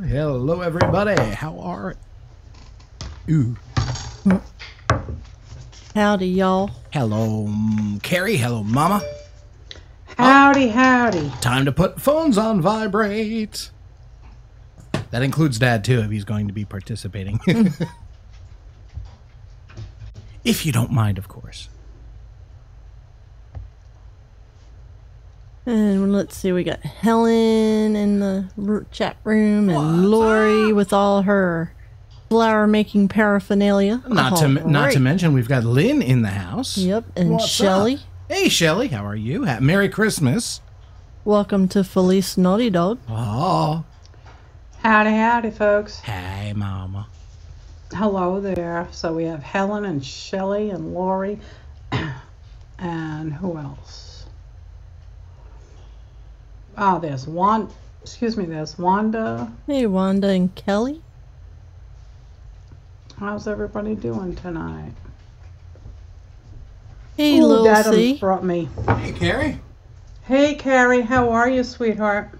Hello, everybody. How are you? Howdy, y'all. Hello, Carrie. Hello, Mama. Howdy, howdy. Time to put phones on vibrate. That includes Dad, too, if he's going to be participating. If you don't mind, of course. And let's see, we got Helen in the chat room and Lori with all her flower-making paraphernalia. Not to mention, we've got Lynn in the house. Yep, and Shelly. Hey, Shelly, how are you? Merry Christmas. Welcome to Feliz Naughty Dog. Oh. Howdy, howdy, folks. Hey, Mama. Hello there. So we have Helen and Shelly and Lori. And who else? Oh, there's there's Wanda. Hey, Wanda and Kelly. How's everybody doing tonight? Hey, Ooh, Lil Dad'm C. brought me. Hey, Carrie. Hey, Carrie, how are you, sweetheart?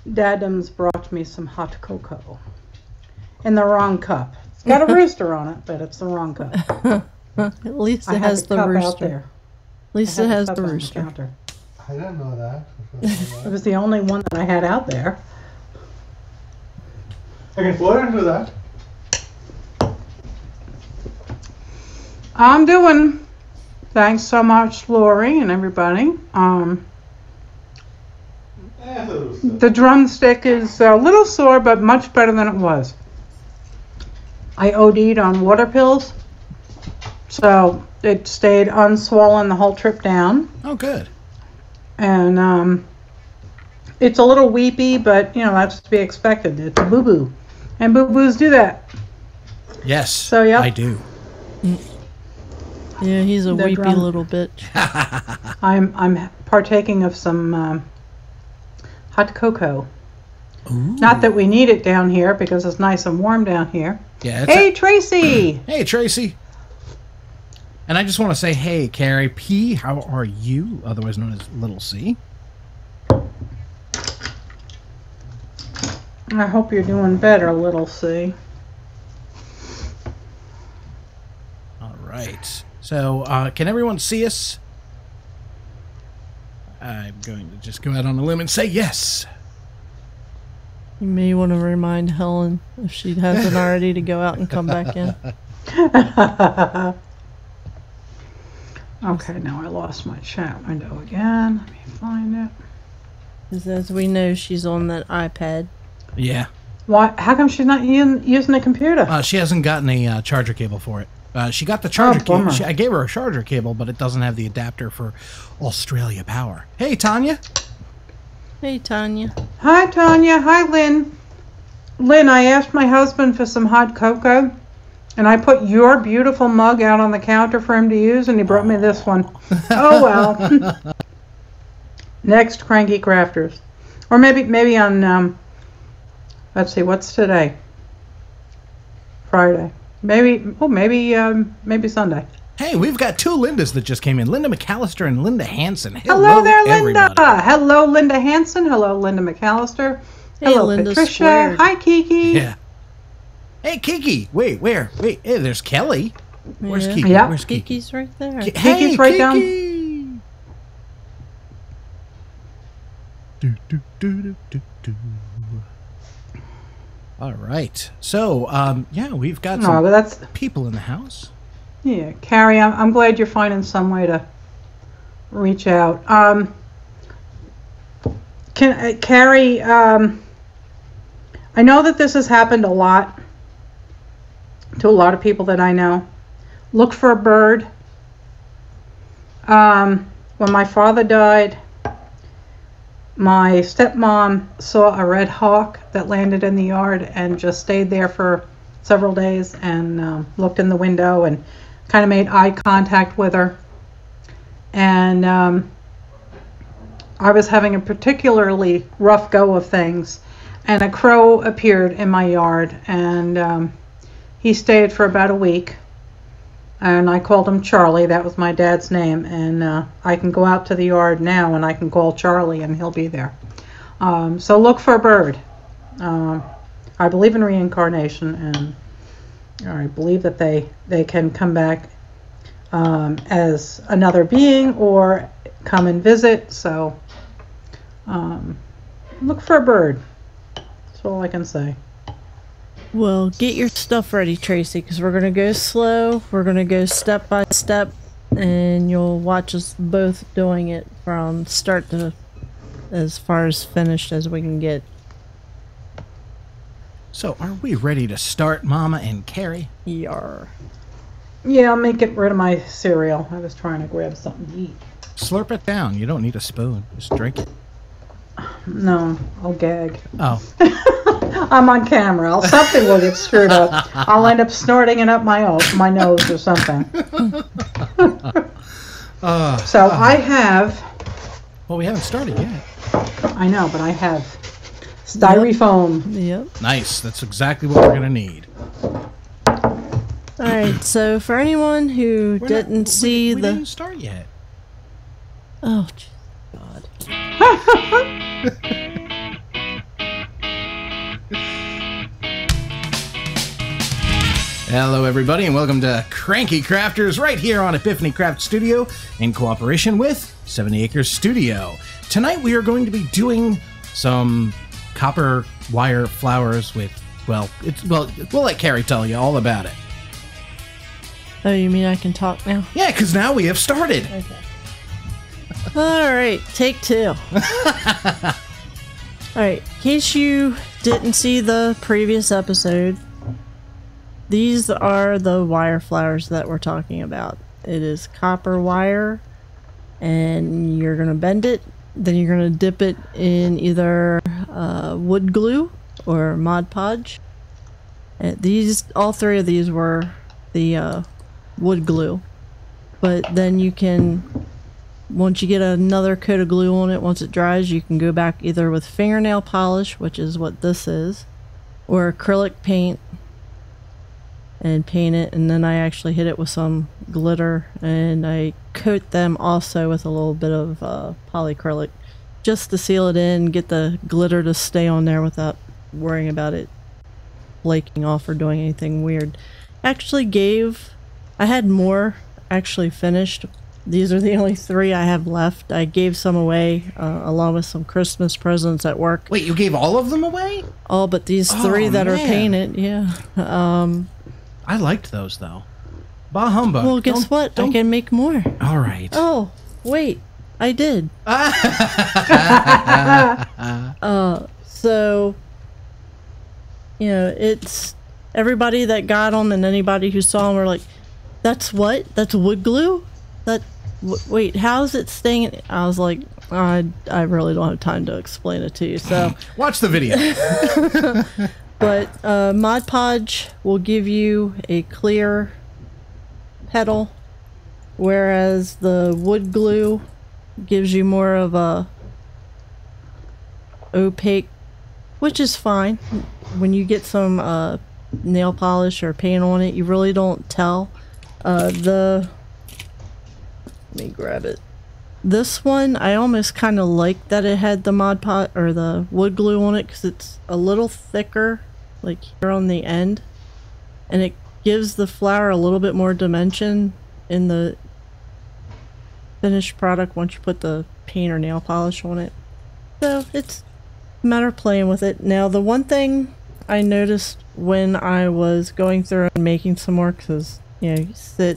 Dad'm's brought me some hot cocoa. In the wrong cup. It's got a rooster on it, but it's the wrong cup. At least it I has the cup rooster. out there. At least it has the rooster. I didn't know that. It was the only one that I had out there. I can float into that. I'm doing. Thanks so much, Lori and everybody. The drumstick is a little sore, but much better than it was. I OD'd on water pills, so it stayed unswollen the whole trip down. Oh, good. And it's a little weepy, but you know that's to be expected. It's a boo-boo, and boo-boos do that. Yes. So yeah, I do. Yeah, he's a weepy little bitch. I'm partaking of some hot cocoa. Ooh. Not that we need it down here because it's nice and warm down here. Yeah. Hey, Tracy. Hey, Tracy. And I just want to say, hey, Carrie P, how are you? Otherwise known as Little C. I hope you're doing better, Little C. All right. So, can everyone see us? I'm going to just go out on a limb and say yes. You may want to remind Helen, if she hasn't already, to go out and come back in. Okay, now I lost my chat window again. Let me find it. Because as we know, she's on that iPad. Yeah. Why? How come she's not using the computer? She hasn't gotten a charger cable for it. She got the charger cable. Bummer. I gave her a charger cable, but it doesn't have the adapter for Australia Power. Hey, Tanya. Hey, Tanya. Hi, Tanya. Hi, Lynn. Lynn, I asked my husband for some hot cocoa, and I put your beautiful mug out on the counter for him to use, and he brought me this one. Oh, well. Next, Cranky Crafters. Or maybe on, let's see, what's today? Friday. Maybe Sunday. Hey, we've got two Lindas that just came in. Linda McAllister and Linda Hanson. Hello there, Linda. Everybody. Hello, Linda Hanson. Hello, Linda McAllister. Hey, Hello, Linda Patricia. Squared. Hi, Kiki. Yeah. Hey, Kiki. Wait, where? Wait, hey, there's Kelly. Where's Yeah. Kiki? Yeah. Where's Kiki? Kiki's right there. Hey, Kiki's right down. Kiki. Do, do, do, do, do. All right. So, yeah, we've got some No, that's people in the house. yeah, Carrie. I'm glad you're finding some way to reach out. Carrie? I know that this has happened a lot to a lot of people that I know. Look for a bird. When my father died, my stepmom saw a red hawk that landed in the yard and just stayed there for several days and looked in the window and kind of made eye contact with her. And I was having a particularly rough go of things, and a crow appeared in my yard, and he stayed for about a week. and I called him Charlie. That was my dad's name. And I can go out to the yard now and I can call Charlie and he'll be there. So look for a bird. I believe in reincarnation, and I believe that they can come back as another being or come and visit. So look for a bird. That's all I can say. Well, get your stuff ready, Tracy, because we're going to go slow. We're going to go step by step, and you'll watch us both doing it from start to as far as finished as we can get. So, are we ready to start, Mama and Carrie? Yar. Yeah, I'll make get rid of my cereal. I was trying to grab something to eat. Slurp it down. You don't need a spoon. Just drink it. No, I'll gag. Oh. I'm on camera. Something will get screwed up. I'll end up snorting it up my nose or something. So I have... Well, we haven't started yet. I know, but I have styrofoam. Yep. Nice. That's exactly what we're going to need. Alright, so for anyone who didn't see we the... didn't start yet. Oh, God. Hello, everybody, and welcome to Cranky Crafters right here on Epiphany Craft Studio in cooperation with 70 Acres Studio. Tonight we are going to be doing some copper wire flowers with, well, we'll let Carrie tell you all about it. Oh, you mean I can talk now? Yeah, because now we have started. Okay. Alright, take two. Alright, in case you didn't see the previous episode, these are the wire flowers that we're talking about. It is copper wire, and you're going to bend it, then you're going to dip it in either wood glue or Mod Podge. And all three of these were the wood glue. But then you can, once you get another coat of glue on it, once it dries, you can go back either with fingernail polish, which is what this is, or acrylic paint, and paint it. And then I actually hit it with some glitter, and I coat them also with a little bit of polyacrylic just to seal it in, get the glitter to stay on there without worrying about it flaking off or doing anything weird. I had more actually finished. These are the only three I have left. I gave some away along with some Christmas presents at work. Wait, you gave all of them away? All but these three that are painted, yeah. I liked those, though. Bah humbug. Well, guess what? I can make more. All right. Oh, wait. I did. So, you know, it's everybody that got them and anybody who saw them were like, that's what? That's wood glue? Wait, how's it staying? I was like, I really don't have time to explain it to you. So watch the video. But Mod Podge will give you a clear petal, whereas the wood glue gives you more of a opaque, which is fine. When you get some nail polish or paint on it, you really don't tell. Let me grab it. This one, I almost kind of like that it had the Mod Podge or the wood glue on it because it's a little thicker, like here on the end, and it gives the flower a little bit more dimension in the finished product once you put the paint or nail polish on it. So it's a matter of playing with it. Now, the one thing I noticed when I was going through and making some more, because you know, you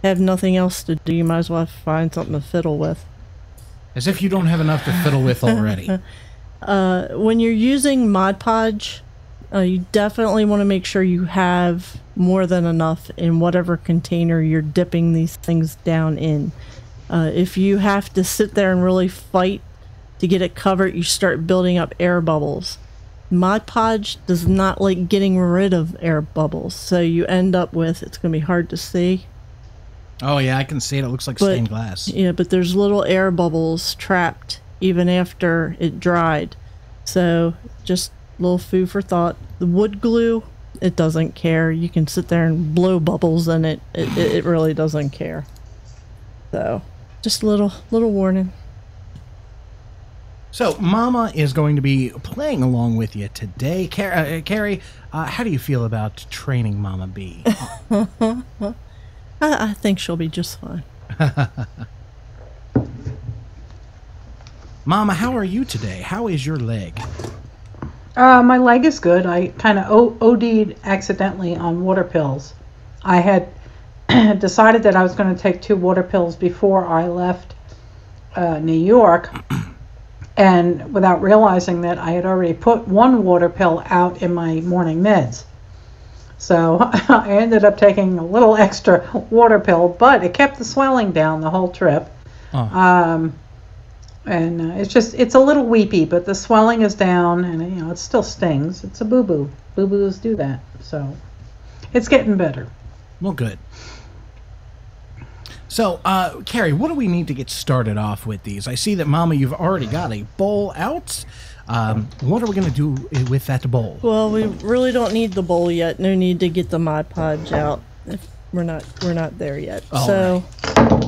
have nothing else to do, you might as well find something to fiddle with. As if you don't have enough to fiddle with already. When you're using Mod Podge, you definitely want to make sure you have more than enough in whatever container you're dipping these things down in. If you have to sit there and really fight to get it covered, you start building up air bubbles. Mod Podge does not like getting rid of air bubbles, so you end up with, it's going to be hard to see. Oh yeah, I can see it. It looks like stained glass. Yeah, but there's little air bubbles trapped even after it dried. So just a little food for thought. The wood glue it doesn't care. You can sit there and blow bubbles and it really doesn't care. So, just a little warning. So, Mama is going to be playing along with you today. Carrie, how do you feel about training Mama B? I think she'll be just fine. Mama, how are you today? How is your leg? My leg is good. I kind of OD'd accidentally on water pills. I had decided that I was going to take 2 water pills before I left New York, and without realizing that I had already put 1 water pill out in my morning meds. So I ended up taking a little extra water pill, but it kept the swelling down the whole trip. Oh. And it's a little weepy, but the swelling is down, and it still stings. It's a boo-boo. Boo-boos do that. So it's getting better. Well, good. So, Carrie, what do we need to get started off with these? I see that, Mama, you've already got a bowl out. What are we going to do with that bowl? Well, we really don't need the bowl yet. No need to get the Mod Podge out. We're not there yet. All so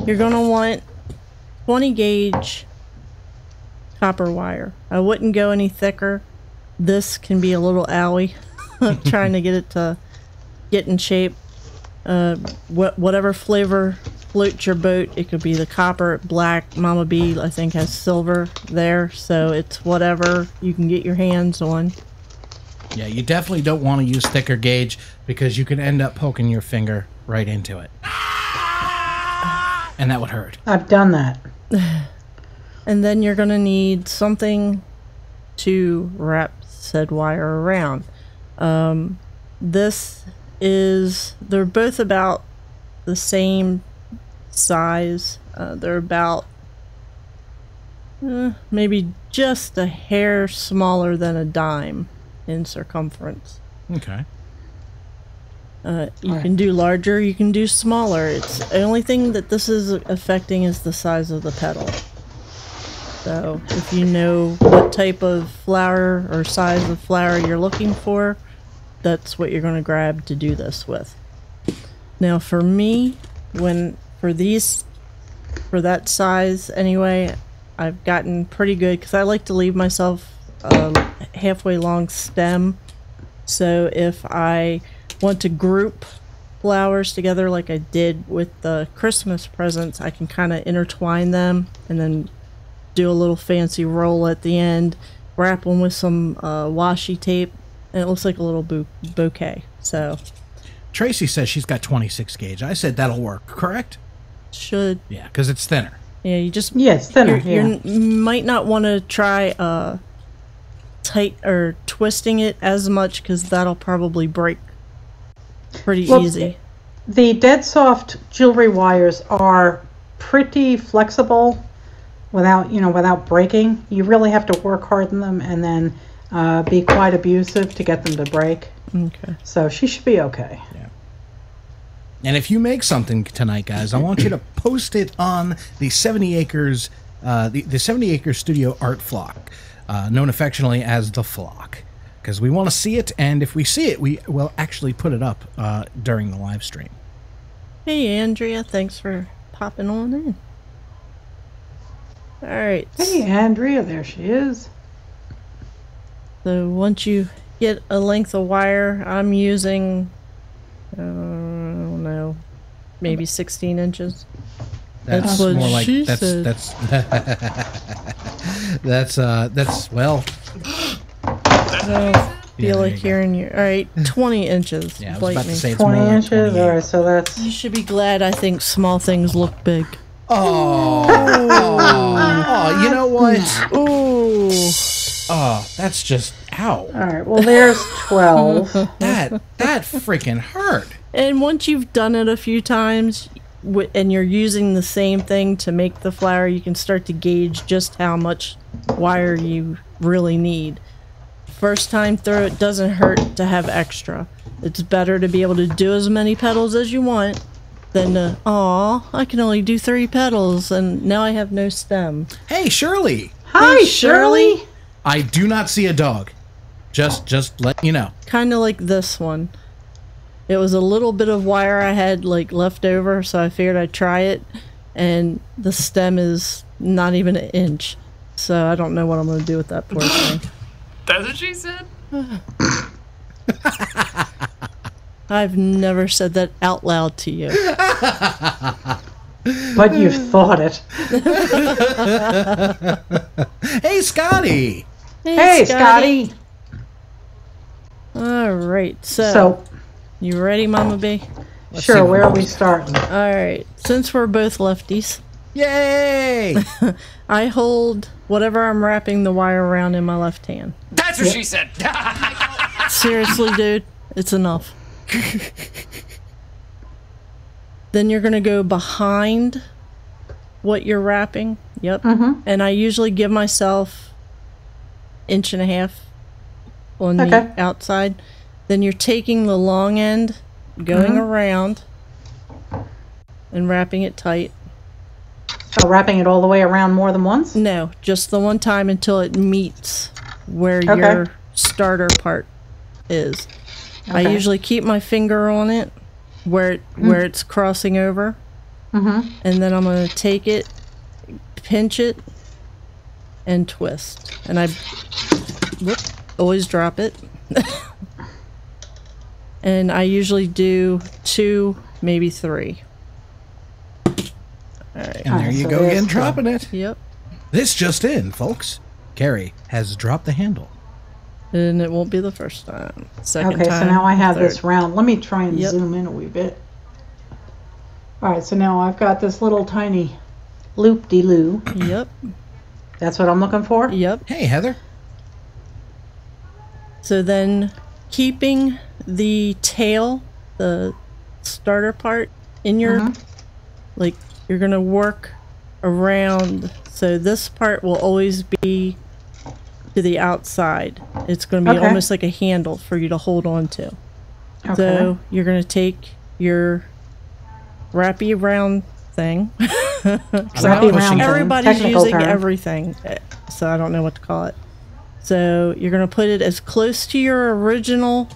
you're going to want 20 gauge copper wire. I wouldn't go any thicker. This can be a little owie. Trying to get it to get in shape. Whatever flavor floats your boat. It could be the copper, black. Mama B, I think, has silver there, so it's whatever you can get your hands on. Yeah, you definitely don't want to use thicker gauge because you can end up poking your finger right into it. And that would hurt. I've done that. And then you're going to need something to wrap said wire around. They're both about the same size. They're about maybe just a hair smaller than a dime in circumference. Okay. You can do larger, you can do smaller. It's the only thing that this is affecting is the size of the petal. So if you know what type of flower or size of flower you're looking for, that's what you're going to grab to do this with. Now for me, for that size anyway, I've gotten pretty good because I like to leave myself a halfway long stem. So if I want to group flowers together like I did with the Christmas presents, I can kind of intertwine them and then do a little fancy roll at the end, wrap them with some washi tape, and it looks like a little bouquet. So Tracy says she's got 26 gauge. I said that'll work, correct? should. Yeah, because it's thinner. Yeah, you just Yes, thinner. you might not want to try tight or twisting it as much because that'll probably break pretty easy. The dead soft jewelry wires are pretty flexible without breaking. You really have to work hard on them and then be quite abusive to get them to break. Okay. So she should be okay. Yeah. And if you make something tonight, guys, I want you to post it on the 70 Acres, the 70 Acres Studio Art Flock, known affectionately as the Flock, because we want to see it, and if we see it, we will actually put it up during the live stream. Hey, Andrea, thanks for popping on in. All right. Hey, Andrea, there she is. So once you get a length of wire, I'm using, I don't know, maybe 16 inches. That's what more like she that's said. that's well. I Yeah, feel there like you go. hearing you. All right, 20 inches. Yeah, I was Bite about to me. say it's 20 more like inches? 28. All right, so that's... You should be glad I think small things look big. Oh, you know what? Ooh. Oh, that's just ow. All right, well, there's 12. That freaking hurt. And once you've done it a few times and you're using the same thing to make the flower, you can start to gauge just how much wire you really need. First time through, it doesn't hurt to have extra. It's better to be able to do as many petals as you want than to, aw, I can only do 3 petals and now I have no stem. Hey, Shirley. Hi, Shirley. Shirley. I do not see a dog. Just let you know. Kind of like this one. It was a little bit of wire I had like left over, so I figured I'd try it. And the stem is not even an inch, so I don't know what I'm going to do with that poor thing. That's what she said? I've never said that out loud to you. But you've thought it. Hey, Scotty. Hey, Scotty. All right, so you ready, Mama B? Sure, where are we starting? All right, since we're both lefties, Yay! I hold whatever I'm wrapping the wire around in my left hand. That's what she said. Seriously, dude, it's enough. Then you're gonna go behind what you're wrapping. Yep. And I usually give myself 1.5 inches on the outside. Then you're taking the long end, going around, and wrapping it tight. So wrapping it all the way around more than once? No, just the one time until it meets where your starter part is. I usually keep my finger on it where it's crossing over, and then I'm going to take it, pinch it, and twist. And I always drop it. And I usually do 2, maybe 3. All right. And there you go again, dropping it. Yep. This just in, folks. Carrie has dropped the handle. And it won't be the first time. Second time. Okay, so now I have third. this round. Let me try and zoom in a wee bit. All right, so now I've got this little tiny loop-de-loo. Yep. That's what I'm looking for? Yep. Hey, Heather. So then keeping the tail, the starter part, in your, like, you're going to work around. So this part will always be to the outside. It's going to be almost like a handle for you to hold on to. Okay. So you're going to take your wrappy around thing. Wrappy around Everybody's technical using term. everything, so I don't know what to call it. So you're going to put it as close to your original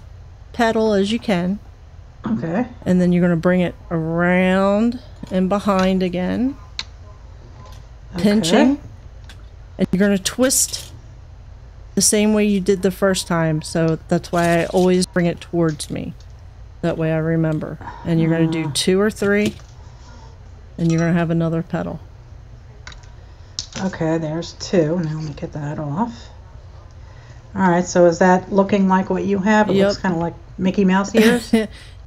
pedal as you can. Okay. And then you're going to bring it around and behind again. Pinching. And you're going to twist the same way you did the first time. So that's why I always bring it towards me. That way I remember. And you're going to do 2 or 3. And you're going to have another pedal. Okay, there's 2. Now let me get that off. All right, so is that looking like what you have? It looks kind of like Mickey Mouse ears?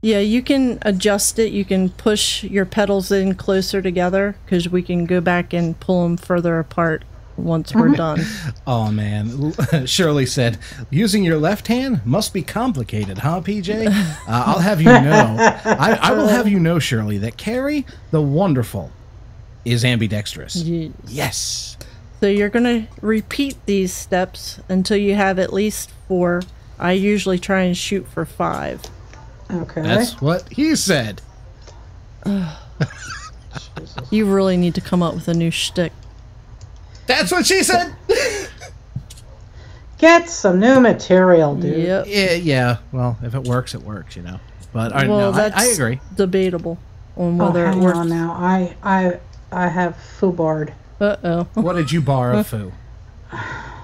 Yeah, you can adjust it. You can push your pedals in closer together because we can go back and pull them further apart once we're done. Oh, man. Shirley said, using your left hand must be complicated, huh, PJ? I'll have you know. I will have you know, Shirley, that Carrie the Wonderful is ambidextrous. Yes. So you're going to repeat these steps until you have at least 4. I usually try and shoot for 5. Okay. That's what he said. You really need to come up with a new shtick. That's what she said. Get some new material, dude. Yep. Yeah. Well, if it works, it works, you know. But That's I agree. Debatable on whether hang it works. on now. I have foobarred. Uh-oh. What did you borrow, Foo? I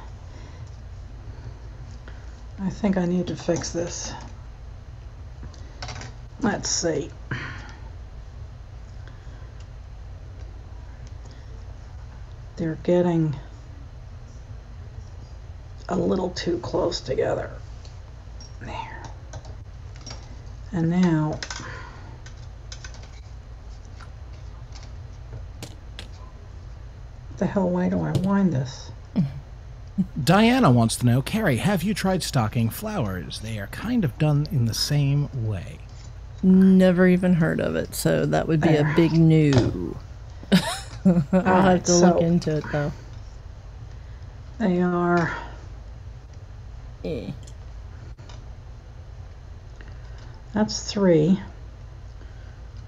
think I need to fix this. Let's see. They're getting a little too close together. There. And now the hell way do I wind this? Diana wants to know, Carrie, have you tried stocking flowers? They are kind of done in the same way. Never even heard of it, so that would be a big no. I'll have to look into it, though. They are... That's 3.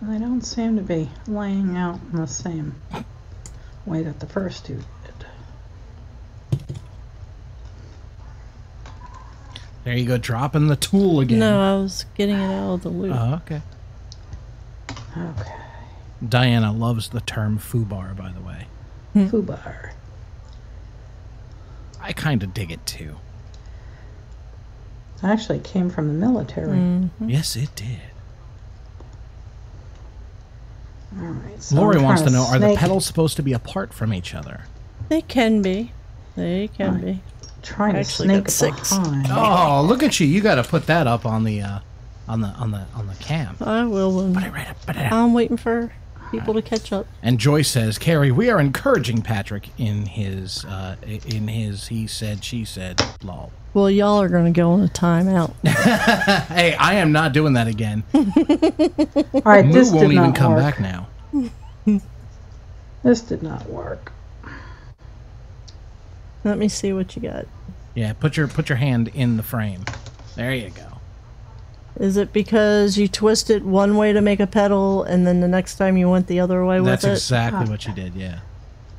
They don't seem to be laying out in the same way that the first 2 did. There you go, dropping the tool again. No, I was getting it out of the loop. Oh, okay. Okay. Diana loves the term foobar, by the way. Foobar. I kind of dig it too. Actually, it came from the military. Yes, it did. All right. So Lori I'm wants to trying know, are the snake- petals supposed to be apart from each other? They can be. They can be. Trying to actually snake got 6. behind. Oh, look at you! You got to put that up on the cam. I will. Put it right up. Put it up. I'm waiting for people to catch up. And Joyce says, "Carrie, we are encouraging Patrick in his he said, she said, lol." Well, y'all are going to go on a timeout. Hey, I am not doing that again. All right, Moo this won't did even not come work. back now. This did not work. Let me see what you got. Yeah, put your hand in the frame. There you go. Is it because you twist it one way to make a petal and then the next time you went the other way That's with it? exactly what you did. Yeah.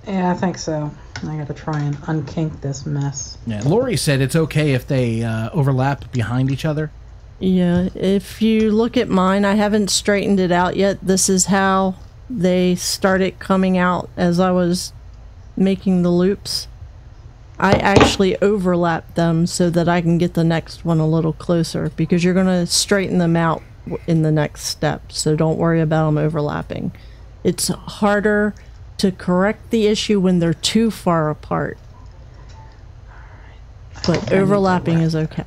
Yeah, I think so. I got to try and unkink this mess. Yeah. Lori said it's okay if they overlap behind each other. Yeah, if you look at mine, I haven't straightened it out yet. This is how they started coming out as I was making the loops. I actually overlap them so that I can get the next one a little closer because you're going to straighten them out in the next step. So don't worry about them overlapping. It's harder to correct the issue when they're too far apart. But overlapping is okay.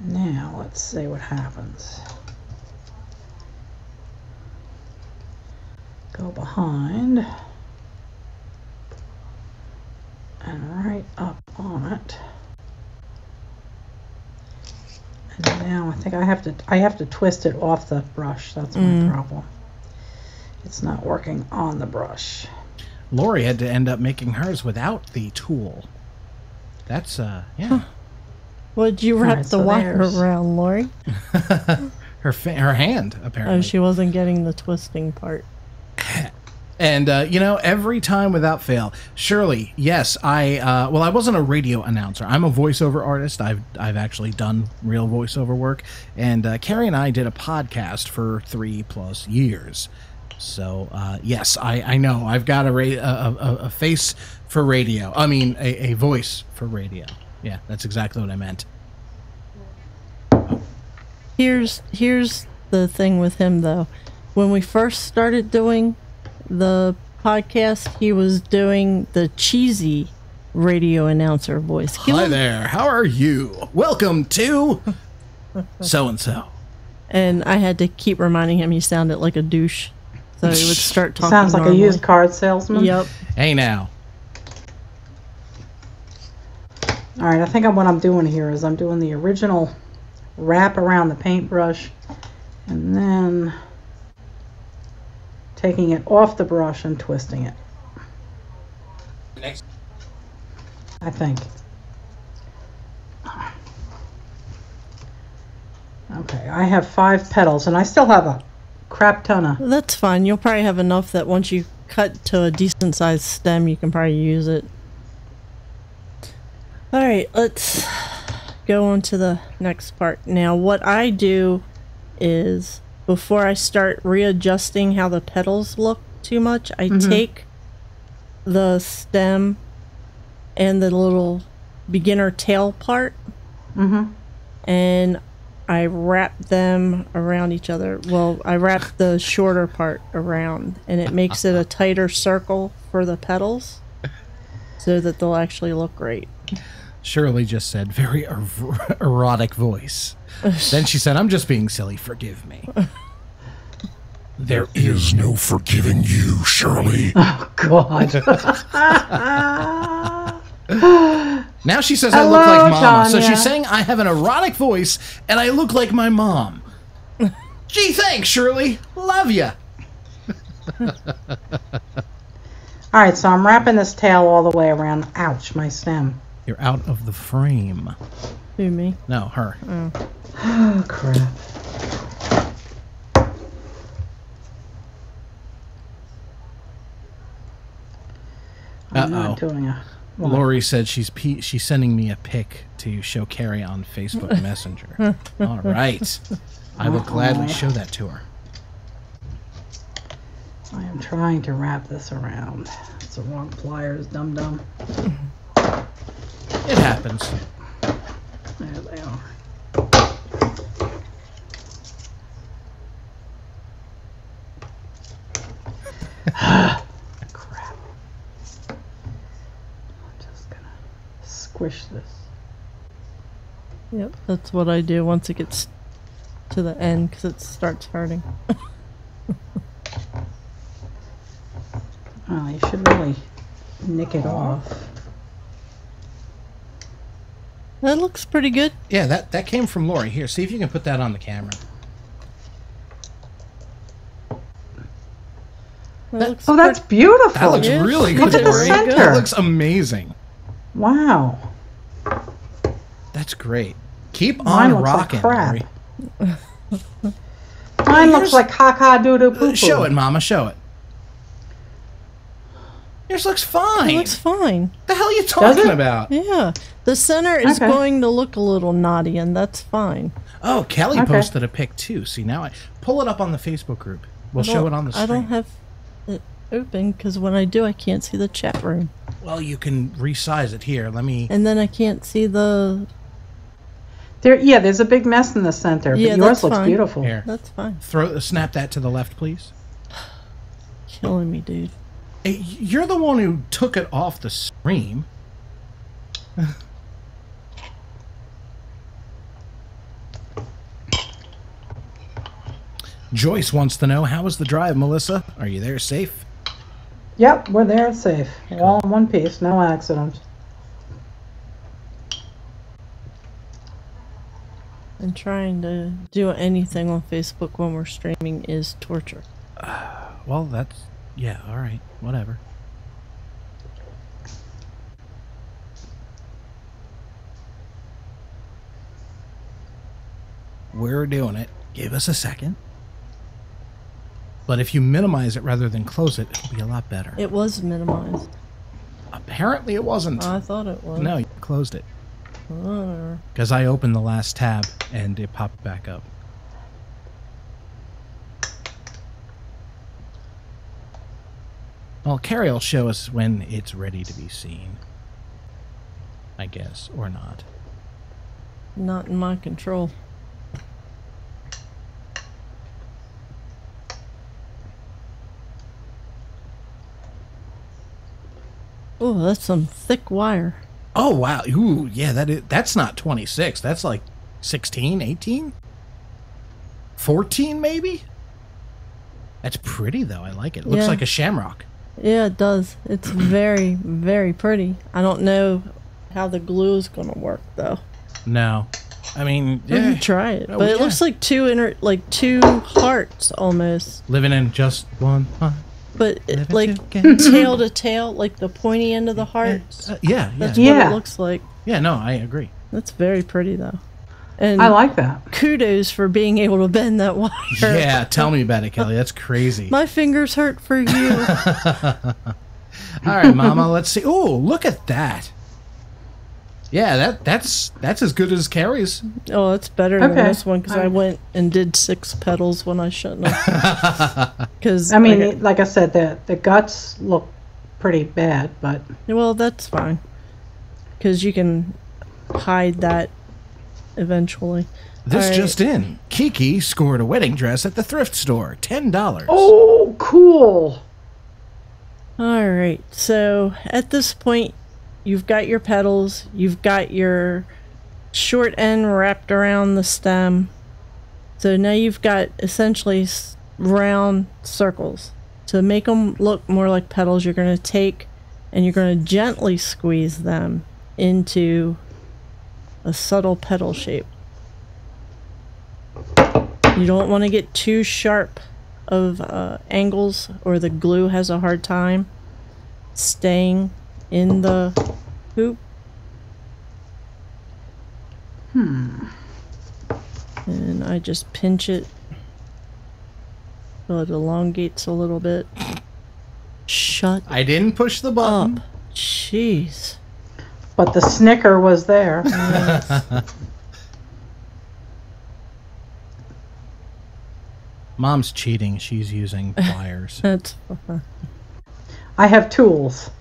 Now, let's see what happens. Go behind. And right up on it. And now I think I have to twist it off the brush. That's my problem. It's not working on the brush. Lori had to end up making hers without the tool. That's yeah. Would you wrap Alright, the so wire there's- around, Lori? Her hand apparently. Oh, she wasn't getting the twisting part. And, every time without fail, Shirley, yes, I wasn't a radio announcer. I'm a voiceover artist. I've actually done real voiceover work. And Carrie and I did a podcast for 3+ years. So, yes, I know. I've got a face for radio. I mean, a voice for radio. Yeah, that's exactly what I meant. Here's the thing with him, though. When we first started doing the podcast, he was doing the cheesy radio announcer voice. Hi there. How are you? Welcome to so-and-so. And I had to keep reminding him he sounded like a douche. So he would start talking Sounds like normally. a used car salesman. Yep. Hey, now. All right, I think what I'm doing here is I'm doing the original wrap around the paintbrush and then taking it off the brush and twisting it. Next. I think. Okay, I have 5 petals and I still have a crap ton of... That's fine. You'll probably have enough that once you cut to a decent sized stem, you can probably use it. Alright, let's go on to the next part. Now, what I do is, before I start readjusting how the petals look too much, I take the stem and the little beginner tail part and I wrap them around each other. Well, I wrap the shorter part around and it makes it a tighter circle for the petals so that they'll actually look great. Shirley just said, very erotic voice. Then she said, I'm just being silly. Forgive me. There is no forgiving you, Shirley. Oh, God. Now she says I look Hello, like Mama. So Tanya. she's saying I have an erotic voice and I look like my mom. Gee, thanks, Shirley. Love ya. All right, so I'm wrapping this tail all the way around. Ouch, my stem. You're out of the frame. Who, me? No, her. Oh, crap. I'm not doing a Lori said she's sending me a pic to show Carrie on Facebook Messenger. All right. I will gladly show that to her. I am trying to wrap this around. It's the wrong pliers, dum-dum. It happens. There they are. Crap. I'm just gonna squish this. Yep, that's what I do once it gets to the end because it starts hurting. Oh, you should really nick it off. That looks pretty good. Yeah, that came from Lori. Here, see if you can put that on the camera. Oh, that's beautiful. That looks really good. Look at the Lori. center. That looks amazing. Wow. That's great. Keep Mine on looks like rocking, crap. Lori. Mine looks like caca doo doo poo poo. Show it, Mama. Show it. Yours looks fine. It looks fine. The hell are you talking it? about? Yeah. The center is Okay. going to look a little naughty, and that's fine. Oh, Kelly Okay. posted a pic too. See, now I pull it up on the Facebook group. We'll show it on the I screen. don't have it open because when I do, I can't see the chat room. Well, you can resize it here. Let me. And then I can't see the... Yeah, there's a big mess in the center, but Yeah, yours that's looks fine. beautiful. Here. That's fine. Snap that to the left, please. Killing me, dude. Hey, you're the one who took it off the stream. Joyce wants to know, how was the drive, Melissa? Are you there safe? Yep, we're there safe. We're all in one piece, no accidents. And trying to do anything on Facebook when we're streaming is torture. Well, that's... Yeah, alright. Whatever. We're doing it. Give us a second. But if you minimize it rather than close it, it'll be a lot better. It was minimized. Apparently it wasn't. I thought it was. No, you closed it. Whatever. Because I opened the last tab and it popped back up. Well, Carrie will show us when it's ready to be seen. I guess. Or not. Not in my control. Oh, that's some thick wire. Oh, wow. Ooh, yeah, that's not 26. That's like 16, 18? 14, maybe? That's pretty, though. I like it. It looks Yeah. like a shamrock. Yeah, it does. It's very, very pretty. I don't know how the glue is going to work, though. No. I mean, We yeah. can try it. Oh, But it yeah. looks like two hearts almost. Living in just one heart. But Living like together. tail to tail, like the pointy end of the hearts. Yeah, yeah. That's Yeah. what it looks like. Yeah, no, I agree. That's very pretty, though. And I like that. kudos for being able to bend that wire. Yeah, tell me about it, Kelly. That's crazy. My fingers hurt for you. All right, Mama, let's see. Oh, look at that. Yeah, that's as good as Carrie's. Oh, it's better than Okay. this one because I went and did 6 petals when I shouldn't have. Because I mean, like I said, the guts look pretty bad, but well, that's fine because you can hide that eventually. This All right. just in. Kiki scored a wedding dress at the thrift store. $10. oh, cool. All right, so at this point, you've got your petals, you've got your short end wrapped around the stem. So now you've got essentially round circles. To make them look more like petals, you're going to take and you're going to gently squeeze them into a subtle petal shape. You don't want to get too sharp of angles or the glue has a hard time staying in the hoop. And I just pinch it so it elongates a little bit. Shut I didn't push the button. up. Jeez. But the snicker was there. Mom's cheating. She's using pliers. That's I have tools.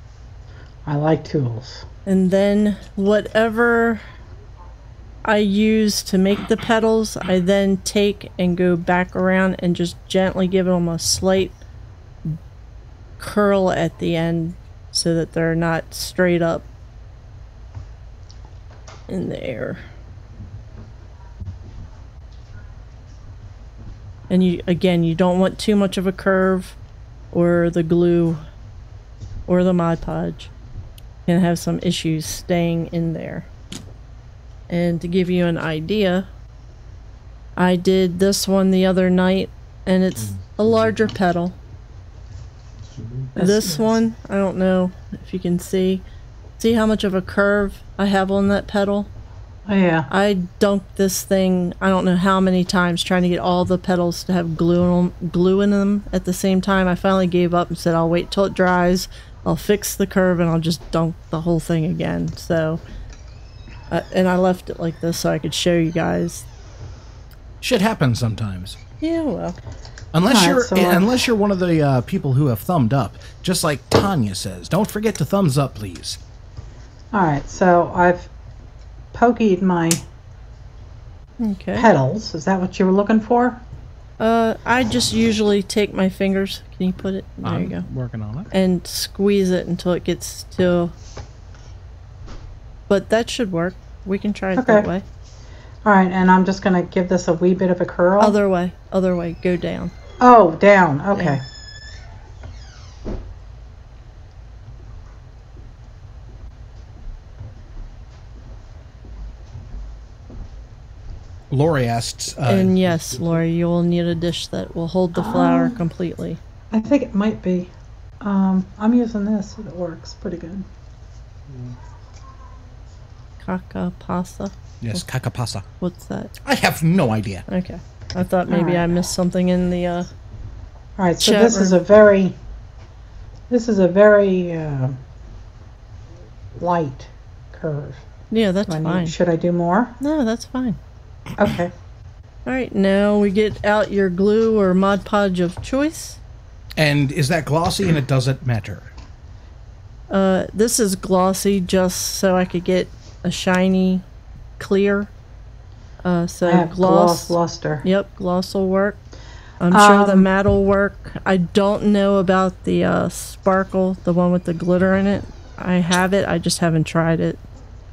I like tools. And then whatever I use to make the petals, I then take and go back around and just gently give them a slight curl at the end so that they're not straight up in the air. And you don't want too much of a curve, or the glue or the Mod Podge can have some issues staying in there. And to give you an idea, I did this one the other night, and it's a larger petal. This one, I don't know if you can see how much of a curve I have on that petal. Oh, yeah. I dunked this thing, I don't know how many times, trying to get all the petals to have glue in them at the same time. I finally gave up and said, I'll wait till it dries, I'll fix the curve, and I'll just dunk the whole thing again. So, and I left it like this so I could show you guys. Shit happens sometimes. Yeah, well. Unless you're one of the people who have thumbed up, just like Tanya says. Don't forget to thumbs up, please. Alright, so I've pokeyed my petals. Is that what you were looking for? I just usually take my fingers. Can you put it? There you go. Working on it. And squeeze it until it gets to... But that should work. We can try it that way. Alright, and I'm just going to give this a wee bit of a curl. Other way. Go down. Oh, down. Okay. Yeah. Lori asks... And yes, Lori, you will need a dish that will hold the flour completely. I think it might be. I'm using this. It works pretty good. Kakapasa? Yes, kakapasa. What's that? I have no idea. Okay. I thought maybe I missed something in the Alright, so this is a very light curve. Yeah, that's fine. Should I do more? No, that's fine. Okay. Alright, now we get out your glue or Mod Podge of choice. And is that glossy and it doesn't matter? This is glossy just so I could get a shiny clear. So I have gloss luster. Yep, gloss will work. I'm sure the matte will work. I don't know about the sparkle, the one with the glitter in it. I have it, I just haven't tried it.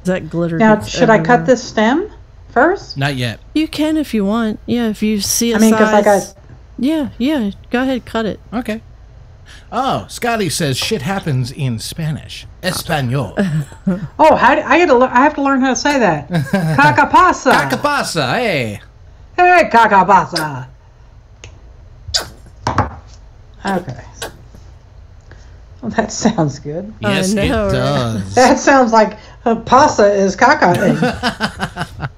That glitter. Now, should I cut this stem first? Not yet. You can if you want. Yeah, if you see a size. Because I got... Yeah, go ahead, cut it. Okay. Oh, Scotty says shit happens in Spanish. Espanol. Oh, I have to learn how to say that. Cacapasa. Cacapasa, hey. Hey, cacapasa. Okay. Well, that sounds good. Yes, it does. That sounds like pasta is caca.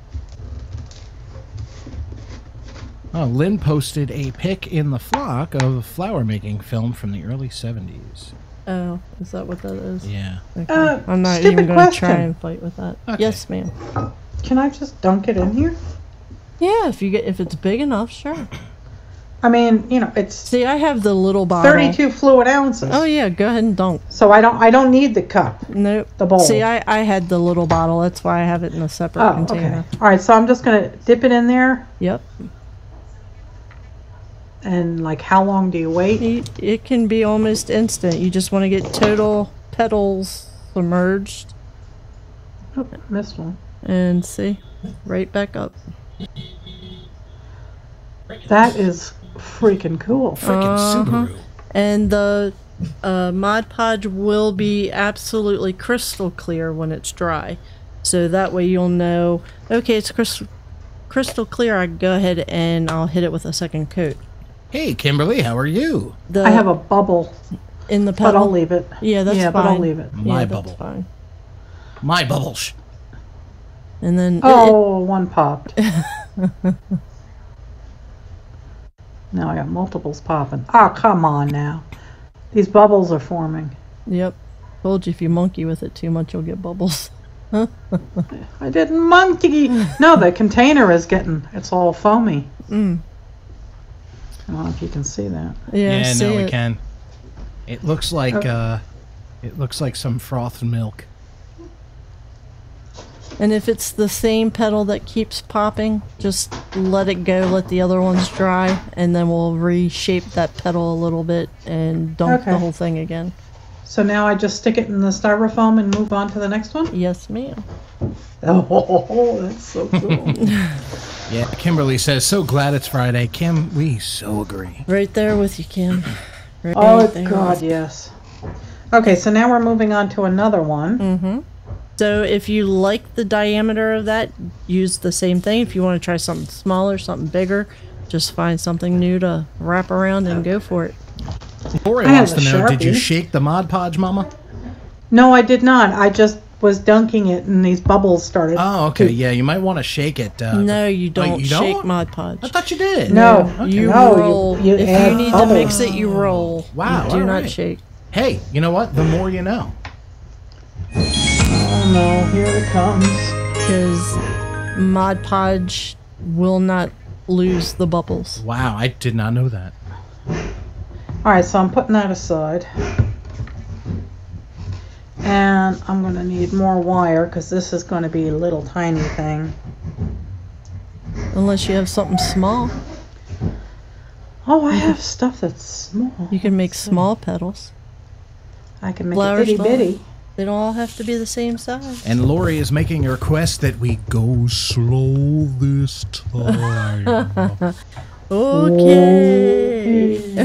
Oh, Lynn posted a pic in the flock of flower making film from the early 70s. Oh, is that what that is? Yeah. Okay. I'm not even going to try and fight with that. Okay. Yes, ma'am. Can I just dunk it in here? Yeah, if it's big enough, sure. I mean, you know, it's... See, I have the little bottle. 32 fluid ounces. Oh, yeah, go ahead and dunk. So I don't need the cup. Nope. The bowl. See, I had the little bottle. That's why I have it in a separate container. Okay. All right, so I'm just going to dip it in there. Yep. And, like, how long do you wait? It can be almost instant. You just want to get total petals submerged. Oh, missed one. And see, right back up. That is freaking cool. Freaking Subaru. And the Mod Podge will be absolutely crystal clear when it's dry. So that way you'll know, okay, it's crystal clear. I can go ahead and I'll hit it with a second coat. Hey, Kimberly, how are you? I have a bubble in the petal. But I'll leave it. Yeah, that's fine. But I'll leave it. My yeah, bubble. That's fine. My bubbles. And then one popped. Now I got multiples popping. Oh, come on now. These bubbles are forming. Yep. Told you if you monkey with it too much, you'll get bubbles. I didn't monkey. No, the container is it's all foamy. I don't know if you can see that. Yeah, no, we it. can. It looks like some frothed milk. And if it's the same petal that keeps popping, just let it go, let the other ones dry, and then we'll reshape that petal a little bit and dump the whole thing again. So now I just stick it in the styrofoam and move on to the next one? Yes, ma'am. Oh, that's so cool. Yeah, Kimberly says, so glad it's Friday. Kim, we so agree. Right there with you, Kim. Right Oh, there. God, yes. Okay, so now we're moving on to another one. Mm-hmm. So if you like the diameter of that, use the same thing. If you want to try something smaller, something bigger, just find something new to wrap around and go for it. Lori I wants have to a know, did you Sharpie. shake the Mod Podge, Mama? No, I did not. I just was dunking it and these bubbles started. Oh, okay. Yeah, you might want to shake it. No, you don't you shake don't? Mod Podge. I thought you did. No. You No, roll. you If add you need bubbles. to mix it, you roll. Wow, You do all not right. shake. Hey, you know what? The more you know. Oh, no, here it comes. Because Mod Podge will not lose the bubbles. Wow, I did not know that. All right, so I'm putting that aside. And I'm going to need more wire because this is going to be a little tiny thing. Unless you have something small. Oh, I have stuff that's small. You can make small petals. I can make Flowers it itty bitty. They don't all have to be the same size. And Lori is making a request that we go slow this time. Okay.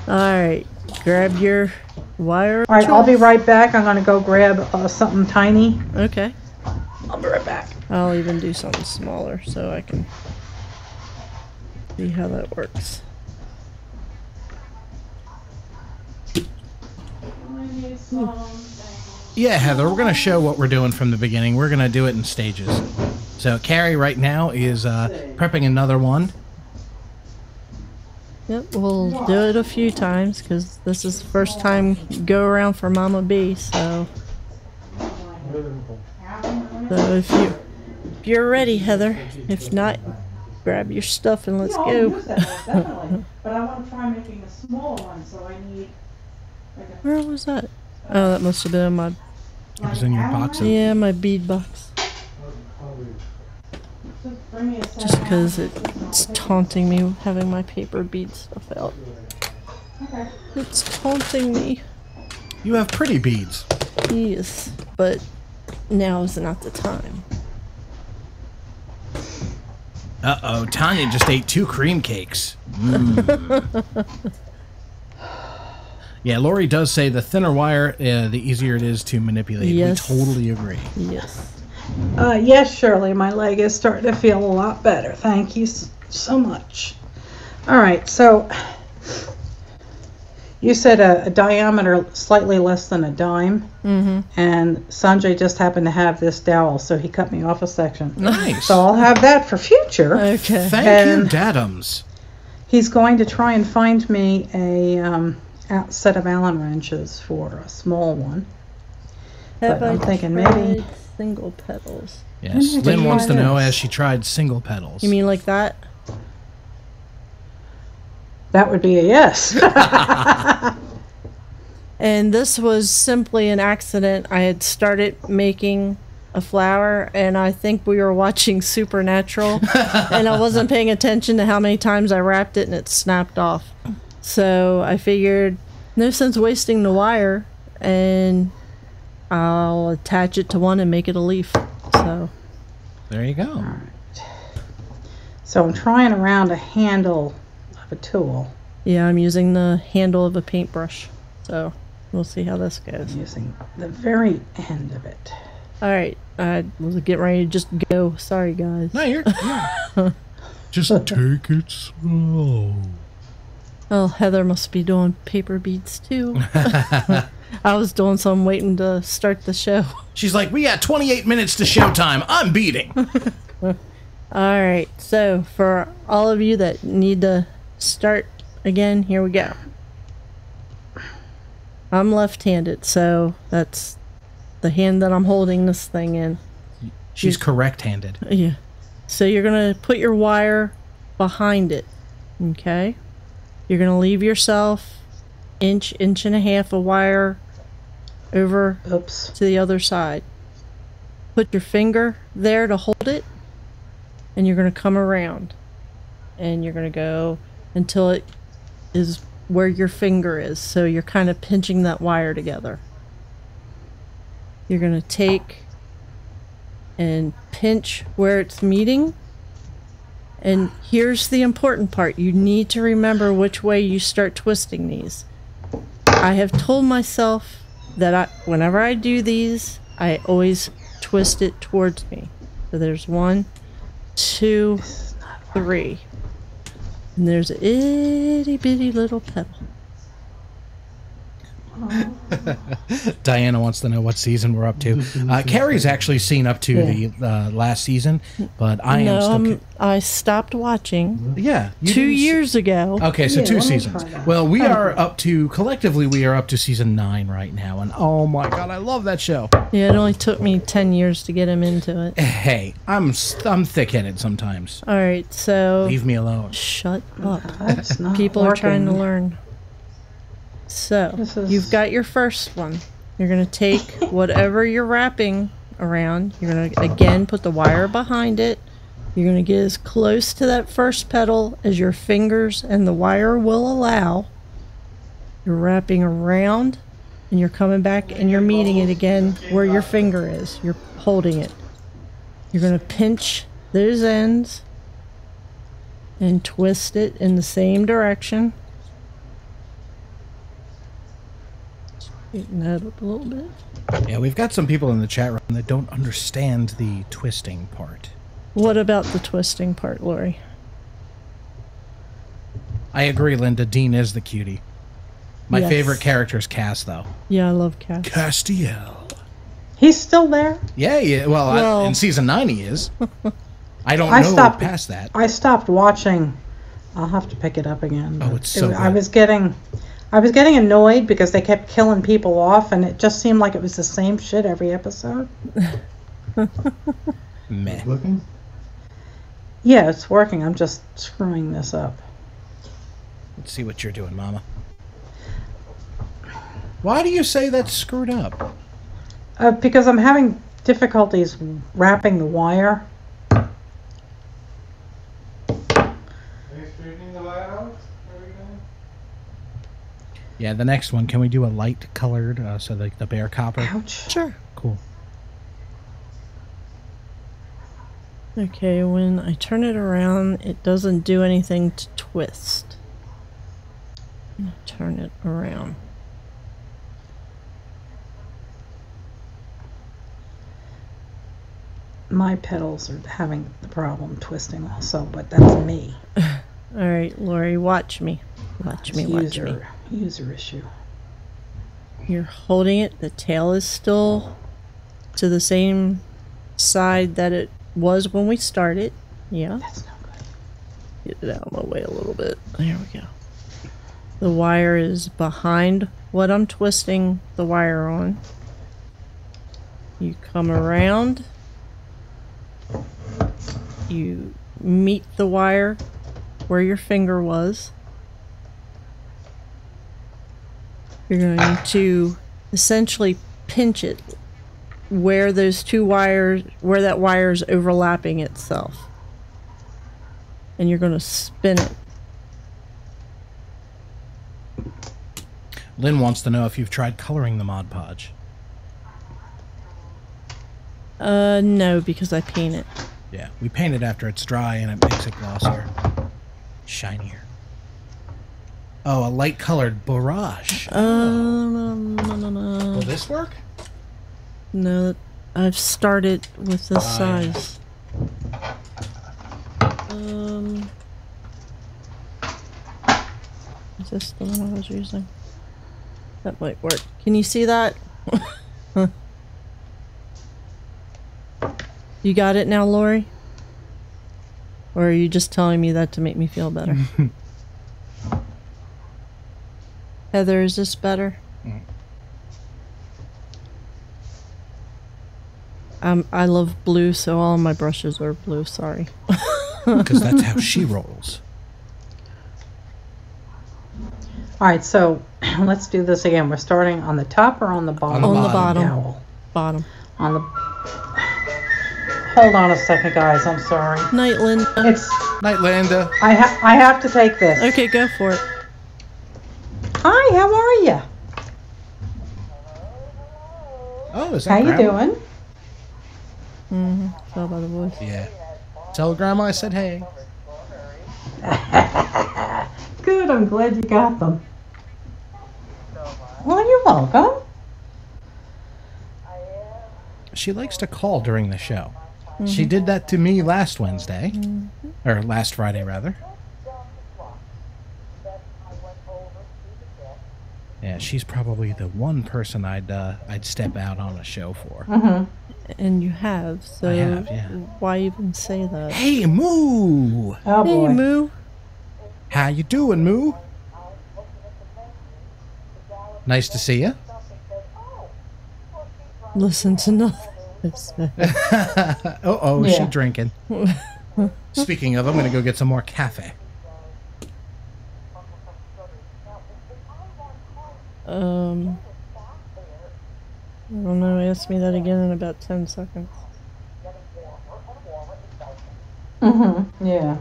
Alright. Grab your wire. All right, I'll be right back. I'm going to go grab something tiny. Okay. I'll be right back. I'll even do something smaller so I can see how that works. Yeah, Heather, we're going to show what we're doing from the beginning. We're going to do it in stages. So Carrie right now is prepping another one. Yep, we'll do it a few times because this is the first time go around for Mama B, so if you're ready, Heather. If not, grab your stuff and let's go. Definitely. But I want to try making a smaller one, so I need Where was that? Oh, that must have been in my It was in your box. yeah, my bead box. Just because it's taunting me having my paper bead stuff out. It's taunting me. You have pretty beads. Yes, but now is not the time. Uh-oh, Tanya just ate 2 cream cakes. Yeah, Lori does say the thinner wire, the easier it is to manipulate. Yes. We totally agree. Yes. Yes, Shirley, my leg is starting to feel a lot better. Thank you so much. All right, so you said a diameter slightly less than a dime, and Sanjay just happened to have this dowel, so he cut me off a section. Nice. So I'll have that for future. Okay. Thank you, And- Dadums. He's going to try and find me a set of Allen wrenches for a small one. Have But I'm I thinking tried maybe- single petals? Yes, Did Lynn you wants to try know this? as she tried single petals. You mean like that? That would be a yes. And this was simply an accident. I had started making a flower, and I think we were watching Supernatural, and I wasn't paying attention to how many times I wrapped it and it snapped off. So I figured, no sense wasting the wire, and I'll attach it to one and make it a leaf. So There you go. So I'm trying around a handle of a tool, yeah, I'm using the handle of a paintbrush. So we'll see how this goes. using the very end of it. All right, I was getting ready to just go. Sorry, guys. No, you're Just take it slow. Oh, Heather must be doing paper beads too. I was doing some waiting to start the show. She's like, we got 28 minutes to showtime. I'm beating. All right, so for all of you that need to start again, here we go. I'm left-handed, so that's the hand that I'm holding this thing in. She's correct-handed. Yeah. So you're going to put your wire behind it, okay? You're going to leave yourself inch and a half of wire over Oops. to the other side. Put your finger there to hold it, and you're going to come around. And you're going to go until it is where your finger is. So you're kind of pinching that wire together. You're going to take and pinch where it's meeting. And here's the important part. You need to remember which way you start twisting these. I have told myself that whenever I do these, I always twist it towards me. So there's 1, 2, 3. And there's an itty bitty little petal. Diana wants to know what season we're up to. Carrie's actually seen up to the last season, but I am still... I stopped watching. Yeah. 2 years ago. Okay, so Yeah, 2 let me seasons. try that. Well, we are up to, collectively, we are up to season 9 right now, and oh my god, I love that show. Yeah, it only took me 10 years to get him into it. Hey, I'm thick-headed sometimes. All right, so Leave me alone. shut up. That's not People are trying to working. learn. So, This is- you've got your first one. You're going to take whatever you're wrapping around. You're going to, again, put the wire behind it. You're going to get as close to that first petal as your fingers and the wire will allow. You're wrapping around, and you're coming back and you're meeting it again where your finger is. You're holding it. You're going to pinch those ends and twist it in the same direction. Straighten that up a little bit. Yeah, we've got some people in the chat room that don't understand the twisting part. What about the twisting part, Lori? I agree, Linda. Dean is the cutie. My Yes. favorite character is Cass, though. Yeah, I love Cass. Castiel. He's still there? Yeah. Well, Well- in season 9 he is. I don't I know stopped- past that. I stopped watching. I'll have to pick it up again. Oh, but it's so I good. was getting annoyed because they kept killing people off, and it just seemed like it was the same shit every episode. Meh. Looking? Yeah, it's working. I'm just screwing this up. Let's see what you're doing, Mama. Why do you say that's screwed up? Because I'm having difficulties wrapping the wire. Are you straightening the wire out? Yeah, the next one. Can we do a light colored, so like the bear copper? Ouch. Sure. Cool. Okay, when I turn it around, it doesn't do anything to twist. Turn it around. My pedals are having the problem twisting also, but that's me. All right, Lori, watch me. Watch me, watch me. User issue. You're holding it. The tail is still to the same side that it was when we started. Yeah. That's no good. Get it out of my way a little bit. There we go. The wire is behind what I'm twisting the wire on. You come around. You meet the wire where your finger was. You're going to essentially pinch it where those two wires, where that wire is overlapping itself. And you're going to spin it. Lynn wants to know if you've tried coloring the Mod Podge. No, because I paint it. Yeah, we paint it after it's dry and it makes it glossier. Shinier. Oh, a light colored barrage. Will this work? No, I've started with this size. Is this the one I was using? That might work. Can you see that? You got it now, Lori? Or are you just telling me that to make me feel better? Heather, is this better? I love blue, so all my brushes are blue. Sorry. Because that's how she rolls. All right, so let's do this again. We're starting on the top or on the bottom? On the of bottom. dowel? Bottom. On the. Hold on a second, guys. I'm sorry. Night, Linda. It's. Night, Linda. I have to take this. Okay, go for it. Hi, how are you? Oh, is that How you Grandma? doing? Tell by the voice. Yeah. Tell Grandma I said hey. Good. I'm glad you got them. Well, you're welcome. She likes to call during the show. She did that to me last Wednesday. Or last Friday, rather. Yeah, she's probably the one person I'd step out on a show for. And you have, so I have, yeah. why even say that? Hey, Moo! Oh Hey, boy. Moo. How you doing, Moo? Nice to see you. Listen to nothing. Uh-oh, is she Yeah. drinking? Speaking of, I'm going to go get some more cafe. I don't know. Ask me that again in about 10 seconds. Yeah.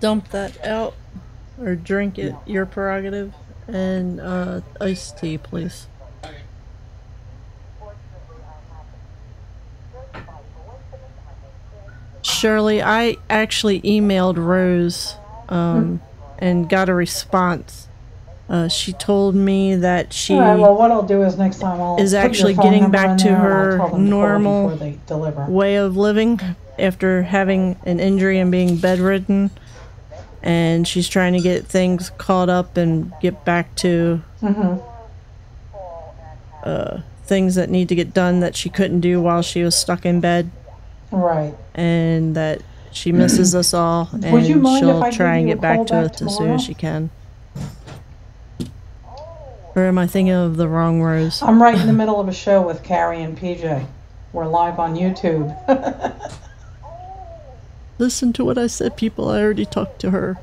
Dump that out or drink it. Your prerogative. And iced tea, please. Shirley, I actually emailed Rose and got a response. She told me that she All right. Well, what I'll do is next time I'll is put your actually phone getting number back in to there and I'll her tell them to call you normal before they deliver. way of living after having an injury and being bedridden. And she's trying to get things caught up and get back to things that need to get done that she couldn't do while she was stuck in bed. Right. And that she misses us all, and Would you mind if she'll I try give and you get a back call to back us as soon tomorrow? as she can. Or am I thinking of the wrong Rose? I'm right in the middle of a show with Carrie and PJ. We're live on YouTube. Listen to what I said, people. I already talked to her.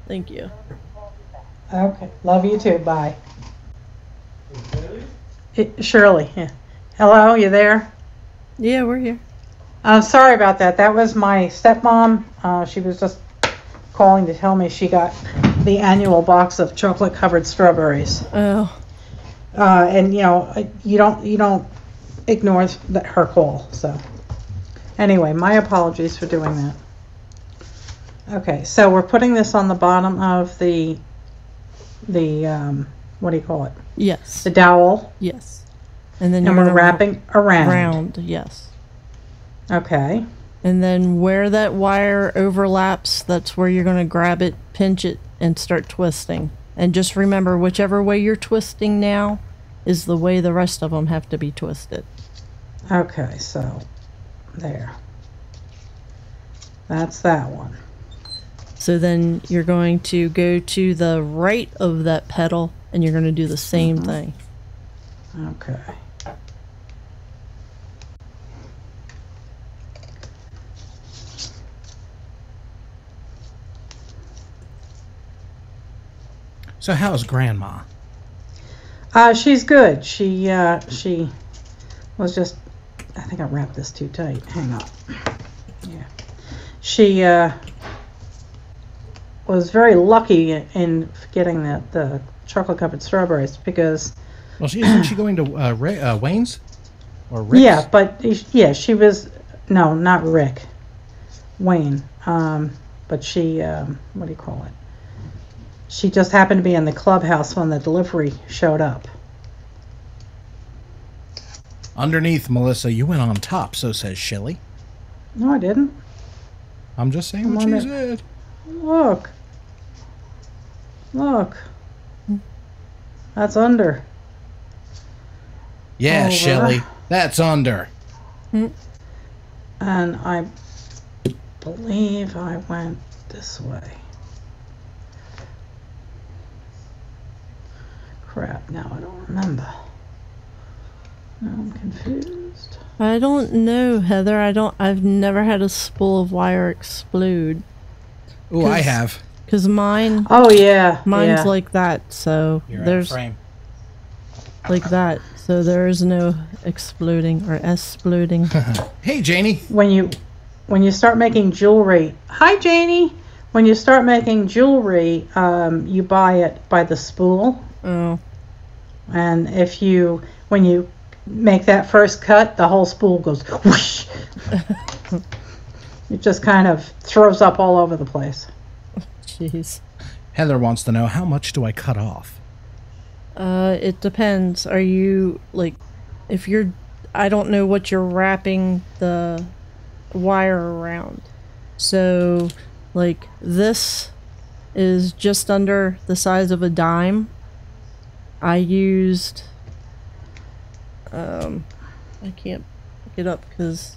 Thank you. Okay. Love you too. Bye. Shirley. Yeah. Hello, you there? Yeah, we're here. Sorry about that. That was my stepmom. She was just calling to tell me she got the annual box of chocolate-covered strawberries. Oh, And you know, you don't ignore her call. So anyway, my apologies for doing that. Okay, so we're putting this on the bottom of the what do you call it? yes. The dowel, Yes. And then and you're we're gonna wrapping around. round, yes. Okay. And then where that wire overlaps, that's where you're going to grab it, pinch it, and start twisting. And just remember, whichever way you're twisting now is the way the rest of them have to be twisted. Okay, so there. That's that one. So then you're going to go to the right of that pedal, and you're going to do the same thing. Okay. So how's Grandma? She's good. She was just, I think I wrapped this too tight. Hang on. Yeah. She was very lucky in getting the chocolate covered strawberries because Well, isn't she going to Wayne's? Or Rick's? yeah, but yeah, she was no, not Rick, Wayne. But she what do you call it? She just happened to be in the clubhouse when the delivery showed up. Underneath, Melissa, you went on top, so says Shelley. No, I didn't. I'm just saying I'm what on she it. said. Look. Look. That's under. Yeah, Over. Shelley, that's under. And I believe I went this way. Crap, now I don't remember. Now I'm confused. I don't know, Heather. I've never had a spool of wire explode. Oh, I have. Because mine's Oh yeah, yeah. like that, so You're out of there's frame. like that. So there is no exploding or exploding. Hey, Janie. When you start making jewelry. Hi, Janie. When you start making jewelry, you buy it by the spool. Oh. And when you make that first cut, the whole spool goes whoosh. It just kind of throws up all over the place. Jeez. Heather wants to know, how much do I cut off? It depends. Are you, like, I don't know what you're wrapping the wire around. So, like, this is just under the size of a dime. I used, I can't pick it up because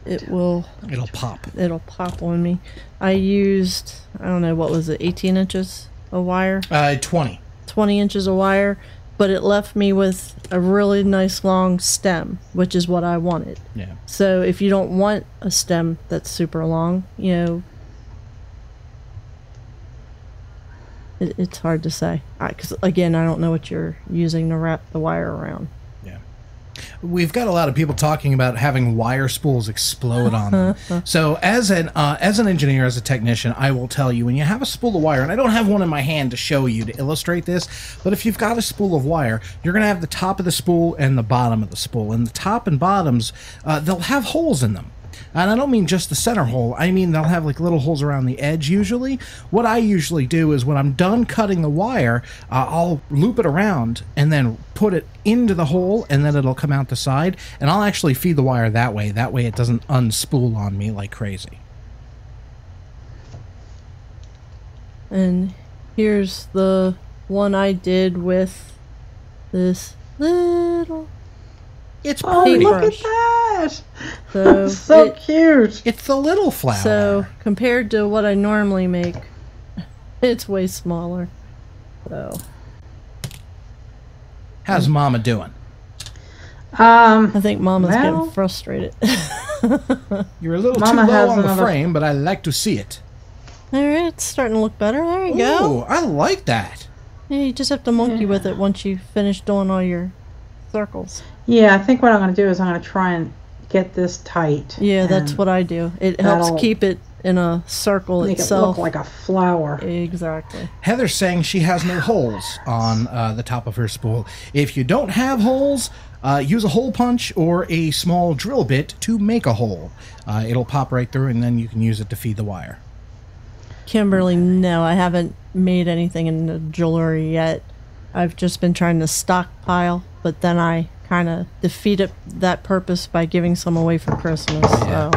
it'll pop on me. I used, I don't know, what was it, 18 inches of wire? 20. 20 inches of wire, but it left me with a really nice long stem, which is what I wanted. Yeah. So if you don't want a stem that's super long, you know, it's hard to say. Because, again, I don't know what you're using to wrap the wire around. Yeah. We've got a lot of people talking about having wire spools explode on them. So as an engineer, as a technician, I will tell you, when you have a spool of wire, and I don't have one in my hand to show you to illustrate this, but if you've got a spool of wire, you're going to have the top of the spool and the bottom of the spool. And the top and bottoms, they'll have holes in them. And I don't mean just the center hole. I mean they'll have like little holes around the edge usually. What I usually do is when I'm done cutting the wire, I'll loop it around and then put it into the hole, and then it'll come out the side. And I'll actually feed the wire that way. That way it doesn't unspool on me like crazy. And here's the one I did with this little... It's Oh, pretty. look at that! So, So cute. It's the little flower. So compared to what I normally make, it's way smaller. So How's Mama doing? I think Mama's Well, getting frustrated. You're a little Mama too low has on the another- frame, but I like to see it. Alright, it's starting to look better. There you Ooh, go. I like that. Yeah, you just have to monkey with it once you finish doing all your circles. Yeah, I think what I'm going to do is I'm going to try and get this tight. Yeah, that's and what I do. It helps that'll keep it in a circle make itself. it look like a flower. Exactly. Heather's saying she has no holes on the top of her spool. If you don't have holes, use a hole punch or a small drill bit to make a hole. It'll pop right through, and then you can use it to feed the wire. Kimberly, no, I haven't made anything in the jewelry yet. I've just been trying to stockpile, but then I kind of defeated that purpose by giving some away for Christmas. So.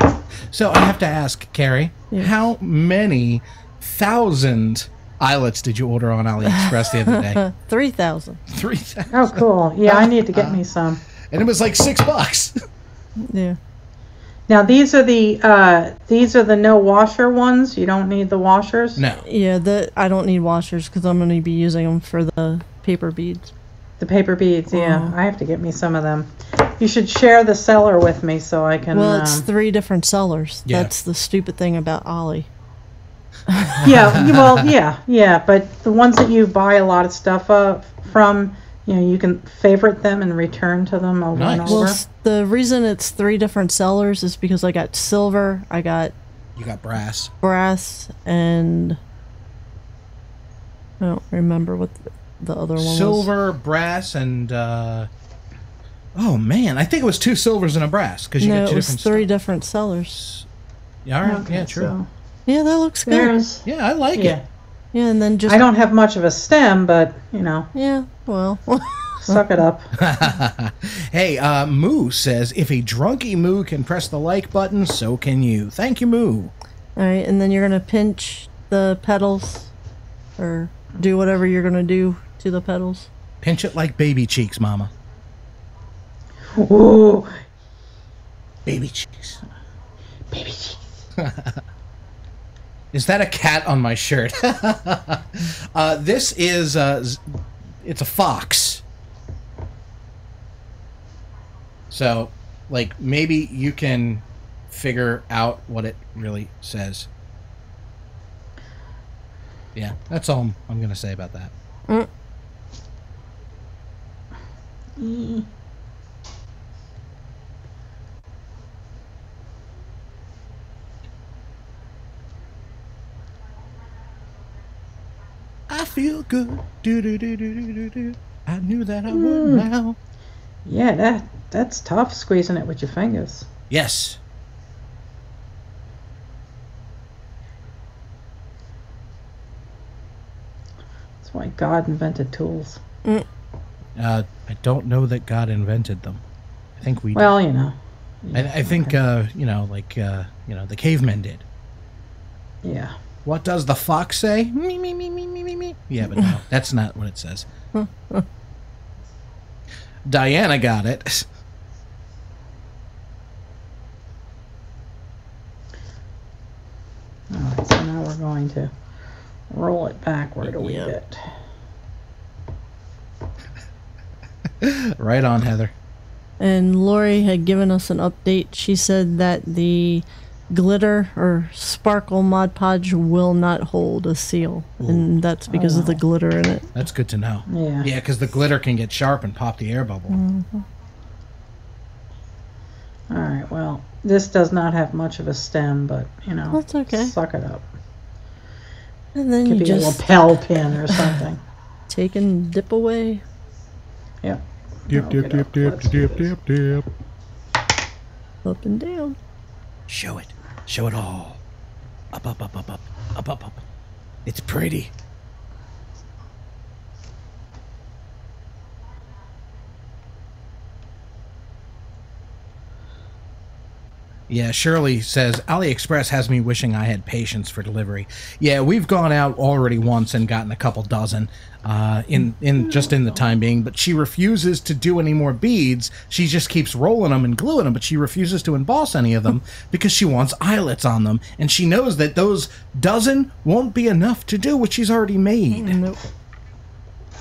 So I have to ask, Carrie, how many thousand eyelets did you order on AliExpress the other day? 3,000. 3,000. Oh, cool. Yeah, I need to get me some. And it was like $6. Yeah. Now these are the no washer ones. You don't need the washers. No. Yeah, I don't need washers because I'm going to be using them for the paper beads. The paper beads. Yeah, I have to get me some of them. You should share the seller with me so I can. Well, it's 3 different sellers. Yeah. That's the stupid thing about Ollie. Yeah. Well, yeah. But the ones that you buy a lot of stuff from, you know, you can favorite them and return to them over and Nice. over. Well, the reason it's 3 different sellers is because I got silver, I got You got brass. brass, and I don't remember what the other one was. Silver, brass, and oh man, I think it was 2 silvers and a brass because you No, got 2 it was different 3 stuff. different sellers. Yeah, all right. Okay, Yeah, true. so Yeah, that looks good. there's. Yeah, I like Yeah. it. Yeah, and then just I don't have much of a stem, but you know, yeah, well, suck it up. Hey, Moo says, if a drunky Moo can press the like button, so can you. Thank you, Moo. all right, and then you're gonna pinch the petals, or do whatever you're gonna do to the petals. Pinch it like baby cheeks, Mama. Ooh, Baby cheeks. baby cheeks. Is that a cat on my shirt? This is, it's a fox. So, like, maybe you can figure out what it really says. Yeah, that's all I'm going to say about that. I feel good. Do do do do do do do. I knew that I would now. Yeah, that's tough, squeezing it with your fingers. Yes. That's why God invented tools. I don't know that God invented them. I think we. Well, you know. I think you know, like the cavemen did. Yeah. What does the fox say? Me me me me me me me. Yeah, but no, that's not what it says. Diana got it. All right, so now we're going to roll it backward a wee bit. Right on, Heather. And Lori had given us an update. She said that the glitter or sparkle Mod Podge will not hold a seal. Ooh. And that's because of the glitter in it. That's good to know. Yeah. Yeah, because the glitter can get sharp and pop the air bubble. Mm-hmm. All right, well, this does not have much of a stem, but, you know, that's okay. Suck it up. And then Could you be just a lapel pin or something. take and dip away. Yep. Dip, dip, dip, dip, dip, dip, dip. Up and down. Show it. Show it all. Up, up, up, up, up, up, up, up. It's pretty. Yeah, Shirley says, AliExpress has me wishing I had patience for delivery. Yeah, we've gone out already once and gotten a couple dozen in the time being, but she refuses to do any more beads. She just keeps rolling them and gluing them, but she refuses to emboss any of them because she wants eyelets on them, and she knows that those dozen won't be enough to do what she's already made. Nope.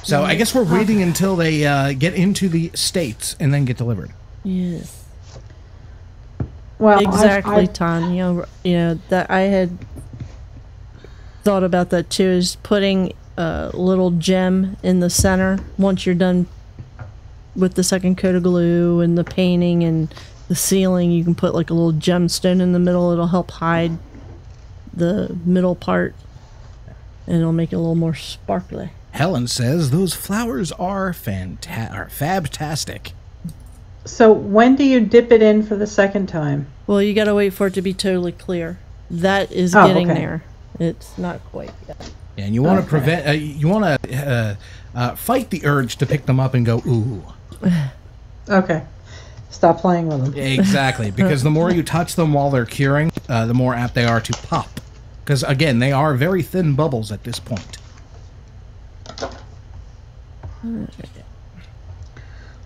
So I guess we're waiting until they get into the States and then get delivered. Yes. Well, exactly, Tanya. Yeah, that I had thought about that too. Is putting a little gem in the center once you're done with the second coat of glue and the painting and the ceiling. You can put like a little gemstone in the middle. It'll help hide the middle part, and it'll make it a little more sparkly. Helen says those flowers are fabtastic. So when do you dip it in for the second time? Well, you gotta wait for it to be totally clear. That is getting there. It's not quite yet. Yeah, and you want to prevent. You want to fight the urge to pick them up and go ooh. Okay. Stop playing with them. Exactly, because the more you touch them while they're curing, the more apt they are to pop. Because again, they are very thin bubbles at this point.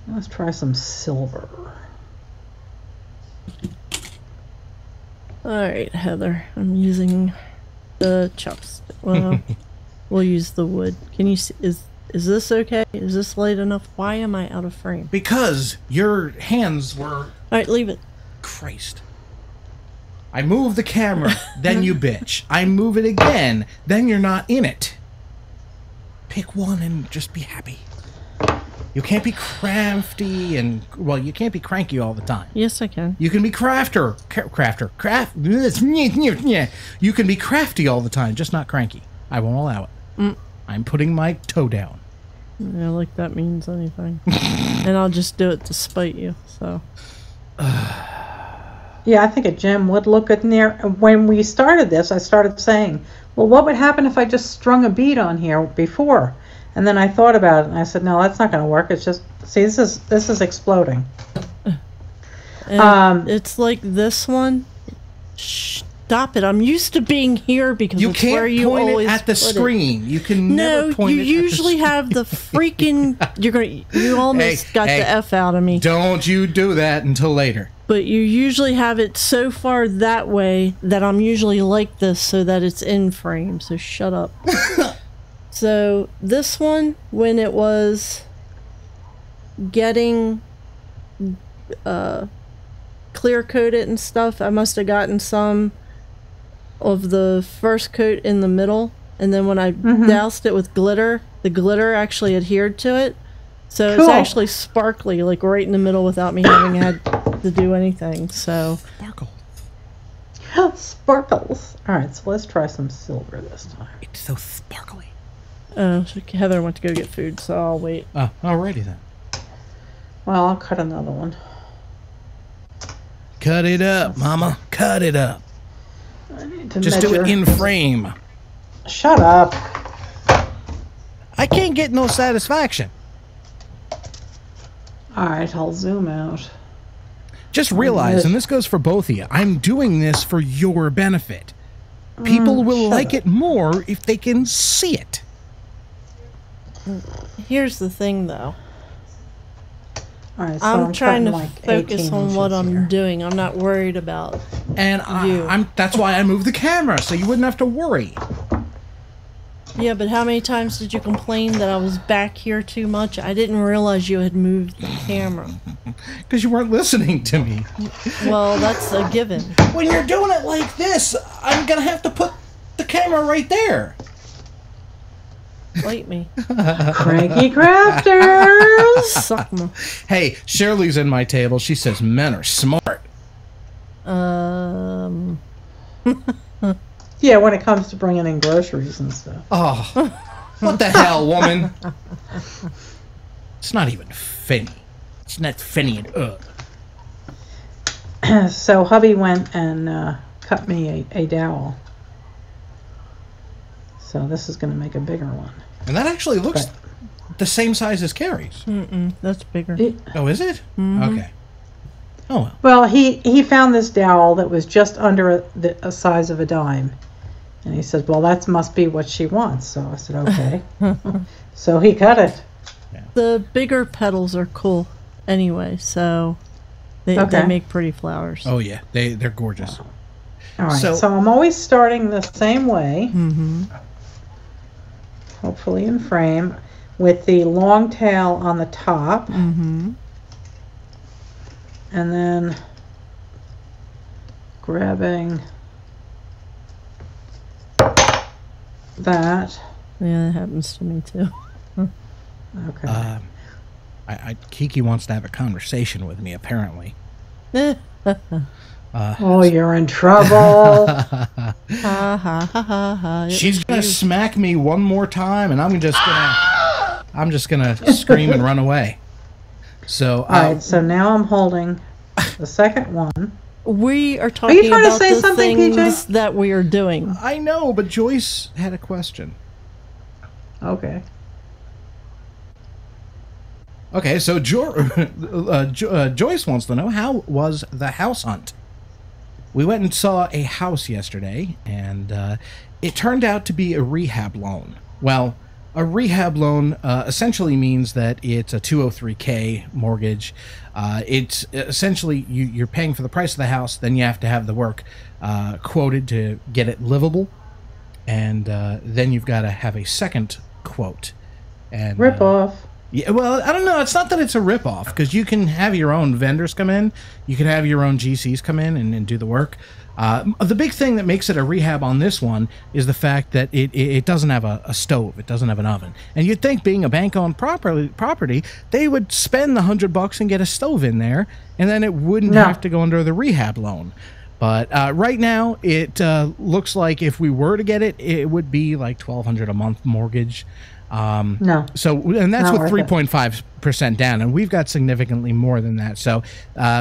Let's try some silver. Alright, Heather. I'm using the chopstick. Well, we'll use the wood. Can you see? Is this okay? Is this light enough? Why am I out of frame? Because your hands were... Alright, leave it. Christ. I move the camera, then you bitch. I move it again, then you're not in it. Pick one and just be happy. You can't be crafty and, well, you can't be cranky all the time. Yes, I can. You can be You can be crafty all the time, just not cranky. I won't allow it. I'm putting my toe down. Yeah, like that means anything. And I'll just do it to spite you, so. Yeah, I think a gem would look good in there. When we started this, I started saying, well, what would happen if I just strung a bead on here before? And then I thought about it, and I said, no, that's not going to work. It's just, see, this is exploding. And it's like this one. Stop it! I'm used to being here because You it's where can't you point always it at the put it. screen. You can No, never point you it usually at the have the freaking. You almost got the F out of me. Don't you do that until later. But you usually have it so far that way that I'm usually like this so that it's in frame. So shut up. So this one, when it was getting clear coated and stuff, I must have gotten some of the first coat in the middle, and then when I doused it with glitter, the glitter actually adhered to it, so it's actually sparkly, like right in the middle, without me having had to do anything. So Sparkle. Sparkles. All right, so let's try some silver this time. It's so sparkly. so Heather went to go get food, so I'll wait. Alrighty then. Well, I'll cut another one. Cut it up, Mama. Cut it up. I need to Just do measure. it in frame. Shut up. I can't get no satisfaction. All right, I'll zoom out. Just realize, and this goes for both of you, I'm doing this for your benefit. People will like it more if they can see it. Here's the thing, though. All right, so I'm trying to like focus 18 on what inches I'm here. doing. I'm not worried about And You. that's why I moved the camera, so you wouldn't have to worry. Yeah, but how many times did you complain that I was back here too much? I didn't realize you had moved the camera. Because you weren't listening to me. Well, that's a given. When you're doing it like this, I'm going to have to put the camera right there. Bite me. Cranky crafters. Suck me. Hey, Shirley's in my table. She says men are smart. Yeah, when it comes to bringing in groceries and stuff. Oh, what the hell, woman? It's not even funny. It's not funny at all. So hubby went and cut me a dowel. So this is going to make a bigger one. And that actually looks the same size as Carrie's. That's bigger. Oh, is it? Okay. Oh, well. Well, he found this dowel that was just under the size of a dime. And he said, well, that must be what she wants. So I said, okay. So he cut it. The bigger petals are cool anyway, so they make pretty flowers. Oh, yeah. They're gorgeous. All right, So- so I'm always starting the same way. Hopefully in frame, with the long tail on the top. And then grabbing that. Yeah, that happens to me too. Okay. Kiki wants to have a conversation with me, apparently. Oh, you're in trouble. Ha ha ha ha ha. She's gonna smack me one more time, and I'm just gonna scream and run away. So, All right, so now I'm holding the second one. We are talking trying to about say the something, things PJ? that we are doing. I know, but Joyce had a question. Okay. Okay, so Joyce wants to know, how was the house hunt? We went and saw a house yesterday, and it turned out to be a rehab loan. Well, a rehab loan essentially means that it's a 203K mortgage. It's essentially you're paying for the price of the house, then you have to have the work quoted to get it livable, and then you've got to have a second quote. And Rip off. yeah, well, I don't know. It's not that it's a ripoff, because you can have your own vendors come in. You can have your own GCs come in and do the work. The big thing that makes it a rehab on this one is the fact that it doesn't have a stove. It doesn't have an oven. And you'd think, being a bank-owned property, they would spend the $100 and get a stove in there, and then it wouldn't have to go under the rehab loan. But right now, it looks like if we were to get it, it would be like $1,200 a month mortgage. No. So, and that's Not with worth it. 3.5% down, and we've got significantly more than that. So,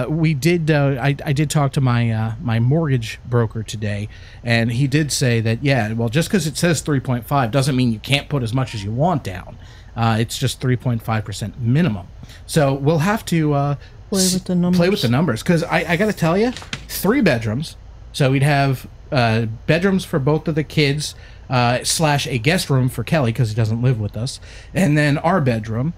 we did. I did talk to my my mortgage broker today, and he did say that well, just because it says 3.5 doesn't mean you can't put as much as you want down. It's just 3.5% minimum. So we'll have to Play with the numbers. Play with the numbers, because I got to tell you, 3 bedrooms, So we'd have bedrooms for both of the kids, slash a guest room for Kelly because he doesn't live with us, and then our bedroom.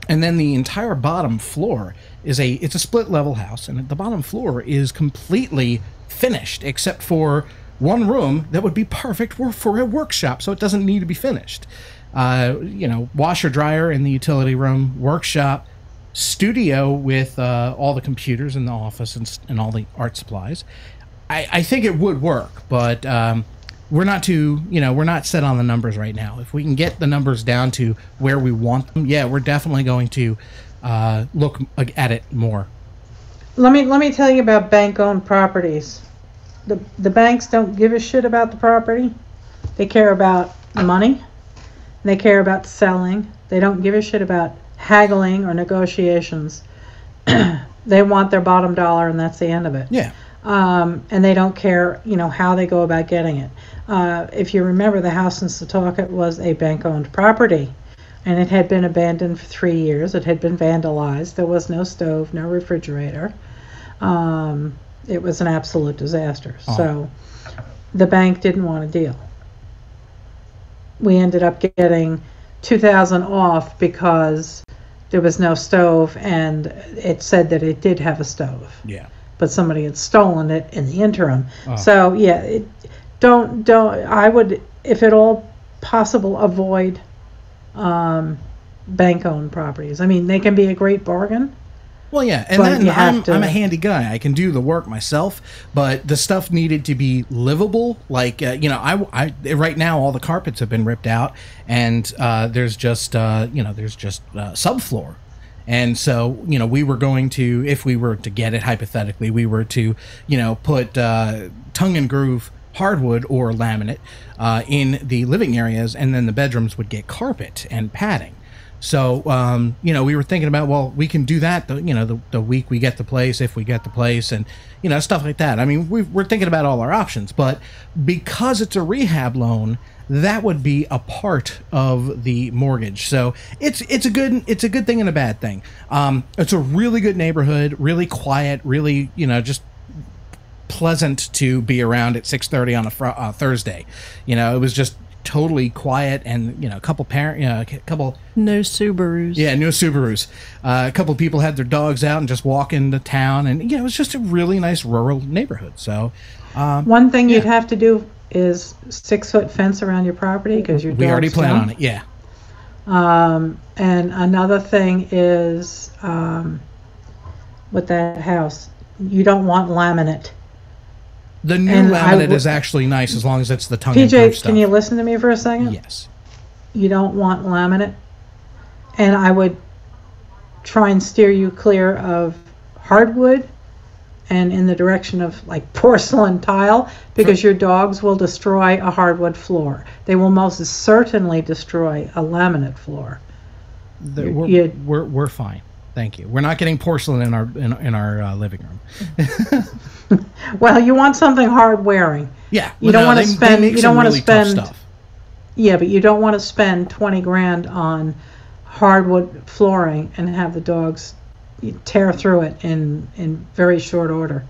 And then the entire bottom floor it's a split level house, and the bottom floor is completely finished except for one room that would be perfect for a workshop, so it doesn't need to be finished. Washer dryer in the utility room, workshop, studio with all the computers in the office and all the art supplies. I think it would work, but we're not set on the numbers right now. If we can get the numbers down to where we want them, yeah, we're definitely going to look at it more. Let me tell you about bank-owned properties. The banks don't give a shit about the property. They care about the money. They care about selling. They don't give a shit about haggling or negotiations. They want their bottom dollar, and that's the end of it. Yeah. And they don't care, how they go about getting it. If you remember, the house in Setauket was a bank-owned property, and it had been abandoned for 3 years. It had been vandalized. There was no stove, no refrigerator. It was an absolute disaster. Oh. So the bank didn't want a deal. We ended up getting $2,000 off because there was no stove, and it said that it did have a stove. Yeah. But somebody had stolen it in the interim. Oh. So yeah, I would, if at all possible, avoid bank-owned properties. I mean, they can be a great bargain. Well, yeah, and But then you I'm a handy guy. I can do the work myself, but the stuff needed to be livable. Like, I right now all the carpets have been ripped out, and there's just subfloor. And so, we were going to, if we were to get it, hypothetically, we were to, put tongue and groove hardwood or laminate in the living areas, and then the bedrooms would get carpet and padding. So, we were thinking about, well, we can do that, the week we get the place, if we get the place, and, stuff like that. I mean, we're thinking about all our options, but because it's a rehab loan, that would be a part of the mortgage. So it's a good thing and a bad thing. It's a really good neighborhood, really quiet, really, just pleasant to be around at 6:30 on a Thursday. It was just totally quiet, and a couple No Subarus. Yeah, no Subarus. A couple people had their dogs out and just walk into town, and it was just a really nice rural neighborhood. So one thing you'd have to do is 6-foot fence around your property because your dogs we already plan jump. on it. Yeah. And another thing is with that house, you don't want laminate. The new And laminate is actually nice as long as it's the tongue and groove PJ, stuff. can you listen to me for a second? Yes. You don't want laminate, and I would try and steer you clear of hardwood and in the direction of like porcelain tile, because your dogs will destroy a hardwood floor. They will most certainly destroy a laminate floor. We're fine. Thank you. We're not getting porcelain in our living room. Well, you want something hard wearing. Yeah. You don't want to spend. You don't want to spend. Stuff. Yeah, but you don't want to spend 20 grand on hardwood flooring and have the dogs tear through it in very short order.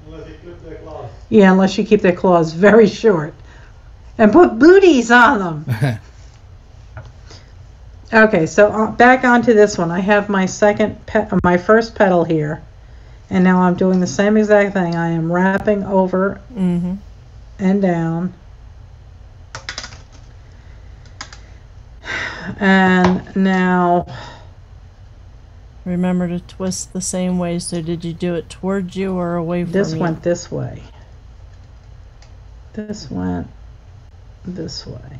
Unless you clip their claws. Yeah, unless you keep their claws very short and put booties on them. Okay, so back onto this one. I have my my first petal here, and now I'm doing the same exact thing. I am wrapping over and down, and now Remember to twist the same way. So did you do it towards you or away from you? this went this way. This went this way.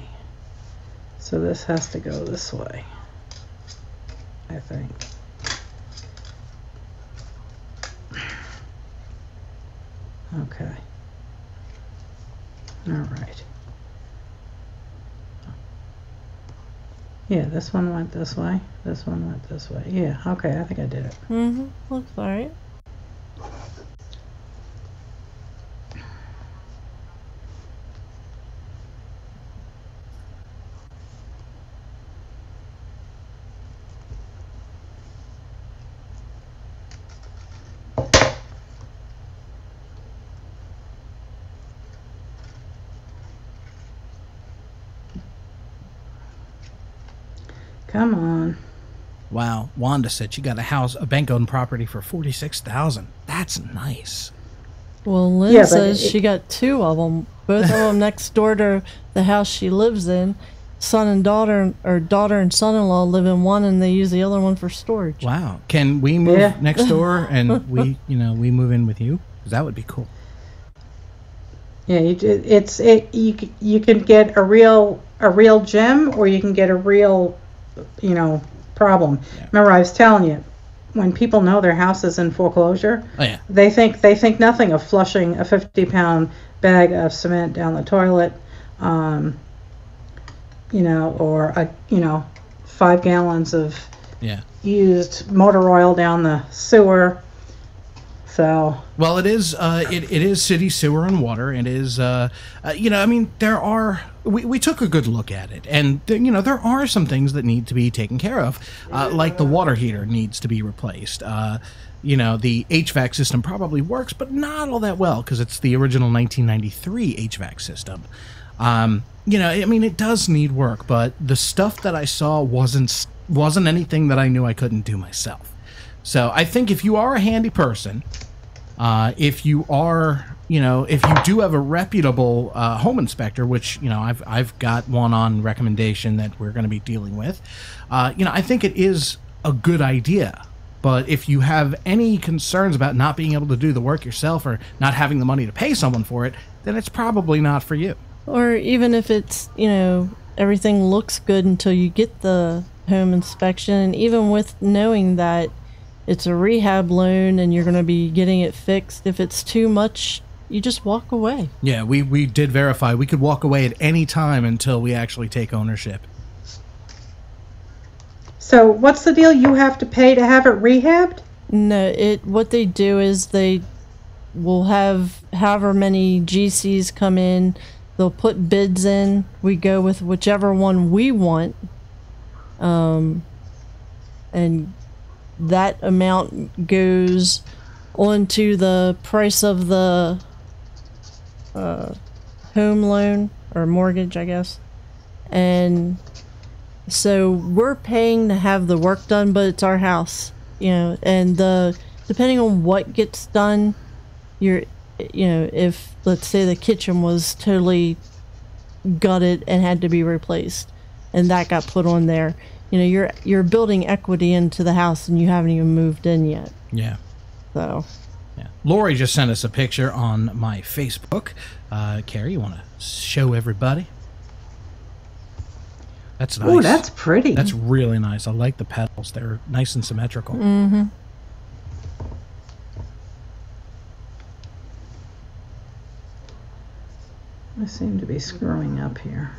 So this has to go this way, I think. Okay. All right. Yeah, this one went this way. This one went this way. Yeah, okay, I think I did it. Looks alright. Come on. Wow. Wanda said she got a bank-owned property for $46,000. That's nice. Well, Lynn Yeah, but says she got 2 of them. Both of them next door to the house she lives in. Son and daughter, or daughter and son-in-law live in one, and they use the other one for storage. Wow. Can we move Yeah. next door and we move in with you? 'Cause that would be cool. Yeah, you can get a real gem, or you can get a real, problem. Yeah. Remember, I was telling you, when people know their house is in foreclosure, Oh yeah. they think nothing of flushing a 50-pound bag of cement down the toilet, or 5 gallons of Yeah. used motor oil down the sewer. So Well, it is city sewer and water. It is, we took a good look at it, and there are some things that need to be taken care of, like the water heater needs to be replaced. The HVAC system probably works, but not all that well because it's the original 1993 HVAC system. It does need work, but the stuff that I saw wasn't anything that I knew I couldn't do myself. So I think if you are a handy person, if you do have a reputable home inspector, which I've got one on recommendation that we're going to be dealing with, I think it is a good idea. But if you have any concerns about not being able to do the work yourself or not having the money to pay someone for it, then it's probably not for you. Or even if it's, everything looks good until you get the home inspection, and even with knowing that it's a rehab loan and you're going to be getting it fixed, if it's too much, you just walk away. Yeah, we did verify. We could walk away at any time until we actually take ownership. So what's the deal? You have to pay to have it rehabbed? No, what they do is they will have however many GCs come in. They'll put bids in. We go with whichever one we want. And that amount goes onto the price of the home loan or mortgage, I guess. And so we're paying to have the work done, but it's our house, and depending on what gets done, if let's say the kitchen was totally gutted and had to be replaced and that got put on there, you're building equity into the house and you haven't even moved in yet. Yeah. So yeah. Lori just sent us a picture on my Facebook. Carrie, you want to show everybody? That's nice. Oh, that's pretty. That's really nice. I like the petals. They're nice and symmetrical. mm-hmm. I seem to be screwing up here.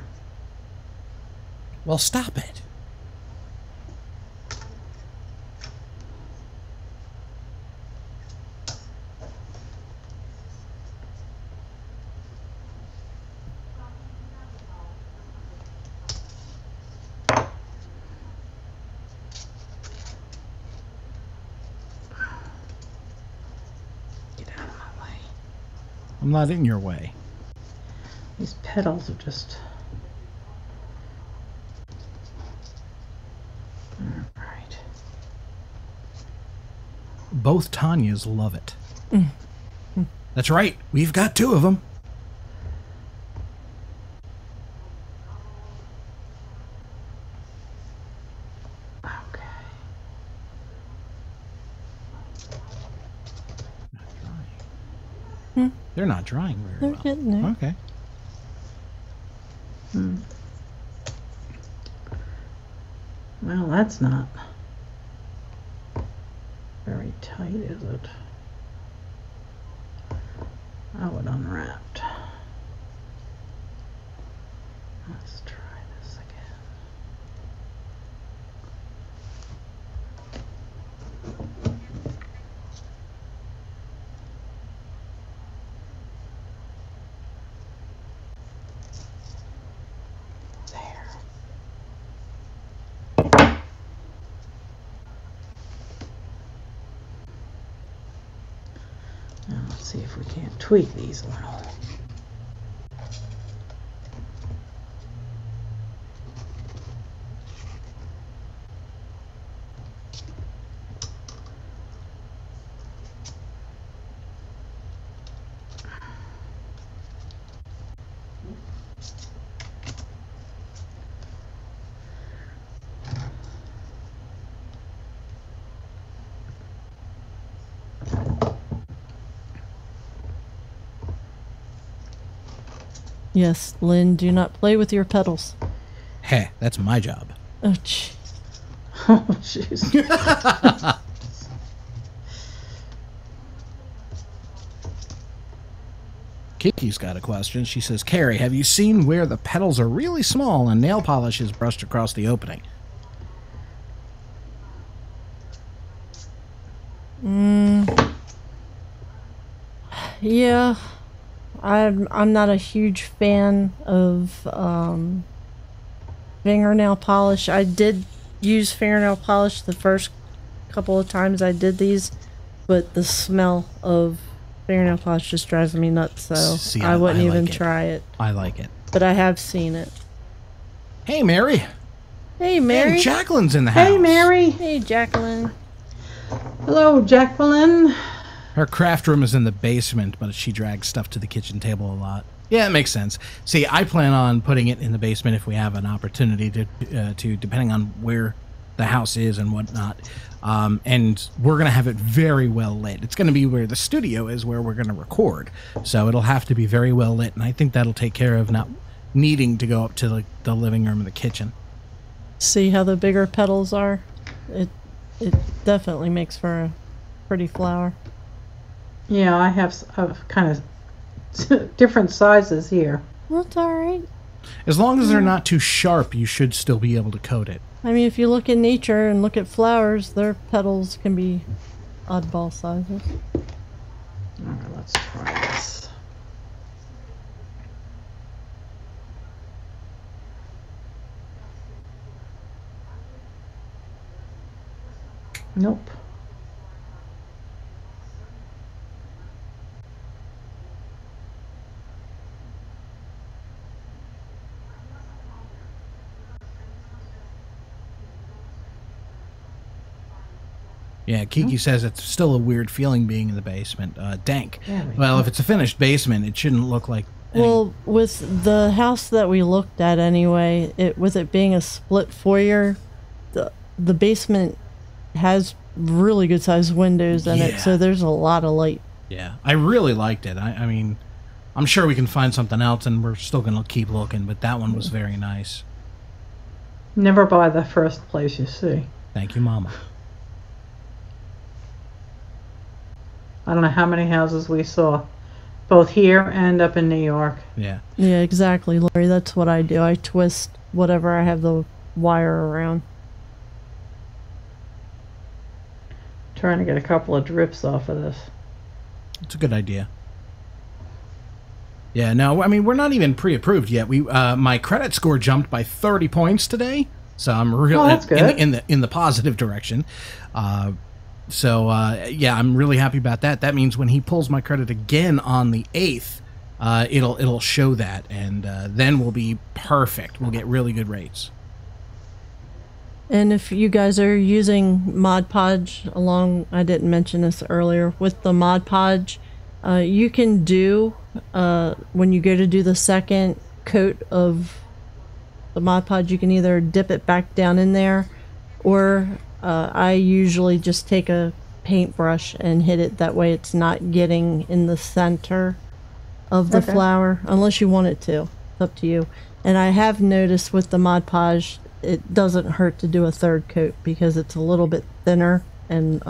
Well, stop it. Get out of my way. I'm not in your way. These petals are just... Alright. Both Tanyas love it. That's right. We've got 2 of them. Okay. They're not drying very They're well. getting there. Okay. Well, that's not very tight, is it? Oh, it unwrapped. Let's try this again. There. Now let's see if we can't tweak these a little. Yes, Lynn, do not play with your petals. Heh, that's my job. Oh, jeez. Oh, jeez. Kiki's got a question. She says, Carrie, have you seen where the petals are really small and nail polish is brushed across the opening? Yeah. I'm not a huge fan of fingernail polish. I did use fingernail polish the first couple of times I did these, but the smell of fingernail polish just drives me nuts, so See, I wouldn't like even it. try it. I like it. But I have seen it. Hey, Mary. Hey, Mary. And Jacqueline's in the house. Hey, Mary. Hey, Jacqueline. Hello, Jacqueline. Her craft room is in the basement, but she drags stuff to the kitchen table a lot. Yeah, it makes sense. See, I plan on putting it in the basement if we have an opportunity to depending on where the house is and whatnot. And we're going to have it very well lit. It's going to be where the studio is, where we're going to record. So it'll have to be very well lit, and I think that'll take care of not needing to go up to the living room and the kitchen. See how the bigger petals are? It definitely makes for a pretty flower. Yeah, I have kind of different sizes here. That's alright. As long as they're not too sharp, you should still be able to coat it. I mean, if you look in nature and look at flowers, their petals can be oddball sizes. Alright, let's try this. Nope. Yeah, Kiki says it's still a weird feeling being in the basement. Dank. There we Well, go. if it's a finished basement, it shouldn't look like... Well, with the house that we looked at anyway, with it being a split foyer, the basement has really good sized windows in it, Yeah. so there's a lot of light. Yeah, I really liked it. I mean, I'm sure we can find something else, and we're still going to keep looking, but that one was very nice. Never buy the first place you see. Thank you, Mama. I don't know how many houses we saw, both here and up in New York. Yeah. Yeah, exactly, Lori. That's what I do. I twist whatever I have the wire around. Trying to get a couple of drips off of this. It's a good idea. Yeah, no, I mean, we're not even pre-approved yet. My credit score jumped by 30 points today, so I'm really that's good. in the positive direction. Yeah, I'm really happy about that. That means when he pulls my credit again on the 8th, it'll show that, and then we'll be perfect. We'll get really good rates. And if you guys are using Mod Podge I didn't mention this earlier, with the Mod Podge, you can do, when you go to do the second coat of the Mod Podge, you can either dip it back down in there, or I usually just take a paintbrush and hit it. That way it's not getting in the center of the flower, unless you want it to. It's up to you. And I have noticed with the Mod Podge, it doesn't hurt to do a third coat because it's a little bit thinner and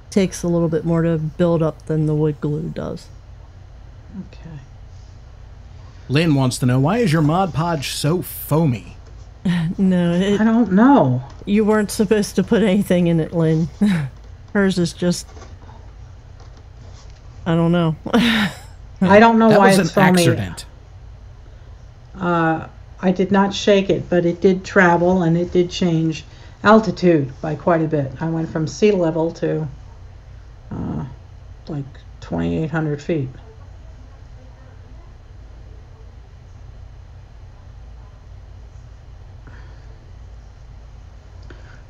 takes a little bit more to build up than the wood glue does. Okay. Lynn wants to know, why is your Mod Podge so foamy? No, I don't know. you weren't supposed to put anything in it, Lynn. Hers is just, I don't know. I don't know That why was it's an foamy. accident. I did not shake it, but it did travel and it did change altitude by quite a bit. I went from sea level to like 2,800 feet.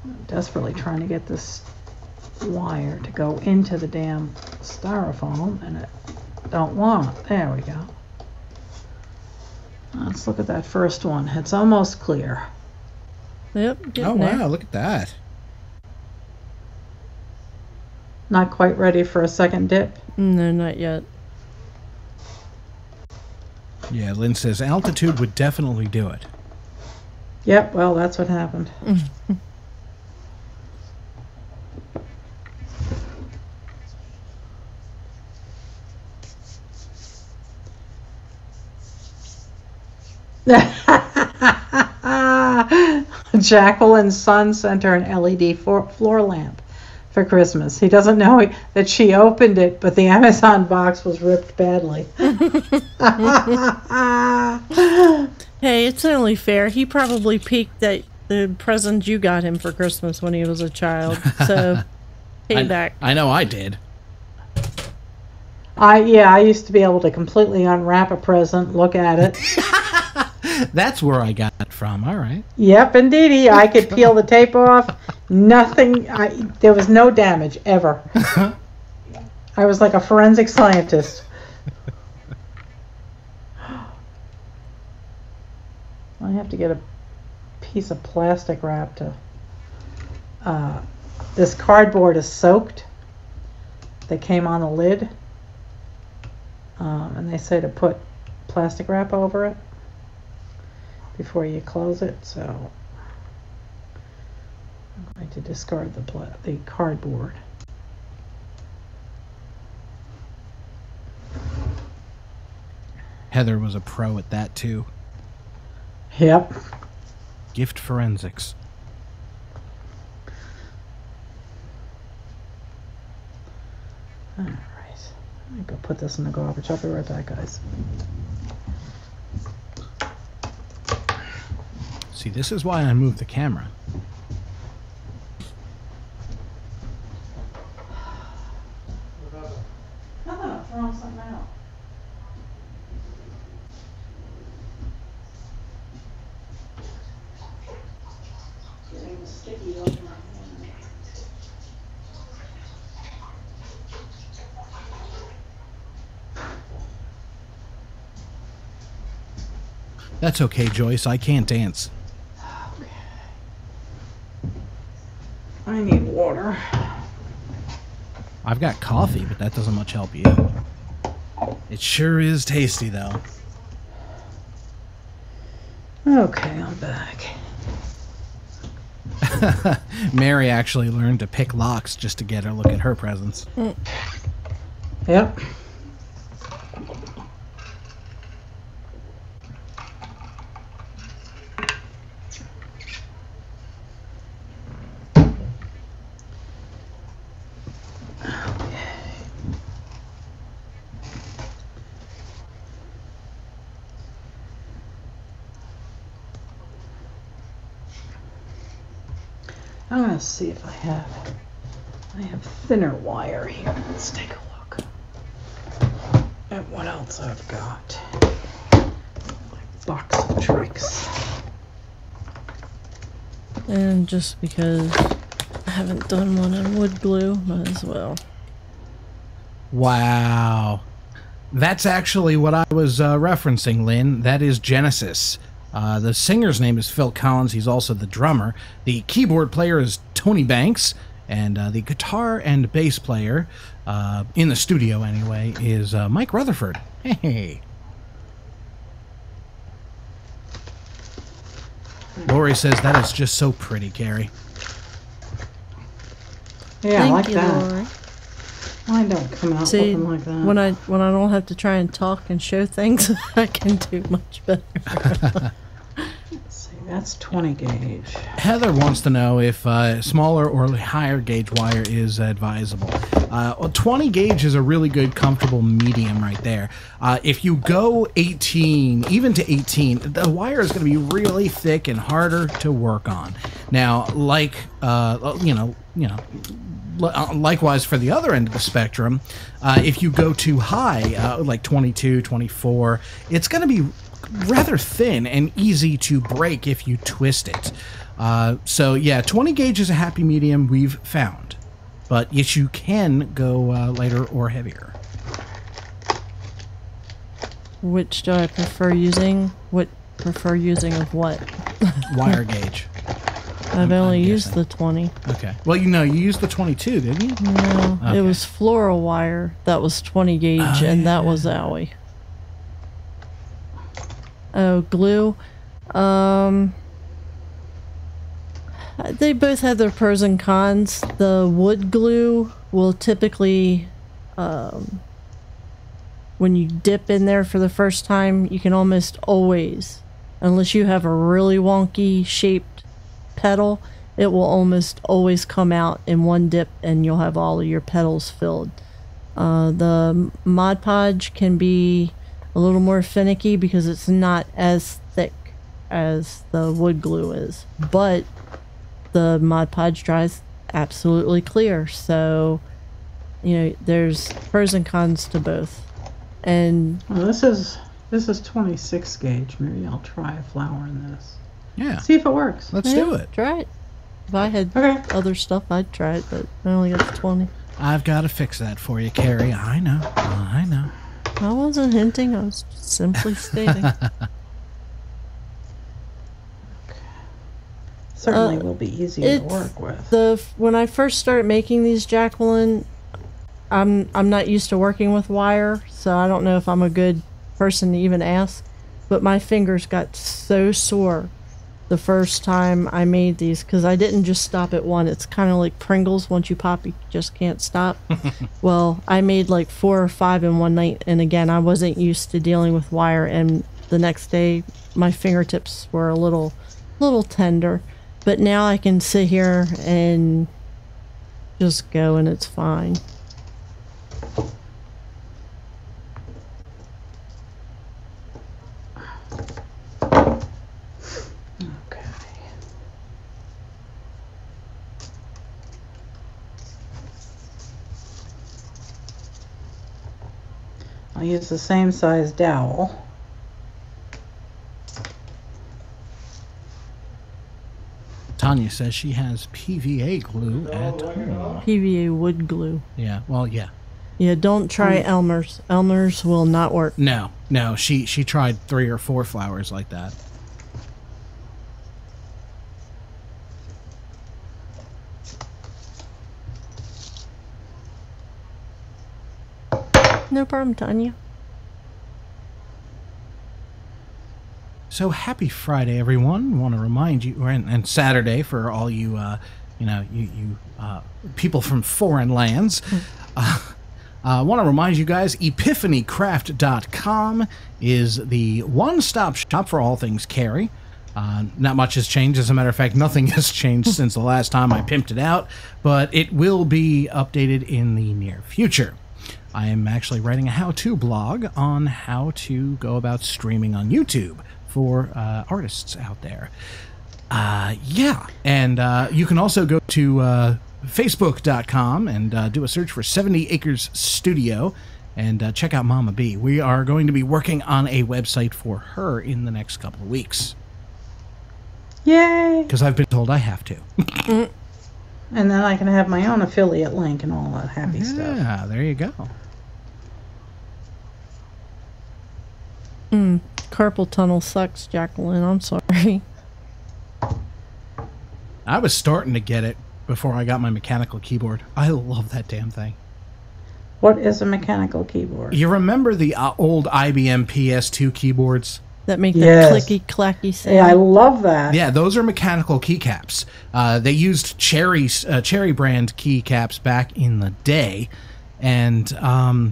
I'm desperately trying to get this wire to go into the damn styrofoam, and it don't want. There we go. Let's look at that first one. It's almost clear. Yep. Oh, getting there. wow, look at that. Not quite ready for a second dip. No, not yet. Yeah, Lynn says altitude would definitely do it. Yep, well, that's what happened. Jacqueline's son sent her an LED floor lamp for Christmas. He doesn't know that she opened it, but the Amazon box was ripped badly. Hey, it's only fair. He probably peeked at the present you got him for Christmas when he was a child. So, payback. I know I did. I used to be able to completely unwrap a present, look at it. That's where I got it from. All right. Yep, indeedy. I could peel the tape off. Nothing. There was no damage ever. I was like a forensic scientist. I have to get a piece of plastic wrap to. This cardboard is soaked. They came on the lid, and they say to put plastic wrap over it before you close it, so I'm going to discard the cardboard. Heather was a pro at that too. Yep. Gift forensics. All right. I'm going to put this in the garbage. I'll be right back, guys. See, this is why I moved the camera. I'm throwing something out. Getting the sticky over my hand. That's okay, Joyce. I can't dance. I need water. I've got coffee, but that doesn't much help you. It sure is tasty, though. Okay, I'm back. Mary actually learned to pick locks just to get her look at her presents. Yep. I'm gonna see if I have thinner wire here. Let's take a look at what else I've got. My box of tricks. And just because I haven't done one in wood glue, might as well. Wow. That's actually what I was referencing, Lynn. That is Genesis. The singer's name is Phil Collins. He's also the drummer. The keyboard player is Tony Banks. And the guitar and bass player, in the studio anyway, is Mike Rutherford. Hey. Lori says that is just so pretty, Carrie. Yeah, I like you, that. Lori. Mine don't come out See, looking like that. when I don't have to try and talk and show things, I can do much better. Let's see, that's 20 gauge. Heather wants to know if smaller or higher gauge wire is advisable. 20 gauge is a really good, comfortable medium right there. If you go 18, even to 18, the wire is going to be really thick and harder to work on. Now, like, likewise for the other end of the spectrum, if you go too high, like 22, 24, it's going to be rather thin and easy to break if you twist it. So yeah, 20 gauge is a happy medium we've found. But yes, you can go lighter or heavier. Which do I prefer using? What prefer using of what? Wire gauge. I've only I'm used guessing. the 20. Okay. Well, you used the 22, didn't you? No, Okay. it was floral wire that was 20 gauge, and that was owie. Oh, glue. They both have their pros and cons. The wood glue will typically, when you dip in there for the first time, you can almost always, unless you have a really wonky shaped petal, it will almost always come out in one dip and you'll have all of your petals filled. The Mod Podge can be a little more finicky because it's not as thick as the wood glue is, but the Mod Podge dries absolutely clear, so you know there's pros and cons to both. And Well, this is 26 gauge. Maybe I'll try a flower in this. Yeah. See if it works. Let's do it. try it. If I had Okay. other stuff, I'd try it, but I only got the 20. I've got to fix that for you, Carrie. I know. I know. I wasn't hinting, I was just simply stating. Certainly will be easier to it's work with. When I first started making these, Jacqueline, I'm not used to working with wire, so I don't know if I'm a good person to even ask, but my fingers got so sore the first time I made these because I didn't just stop at one. It's kind of like Pringles. Once you pop, you just can't stop. Well, I made like 4 or 5 in one night, and again, I wasn't used to dealing with wire, and the next day my fingertips were a little tender, but now I can sit here and just go and it's fine. Okay. I'll use the same size dowel. Tanya says she has PVA glue at home. PVA wood glue. Yeah, well, yeah. Yeah, don't try Elmer's. Elmer's will not work. No, she tried 3 or 4 flowers like that. No problem, Tanya. So happy Friday, everyone! Want to remind you, and Saturday for all you, people from foreign lands. Want to remind you guys, epiphanycraft.com is the one-stop shop for all things Carrie. Not much has changed. As a matter of fact, nothing has changed since the last time I pimped it out, but it will be updated in the near future. I am actually writing a how-to blog on how to go about streaming on YouTube for artists out there. Yeah, and you can also go to Facebook.com and do a search for 70 Acres Studio and check out Mama B. We are going to be working on a website for her in the next couple of weeks. Yay! Because I've been told I have to. And then I can have my own affiliate link and all that happy stuff. Yeah, there you go. Carpal tunnel sucks, Jacqueline. I'm sorry. I was starting to get it before I got my mechanical keyboard. I love that damn thing. What is a mechanical keyboard? You remember the old IBM PS2 keyboards? That make Yes. that clicky clacky sound. Yeah, I love that. Yeah, those are mechanical keycaps. They used Cherry brand keycaps back in the day, and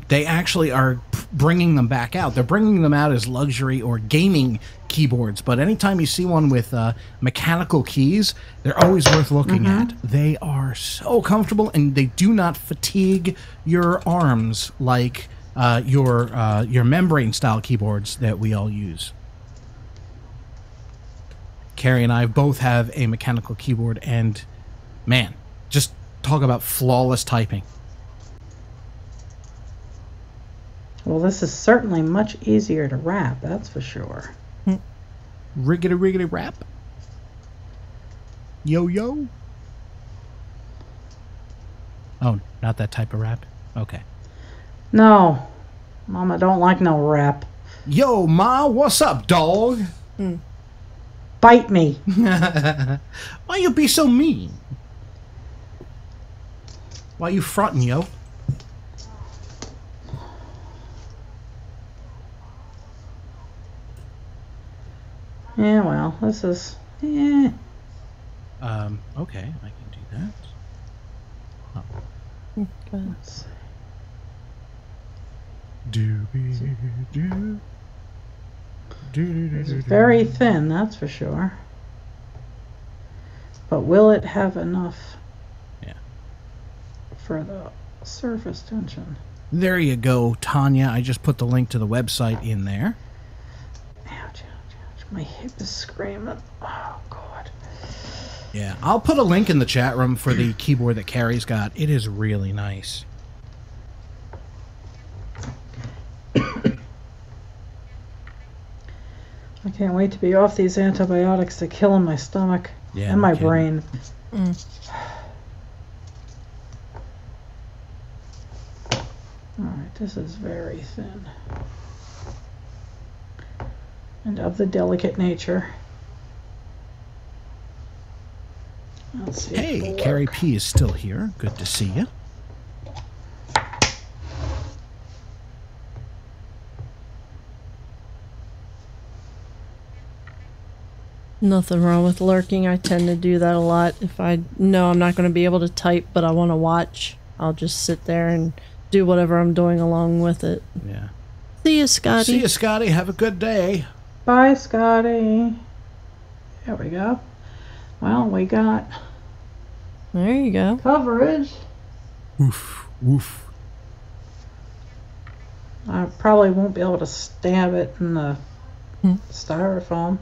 they actually are bringing them back out. They're bringing them out as luxury or gaming keyboards, but anytime you see one with mechanical keys, they're always worth looking at. They are so comfortable, and they do not fatigue your arms like your membrane-style keyboards that we all use. Carrie and I both have a mechanical keyboard, and man, just talk about flawless typing. Well, this is certainly much easier to wrap, that's for sure. Riggedy riggedy rap. Yo yo. Oh, not that type of rap? Okay. No, Mama don't like no wrap. Yo, Ma, what's up, dog? Bite me. Why you be so mean? Why you frontin', yo? Yeah, well, this is... Eh. Okay, I can do that. Okay. Let's see. Doobie-doo. It's very thin, that's for sure. But will it have enough for the surface tension? There you go, Tanya. I just put the link to the website in there. Ouch, ouch, ouch. My hip is screaming. Oh, God. Yeah, I'll put a link in the chat room for the keyboard that Carrie's got. It is really nice. I can't wait to be off these antibiotics. They're killing my stomach and my brain. Alright, this is very thin. And of the delicate nature. Let's see. Hey, Carrie P is still here. Good to see you. Nothing wrong with lurking. I tend to do that a lot. If I know I'm not going to be able to type, but I want to watch, I'll just sit there and do whatever I'm doing along with it. Yeah. See you, Scotty. See you, Scotty. Have a good day. Bye, Scotty. There we go. Well, we got There you go. coverage. Oof, oof. I probably won't be able to stab it in the styrofoam.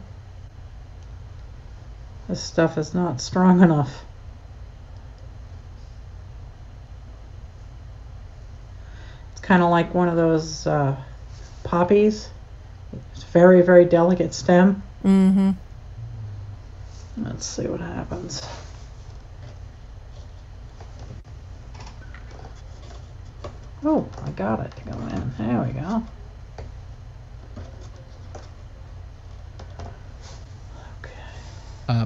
This stuff is not strong enough. It's kind of like one of those poppies. It's very, very delicate stem. Mm-hmm. Let's see what happens. Oh, I got it to go in. There we go.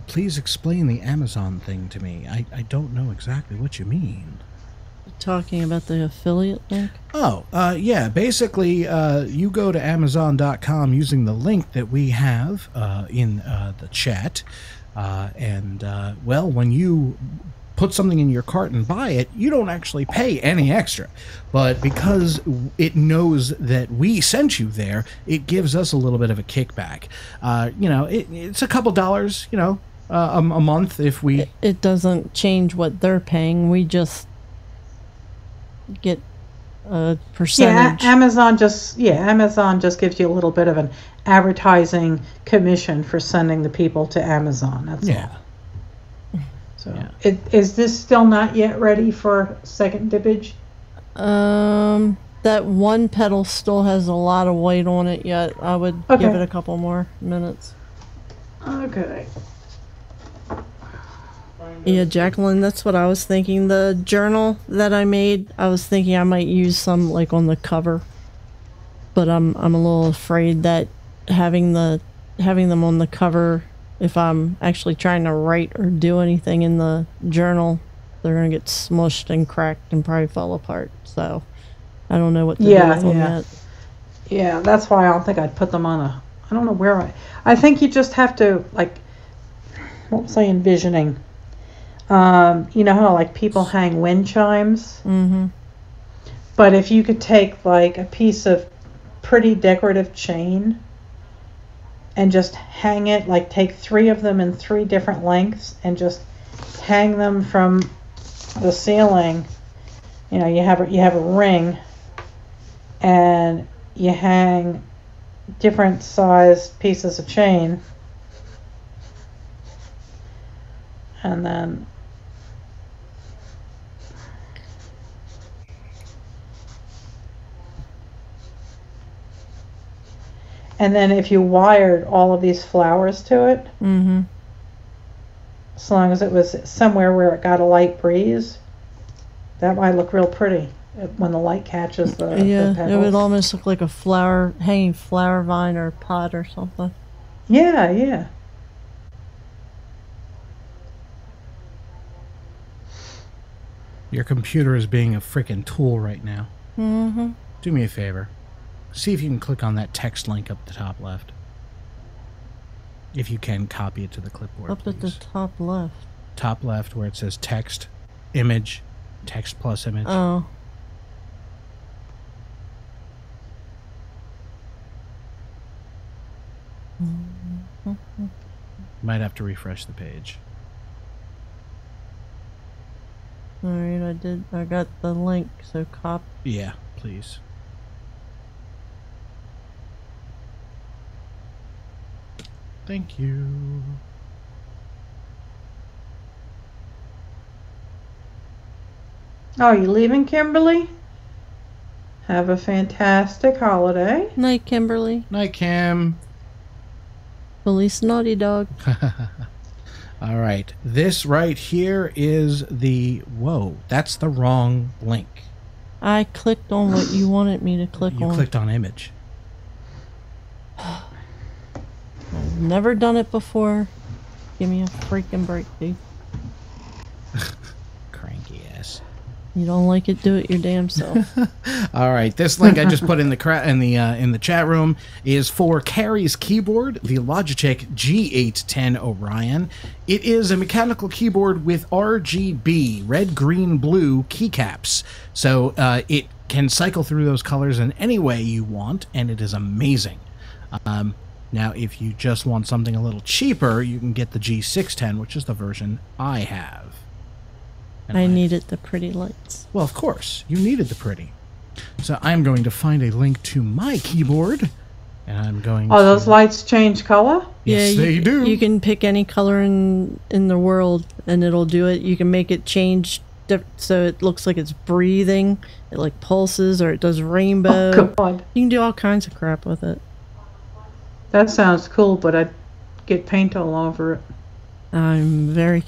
Please explain the Amazon thing to me. I don't know exactly what you mean. Talking about the affiliate link? Oh, yeah. Basically, you go to Amazon.com using the link that we have in the chat. Well, when you put something in your cart and buy it, you don't actually pay any extra. But because it knows that we sent you there, it gives us a little bit of a kickback. You know, it's a couple dollars, you know, a month if we... It doesn't change what they're paying. We just get a percentage. Yeah, Amazon just gives you a little bit of an advertising commission for sending the people to Amazon. That's all. So, is this still not yet ready for second dippage? That one pedal still has a lot of weight on it yet. I would give it a couple more minutes. Okay. Yeah, Jacqueline, that's what I was thinking. The journal that I made, I was thinking I might use some like on the cover, but I'm a little afraid that having them on the cover, if I'm actually trying to write or do anything in the journal, they're gonna get smushed and cracked and probably fall apart. So I don't know what to do with them yet. Yeah, that's why I don't think I'd put them on a. I don't know where I think you just have to like. What was I envisioning? You know how like people hang wind chimes? Mm-hmm. But if you could take like a piece of pretty decorative chain and just hang it, like take 3 of them in 3 different lengths and just hang them from the ceiling. You know, you have a ring and you hang different sized pieces of chain, and then if you wired all of these flowers to it, as long as it was somewhere where it got a light breeze, that might look real pretty when the light catches the petals. It would almost look like a hanging flower vine or pot or something. Yeah. Your computer is being a freaking tool right now. Mm-hmm. Do me a favor. See if you can click on that text link up the top left. If you can, copy it to the clipboard, Up at the please. top left. Top left where it says text, image, text plus image. Oh. Might have to refresh the page. Alright, I got the link, so copy. Yeah, please. Thank you. Oh, you leaving, Kimberly? Have a fantastic holiday. Night, Kimberly. Night, Kim. Feliz Naughty Dog. All right. This right here is the... Whoa, that's the wrong link. I clicked on what you wanted me to click You on. clicked on image. I've never done it before. Give me a freaking break, dude. Cranky ass. You don't like it, do it your damn self. All right, this link I just put in the chat room is for Carrie's keyboard, the Logitech G810 Orion. It is a mechanical keyboard with RGB, red, green, blue keycaps. So it can cycle through those colors in any way you want, and it is amazing. Now, if you just want something a little cheaper, you can get the G610, which is the version I have. And I needed the pretty lights. Well, of course, you needed the pretty. So I'm going to find a link to my keyboard, and I'm going Oh, to... those lights change color? Yes, yeah, they do. You can pick any color in the world, and it'll do it. You can make it change so it looks like it's breathing. It like pulses, or it does rainbow. Oh, God. You can do all kinds of crap with it. That sounds cool, but I'd get paint all over it. I'm very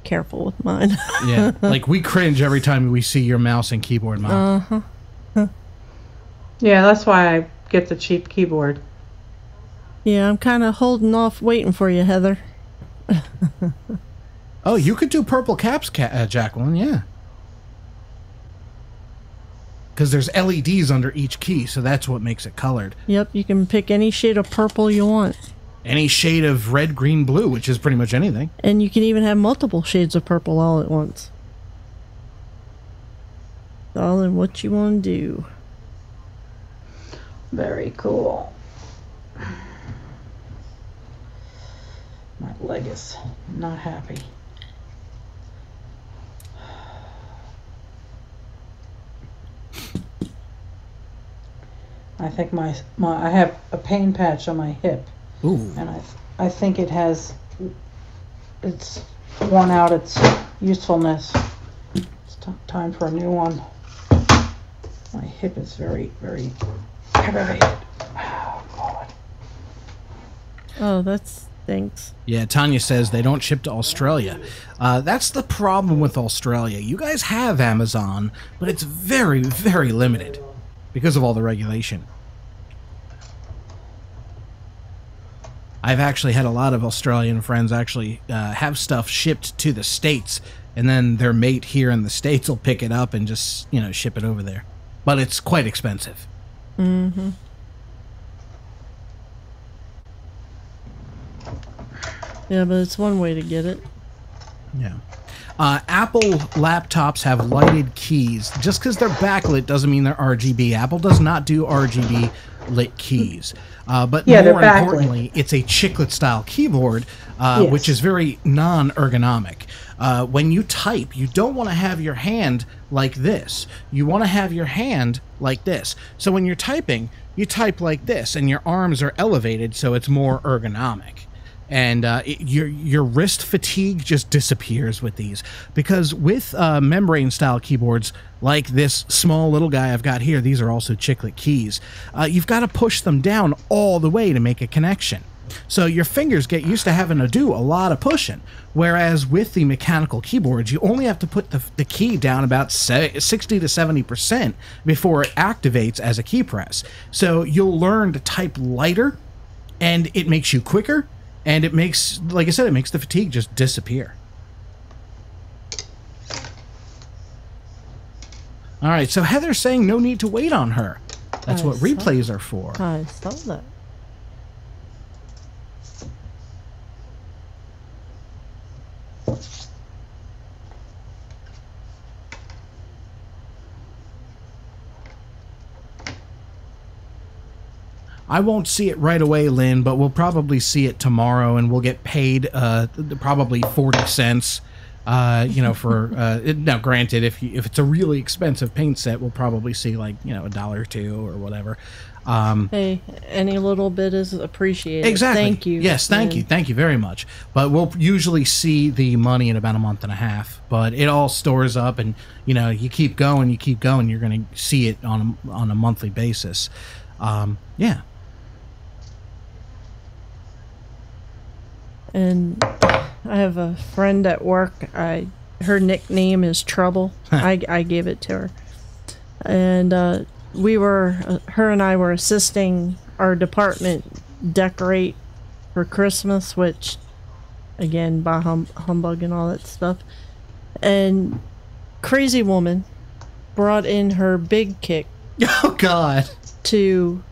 careful with mine. Yeah, like we cringe every time we see your mouse and keyboard mount. Yeah, that's why I get the cheap keyboard. Yeah, I'm kind of holding off waiting for you, Heather. Oh, you could do purple caps, Jacqueline, yeah. Because there's LEDs under each key, so that's what makes it colored. Yep, you can pick any shade of purple you want. Any shade of red, green, blue, which is pretty much anything. And you can even have multiple shades of purple all at once. It's all in what you want to do. Very cool. My leg is not happy. I think I have a pain patch on my hip. Ooh. And I think it's worn out its usefulness. It's time for a new one. My hip is very, very aggravated. Oh, God. Oh, that stinks. Yeah, Tanya says they don't ship to Australia. That's the problem with Australia. You guys have Amazon, but it's very, very limited because of all the regulation. I've actually had a lot of Australian friends actually have stuff shipped to the States, and then their mate here in the States will pick it up and just, ship it over there. But it's quite expensive. Mm-hmm. Yeah, but it's one way to get it. Yeah. Apple laptops have lighted keys. Just because they're backlit doesn't mean they're RGB. Apple does not do RGB lit keys. But yeah, more importantly, it's a chiclet-style keyboard, yes. which is very non-ergonomic. When you type, you don't want to have your hand like this. You want to have your hand like this. So when you're typing, you type like this, and your arms are elevated so it's more ergonomic. And your wrist fatigue just disappears with these, because with membrane style keyboards like this small little guy I've got here, these are also chiclet keys, you've got to push them down all the way to make a connection. So your fingers get used to having to do a lot of pushing, whereas with the mechanical keyboards, you only have to put the key down about 60 to 70% before it activates as a key press. So you'll learn to type lighter, and it makes you quicker. And it makes, like I said, it makes the fatigue just disappear. All right, so Heather's saying no need to wait on her. That's what replays are for. I saw that. I won't see it right away, Lynn, but we'll probably see it tomorrow, and we'll get paid probably 40 cents. For now, granted, if it's a really expensive paint set, we'll probably see like $1 or $2 or whatever. Hey, any little bit is appreciated. Exactly. Thank you. Yes, thank you very much. But we'll usually see the money in about a month and a half. But it all stores up, and you keep going, you're going to see it on a monthly basis. Yeah. And I have a friend at work. Her nickname is Trouble. I gave it to her, and her and I were assisting our department decorate for Christmas, which, again, by humbug and all that stuff. And crazy woman brought in her big kick. Oh God! To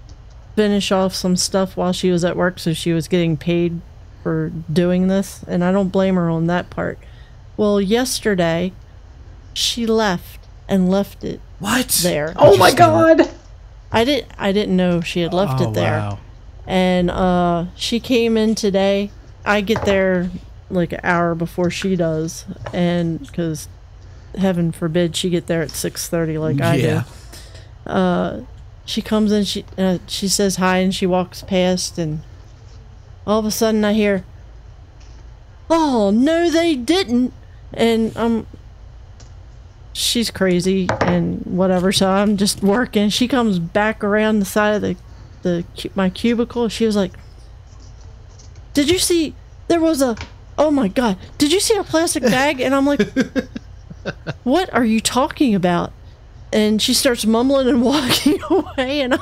finish off some stuff while she was at work, so she was getting paid for doing this, and I don't blame her on that part. Well, yesterday she left it there. Oh my God! I didn't know she had left it there. Wow. And she came in today. I get there like an hour before she does, and because heaven forbid she get there at 6:30 like I do. She comes in, she says hi, and she walks past, and all of a sudden I hear, "Oh, no, they didn't." And she's crazy and whatever, so I'm just working. She comes back around the side of my cubicle. She was like, "Did you see there was oh my God, did you see a plastic bag?" And I'm like, "What are you talking about?" And she starts mumbling and walking away, and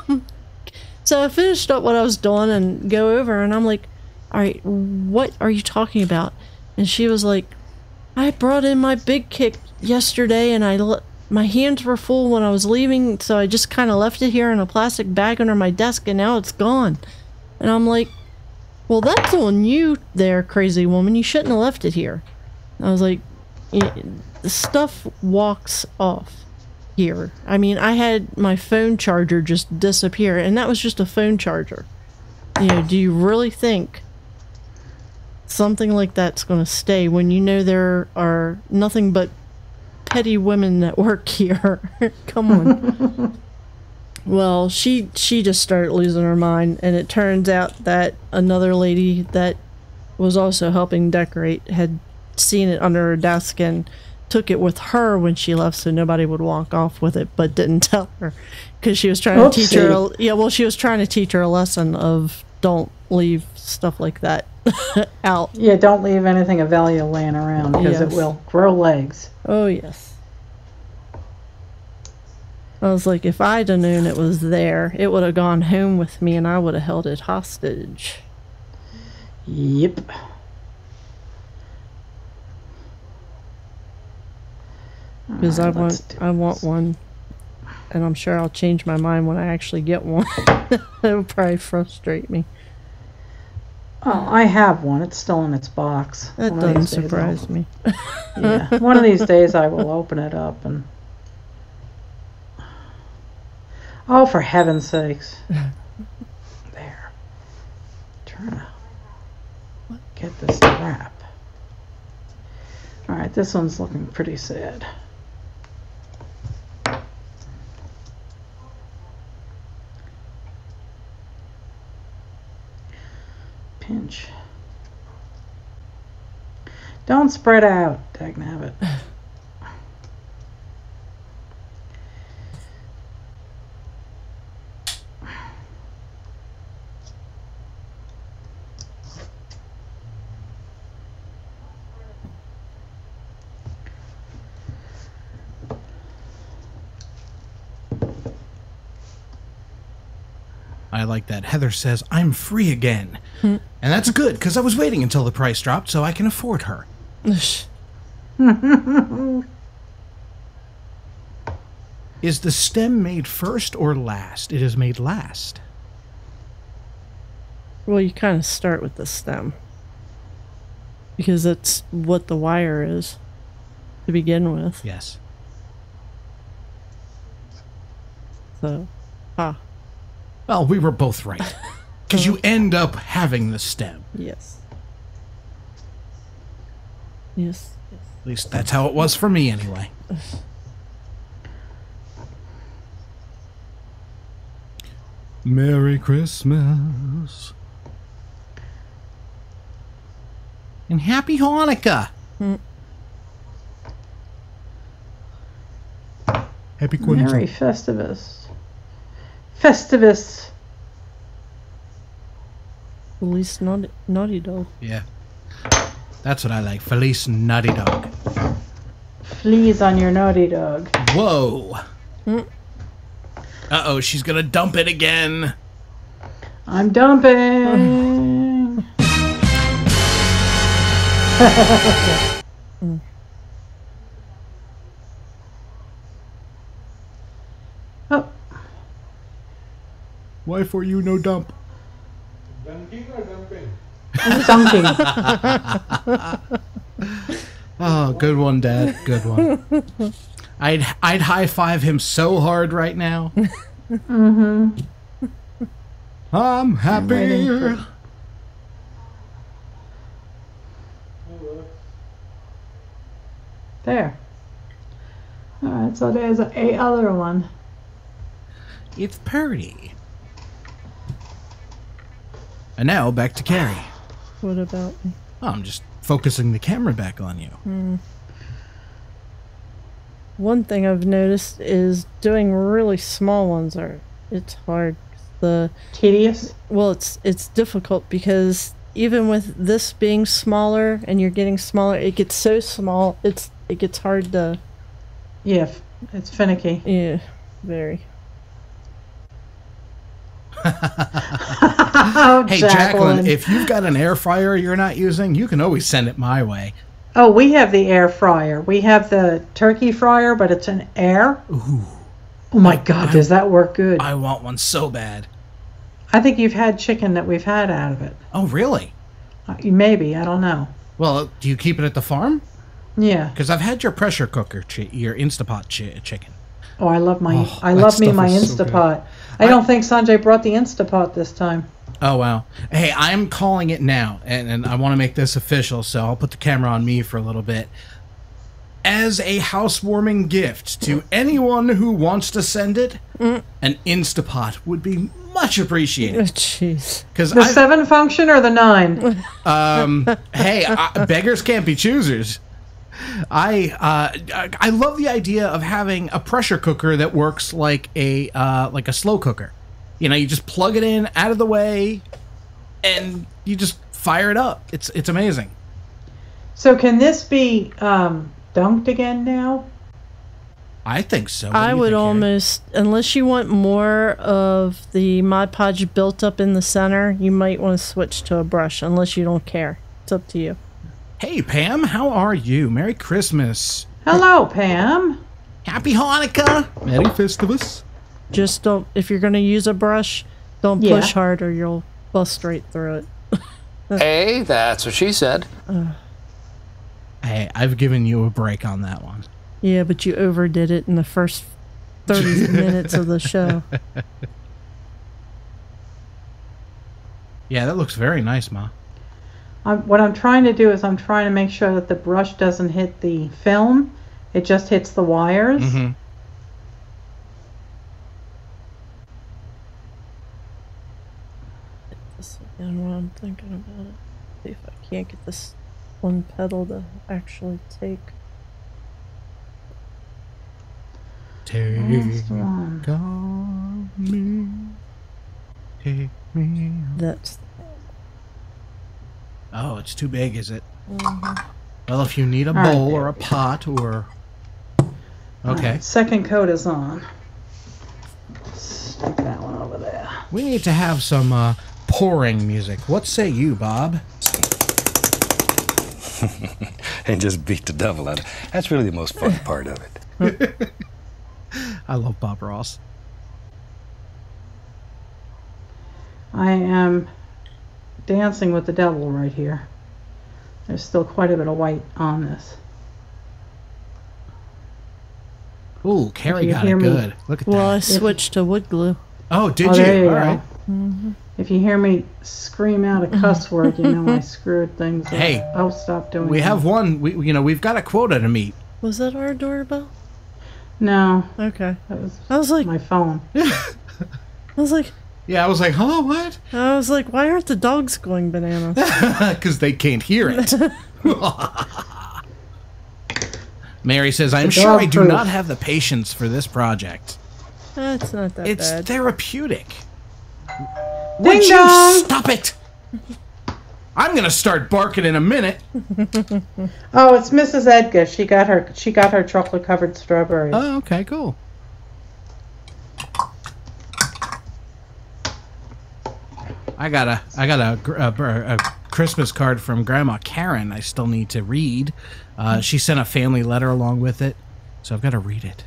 so I finished up what I was doing and go over, and I'm like, "All right, what are you talking about?" And she was like, "I brought in my big kick yesterday, and my hands were full when I was leaving, so I just kind of left it here in a plastic bag under my desk, and now it's gone." And I'm like, "Well, that's on you there, crazy woman. You shouldn't have left it here." I was like, "The stuff walks off here." I mean, I had my phone charger just disappear, and that was just a phone charger. Do you really think something like that's going to stay when there are nothing but petty women that work here? Come on. Well, she just started losing her mind, and it turns out that another lady that was also helping decorate had seen it under her desk and took it with her when she left, so nobody would walk off with it, but didn't tell her because she was trying to teach her. She was trying to teach her a lesson of don't leave stuff like that out. Yeah, don't leave anything of value laying around because it will grow legs. Oh yes. I was like, if I'd have known it was there, it would have gone home with me, and I would have held it hostage. Yep. Because I want one, and I'm sure I'll change my mind when I actually get one. It'll probably frustrate me. Oh, I have one. It's still in its box. That doesn't surprise me. Yeah, one of these days I will open it up and... Oh, for heaven's sakes. There. Trying to get this to wrap. Alright, this one's looking pretty sad. Pinch. Don't spread out, dagnabbit. I like that. Heather says, "I'm free again." And that's good, because I was waiting until the price dropped so I can afford her. Is the stem made first or last? It is made last. Well, you kind of start with the stem, because that's what the wire is to begin with. Yes. So, Well, we were both right. Because you end up having the stem. Yes. Yes. At least that's how it was for me, anyway. Merry Christmas. And Happy Hanukkah. Happy Kwanzaa. Merry Festivus. Festivus. Feliz Naughty Dog. Yeah. That's what I like. Feliz Nutty Dog. Fleas on your naughty dog. Whoa. Uh-oh, she's gonna dump it again. I'm dumping. Oh, Why for you no dump? Dunking or dumping? dunking. Oh, good one, Dad. Good one. I'd high five him so hard right now. I'm happy. waiting There. Alright, so there's a other one. It's pretty. And now back to Carrie. What about me? Oh, I'm just focusing the camera back on you. One thing I've noticed is doing really small ones it's hard. Tedious. Well, it's difficult because even with this being smaller and you're getting smaller, it gets so small. It gets hard to. Yeah, it's finicky. Yeah, very. Oh, Hey, Jacqueline, if you've got an air fryer you're not using, you can always send it my way. Oh, we have the air fryer. We have the turkey fryer, but it's an air. Ooh. Oh my God, does that work good? I want one so bad. I think you've had chicken that we've had out of it. Oh, really? Maybe, I don't know. Well, do you keep it at the farm? Yeah. Because I've had your pressure cooker, your Instapot chicken. Oh, I love my Oh, I that love me stuff my is so Instapot. I don't think Sanjay brought the Instapot this time. Oh, wow. Hey, I'm calling it now, and I want to make this official, so I'll put the camera on me for a little bit. As a housewarming gift to anyone who wants to send it, an Instapot would be much appreciated. Jeez. Because The 7 function or the 9? hey, beggars can't be choosers. I love the idea of having a pressure cooker that works like a slow cooker. You know, you just plug it in out of the way, and you just fire it up. It's amazing. So can this be dunked again now? I think so. What do I you would think, Carrie? almost, unless you want more of the Mod Podge built up in the center, you might want to switch to a brush, unless you don't care. It's up to you. Hey, Pam, how are you? Merry Christmas. Hello, Pam. Happy Hanukkah. Merry Festivus. Just don't, if you're going to use a brush, don't Yeah. push hard or you'll bust right through it. Hey, that's what she said. Hey, I've given you a break on that one. Yeah, but you overdid it in the first 30 minutes of the show. Yeah, that looks very nice, Ma. What I'm trying to do is I'm trying to make sure that the brush doesn't hit the film. It just hits the wires. Mm-hmm. This again while I'm thinking about it. See if I can't get this one pedal to actually take. Take Last one. on me. Take me. That's Oh, it's too big, is it? Well, if you need a bowl or a pot or... Okay. Alright, second coat is on. Stick that one over there. We need to have some pouring music. What say you, Bob? And just beat the devil out of it. That's really the most fun part of it. I love Bob Ross. I am dancing with the devil right here. There's still quite a bit of white on this. Ooh, Carrie you got it hear me- good. Look at well, I that. switched to wood glue. Oh, did Oh, you? there you All go. right. If you hear me scream out a cuss word, you know I screwed things up. Hey, I'll stop doing We that. have one. We've got a quota to meet. Was that our doorbell? No, Okay. that was I was like, my phone. I was like, Yeah, I was like, huh, what? why aren't the dogs going bananas? Because they can't hear it. Mary says, I'm sure I do dog-proof. not have the patience for this project. That's not that It's bad. therapeutic. Would Ding you dong! stop it? I'm going to start barking in a minute. Oh, it's Mrs. Edgar. She got her chocolate covered strawberries. Oh, okay, cool. I got a Christmas card from Grandma Karen I still need to read. She sent a family letter along with it, so I've got to read it.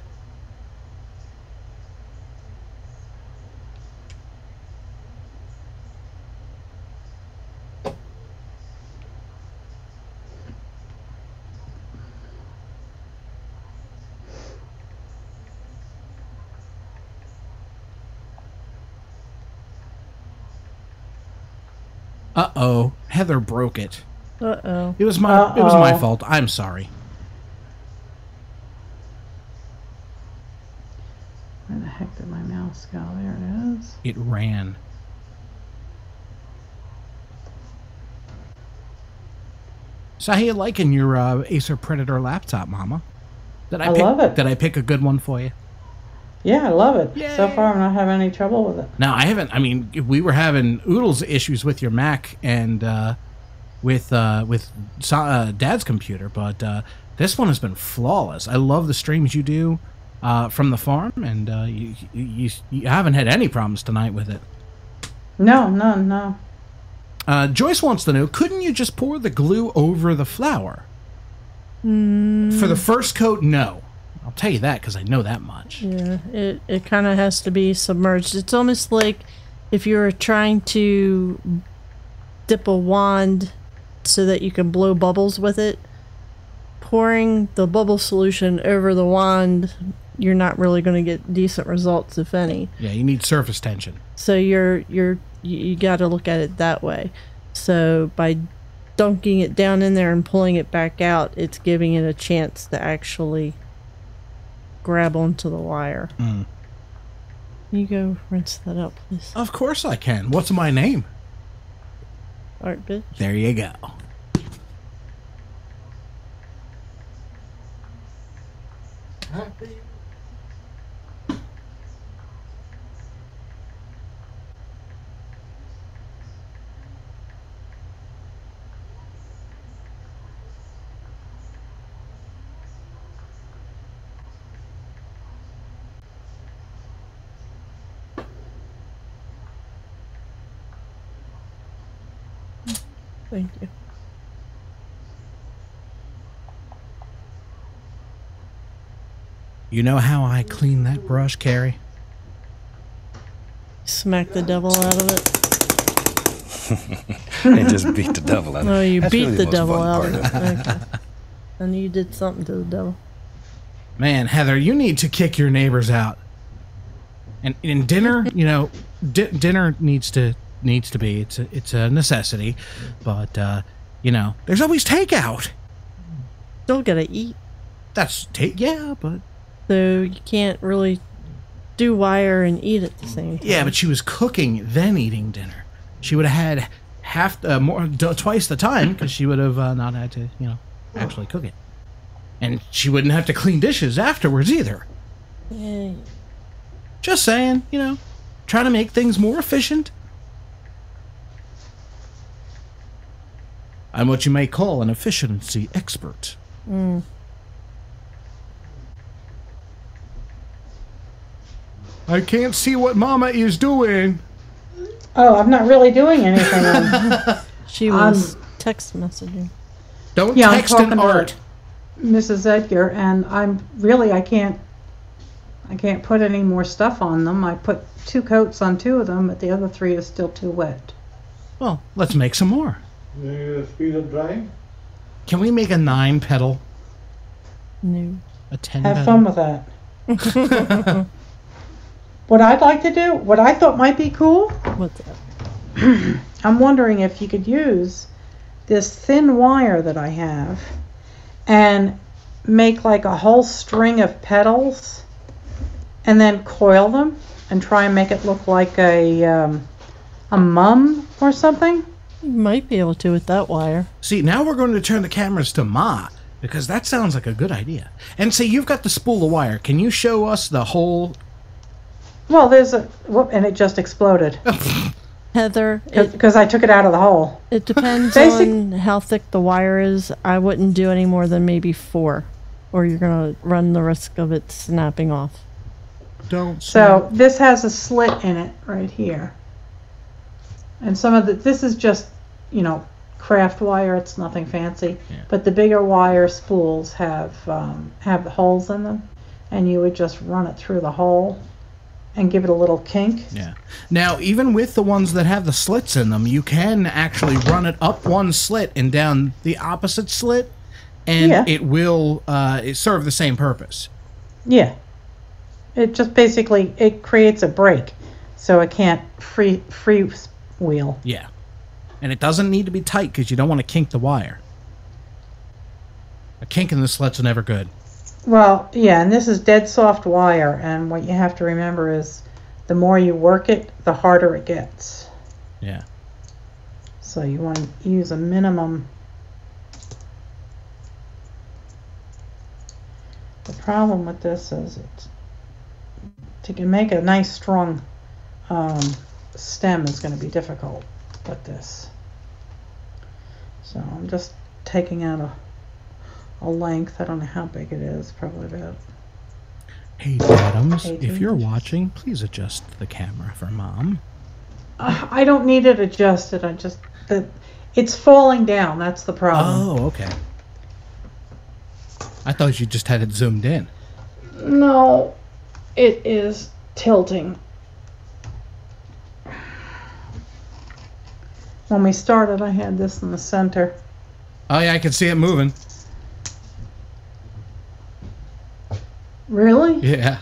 Uh-oh, Heather broke it. Uh-oh. It was my fault. I'm sorry. Where the heck did my mouse go? There it is. It ran. So how you liking your Acer Predator laptop, Mama? I love it. Did I pick a good one for you? Yeah, I love it. Yay. So far, I'm not having any trouble with it. No, I haven't. I mean, we were having oodles of issues with your Mac and with Dad's computer, but this one has been flawless. I love the streams you do from the farm, and you haven't had any problems tonight with it. No, none, no. Joyce wants to know, couldn't you just pour the glue over the flour? For the first coat, no. I'll tell you that because I know that much. Yeah, it kind of has to be submerged. It's almost like if you were trying to dip a wand so that you can blow bubbles with it. Pouring the bubble solution over the wand, you're not really going to get decent results, if any. Yeah, you need surface tension. So you got to look at it that way. So by dunking it down in there and pulling it back out, it's giving it a chance to actually grab onto the wire. You go rinse that out, please. Of course I can. What's my name? Art bitch. There you go. Thank you. You know how I clean that brush, Carrie? Smack the devil out of it. And just beat the devil out of it. No, you That's beat really the most devil fun out part of it. Okay. And you did something to the devil. Man, Heather, you need to kick your neighbors out. And in dinner, you know, dinner needs to be. It's a necessity, but you know, there's always takeout. Still gotta eat. Yeah, but So you can't really do wire and eat at the same time. yeah, but she was cooking then eating dinner. She would have had twice the time because she would have not had to, you know, actually cook it, and she wouldn't have to clean dishes afterwards either. Yeah. Just saying, you know, trying to make things more efficient. I'm what you may call an efficiency expert. I can't see what Mama is doing. Oh, I'm not really doing anything. She was text messaging. Don't Yeah, I'm text an talking art. to Mrs. Edgar, and I can't put any more stuff on them. I put 2 coats on 2 of them, but the other 3 is still too wet. Well, let's make some more. The speed of drying? Can we make a 9 pedal? No. A 10 Have pedal? fun with that. What I'd like to do, what I thought might be cool, What's that? I'm wondering if you could use this thin wire that I have and make like a whole string of petals and then coil them and try and make it look like a mum or something. You might be able to with that wire. See, now we're going to turn the cameras to Ma, because that sounds like a good idea. And say you've got the spool of wire. Can you show us the whole... Well, there's a... Whoop, and it just exploded. Heather, Because I took it out of the hole. it depends Basic- on how thick the wire is. I wouldn't do any more than maybe 4, or you're going to run the risk of it snapping off. Don't... So this has a slit in it right here. And some of this is just, you know, craft wire. It's nothing fancy. Yeah. But the bigger wire spools have holes in them, and you would just run it through the hole and give it a little kink. Yeah. Now, even with the ones that have the slits in them, you can actually run it up one slit and down the opposite slit, and Yeah. it will serve the same purpose. Yeah. It just basically, it creates a break, so it can't free wheel. Yeah. And it doesn't need to be tight because you don't want to kink the wire. A kink in the slit's never good. Well, yeah, and this is dead soft wire, and what you have to remember is the more you work it, the harder it gets. Yeah. So you want to use a minimum. The problem with this is to make a nice strong stem is going to be difficult with this. So I'm just taking out a length. I don't know how big it is. Probably about... Hey, Adams, 18 if you're inches. watching, please adjust the camera for Mom. I don't need it adjusted. It's falling down. That's the problem. Oh, okay. I thought you just had it zoomed in. No, it is tilting. When we started, I had this in the center. Oh, yeah, I can see it moving. Really? Yeah.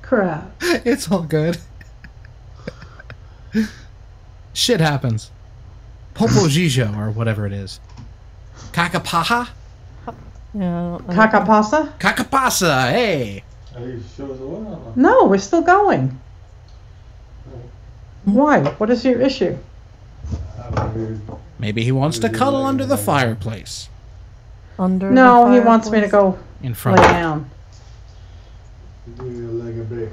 Crap. It's all good. Shit happens. Popo Gijo, or whatever it is. Kakapaha? Yeah, I don't know. Kakapasa? Kakapasa, hey! Are you sure it's the one or not? No, we're still going. Why? What is your issue? Maybe he wants to cuddle under the fireplace. Under No, the he wants me to fireplace? go In lay front of him. down. Give your leg a break.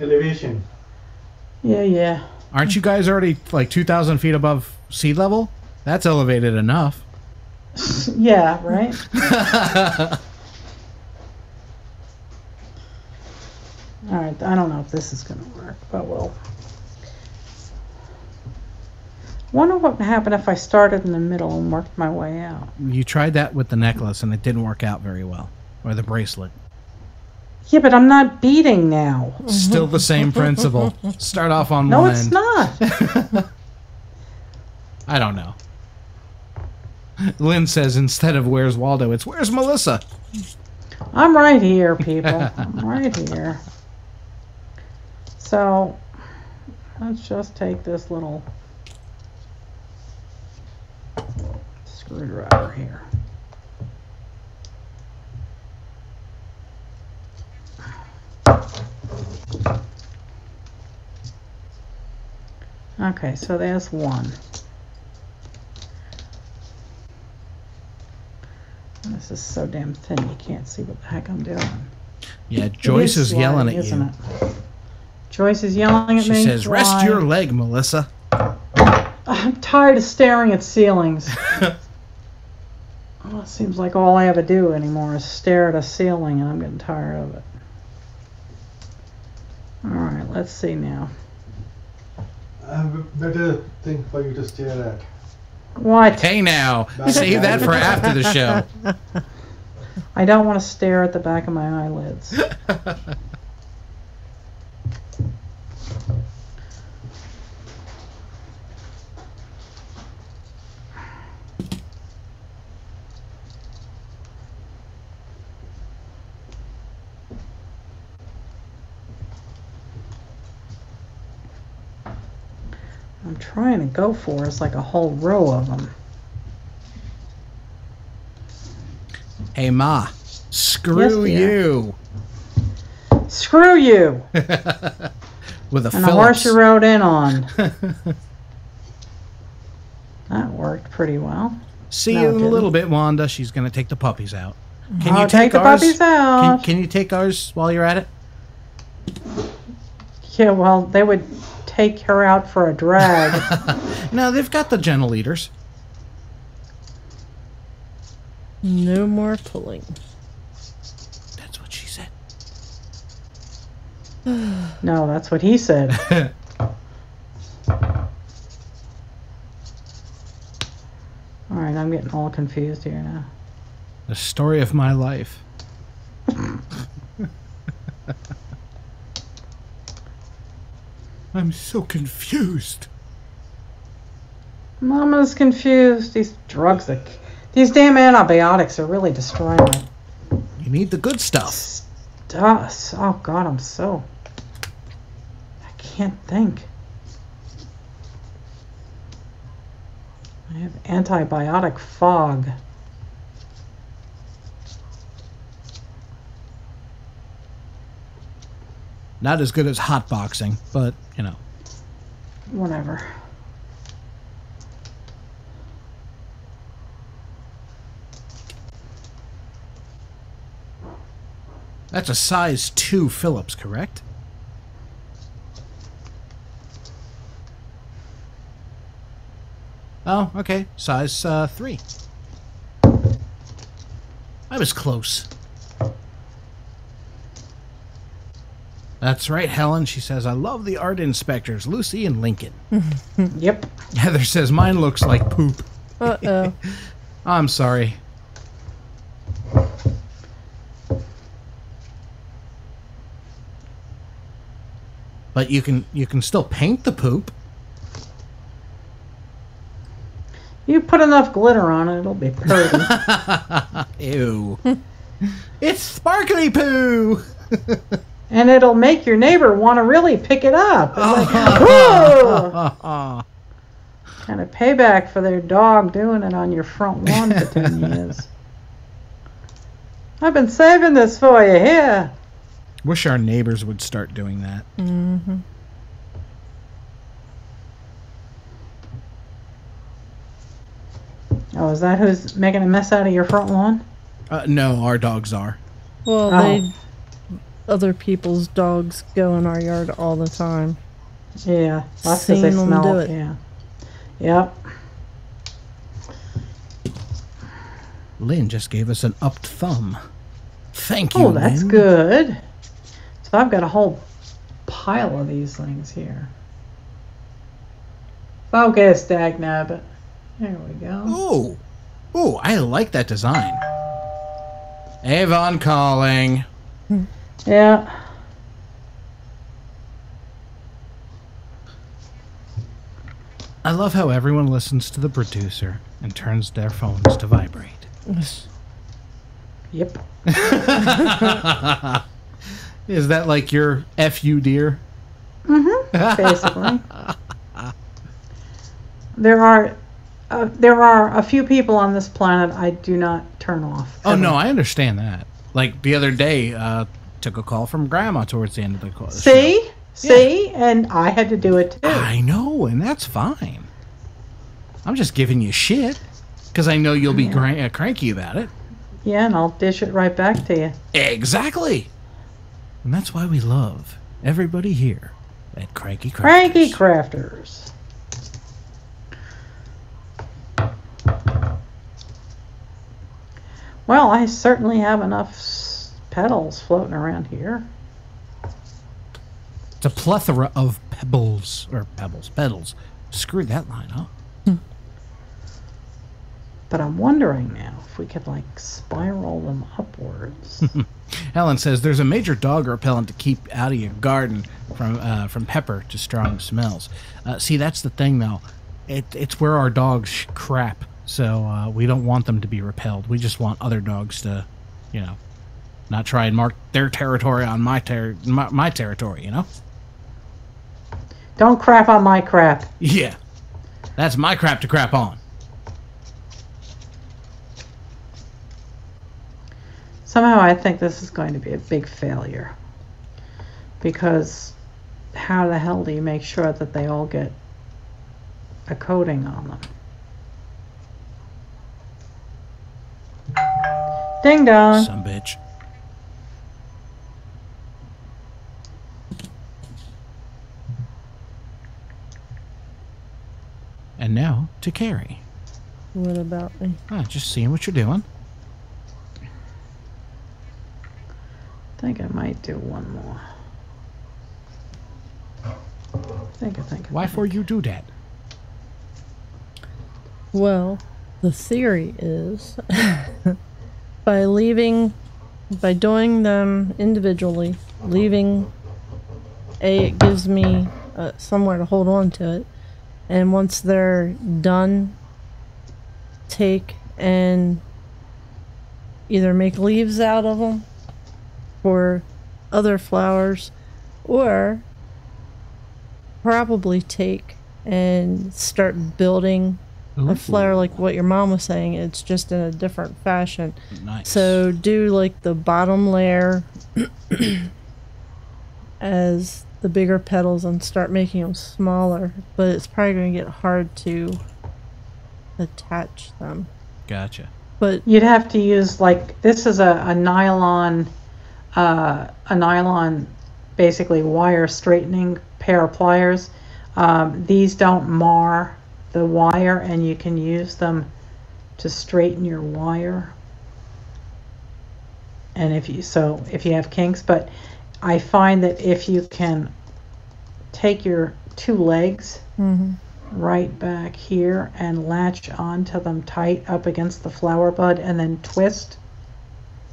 Elevation. Yeah. Aren't you guys already like 2,000 feet above sea level? That's elevated enough. Yeah, right? Alright, I don't know if this is going to work, but we'll... Wonder what would happen if I started in the middle and worked my way out. You tried that with the necklace and it didn't work out very well. Or the bracelet. Yeah, but I'm not beating now. Still the same principle. Start off on No, one it's end. not. I don't know. Lynn says instead of Where's Waldo, it's Where's Melissa? I'm right here, people. I'm right here. So, let's just take this little screwdriver here. Okay, so there's one. This is so damn thin you can't see what the heck I'm doing. Yeah, Joyce is yelling at isn't you. it? Joyce is yelling at She me. says, rest Why? your leg, Melissa. I'm tired of staring at ceilings. Well, it seems like all I ever do anymore is stare at a ceiling, and I'm getting tired of it. Alright, let's see now. I have a better thing for you to stare at. What? Hey now, save that for after the show. I don't want to stare at the back of my eyelids. I'm trying to go for is like a whole row of them. Hey, Ma. Screw Yes, dear. you. Screw you! With a And the horse Phillips. you rode in on. That worked pretty well. See No, you it in a didn't. little bit, Wanda. She's going to take the puppies out. Can I'll you take the ours? puppies out. Can you take ours while you're at it? Yeah, well, they would take her out for a drag. No, they've got the gentle eaters. No more pulling. That's what she said. No, that's what he said. Alright, I'm getting all confused here now. The story of my life. I'm so confused. Mama's confused. These drugs, these damn antibiotics are really destroying my You need the good stuff. stuff. Oh God, I can't think. I have antibiotic fog. Not as good as hotboxing, but, you know. Whatever. That's a size 2 Phillips, correct? Oh, okay. Size 3. I was close. That's right, Helen. She says, I love the art inspectors, Lucy and Lincoln. Yep. Heather says, mine looks like poop. Uh-oh. I'm sorry. But you can still paint the poop. You put enough glitter on it, it'll be pretty. Ew. It's sparkly poo! And it'll make your neighbor want to really pick it up. It's like, whoa! Kind of payback for their dog doing it on your front lawn for 10 years. I've been saving this for you here. Wish our neighbors would start doing that. Mm-hmm. Oh, is that who's making a mess out of your front lawn? No, our dogs are. Well, Oh. other people's dogs go in our yard all the time. Yeah, that's because they Seen 'em smell. do it. Yeah. Yep. Lynn just gave us an upped thumb. Thank you, Oh, that's Lynn. good. So I've got a whole pile of these things here. Focus, Dagnabbit. There we go. Ooh. Ooh, I like that design. Avon calling. Yeah. I love how everyone listens to the producer and turns their phones to vibrate. Yep. Is that like your F you, dear? Basically. There are a few people on this planet I do not turn off. Oh, ever. no, I understand that. Like the other day, took a call from Grandma towards the end of the call. See? See? And I had to do it too. I know, and that's fine. I'm just giving you shit because I know you'll be cranky about it. Yeah, and I'll dish it right back to you. Exactly. And that's why we love everybody here at Cranky Crafters. Cranky Crafters. Well, I certainly have enough petals floating around here. It's a plethora of petals. Screw that line, huh? But I'm wondering now if we could, like, spiral them upwards. Helen says there's a major dog repellent to keep out of your garden from pepper to strong smells. See, that's the thing, though. It's where our dogs crap, so we don't want them to be repelled. We just want other dogs to, not try and mark their territory on my territory, Don't crap on my crap. Yeah. That's my crap to crap on. Somehow I think this is going to be a big failure. Because how the hell do you make sure that they all get a coating on them? Ding dong. Some bitch. And now to Carrie. What about me? Just seeing what you're doing. I think I might do one more. Think. Why for you do that? Well, the theory is by doing them individually, it gives me somewhere to hold on to it. And once they're done, take and either make leaves out of them for other flowers, or probably take and start building a flower like what your mom was saying. It's just in a different fashion. Nice. So do like the bottom layer as the bigger petals and start making them smaller, but it's probably going to get hard to attach them. Gotcha. But You'd have to use, like, this is a nylon basically wire straightening pair of pliers. These don't mar the wire, and you can use them to straighten your wire. And if you have kinks, but I find that if you can take your two legs right back here and latch onto them tight up against the flower bud, and then twist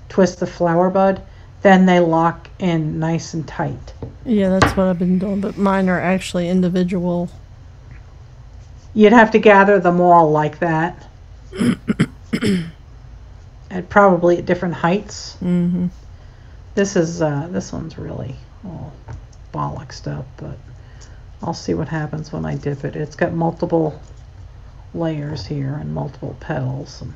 the flower bud, then they lock in nice and tight. yeah, that's what I've been doing, but mine are actually individual. You'd have to gather them all like that. And probably at different heights. This one's really all bollocksed up, but I'll see what happens when I dip it. It's got multiple layers here and multiple petals, and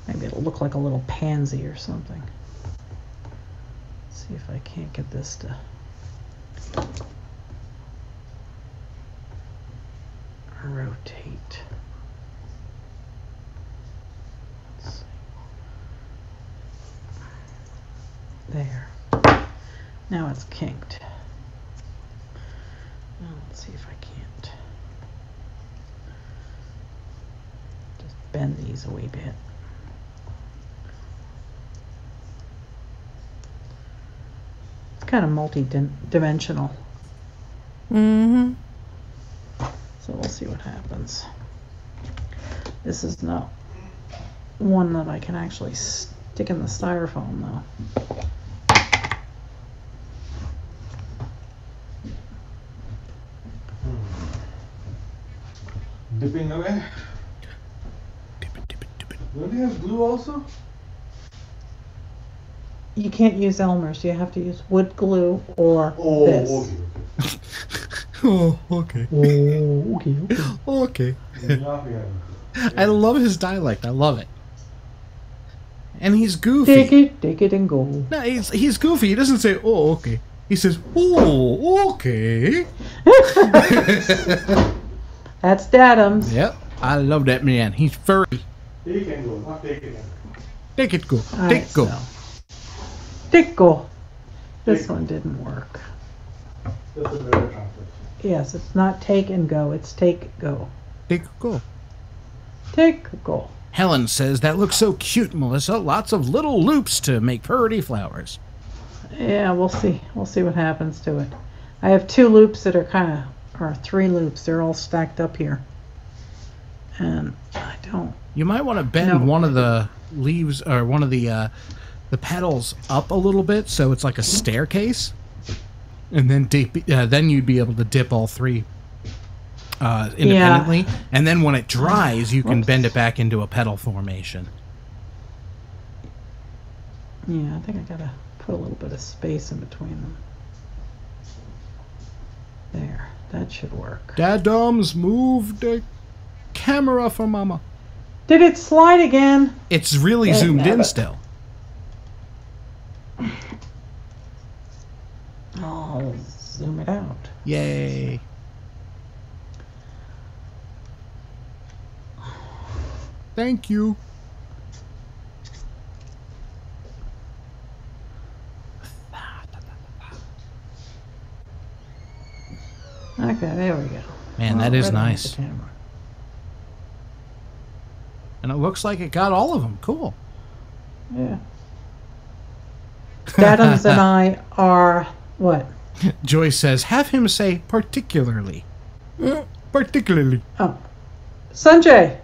maybe it'll look like a little pansy or something. Let's see if I can't get this to rotate. Let's see. There. Now it's kinked. Now let's see if I can't just bend these a wee bit. It's kind of multi-dimensional. So we'll see what happens. This is not one that I can actually stick in the styrofoam though. Dipping away. Dip it. Don't you have glue also? You can't use Elmer's. You have to use wood glue or this. Okay. Oh, okay. Okay. Okay. Yeah. I love his dialect. I love it. And he's goofy. Take it and go. No, he's goofy. He doesn't say, "Oh, okay." He says, "Oh, okay." That's Dad'ums. Yep. I love that man. He's furry. Take and go, not take it. Take it, go. All Take right, go. so. Take go. This one didn't work. That's a better translation. Yes, it's not take and go. It's take go. Take go. Take go. Helen says that looks so cute, Melissa. Lots of little loops to make pretty flowers. Yeah, we'll see. We'll see what happens to it. I have two loops that are or three loops. They're all stacked up here. And I don't. You might want to bend one of the leaves or one of the petals up a little bit so it's like a staircase, and then then you'd be able to dip all three independently. Yeah. And then when it dries, you can bend it back into a petal formation. Yeah, I think I gotta put a little bit of space in between them. There, that should work. Dadums, move the camera for Mama. Did it slide again? It's really Dang zoomed in nabbit. still. I'll zoom it out. Yay. Thank you. Okay, there we go. Man, that is Right on nice. the camera. And it looks like it got all of them. Cool. Yeah. Dadums and I are what? Joyce says, have him say particularly. Particularly. Oh, Sanjay.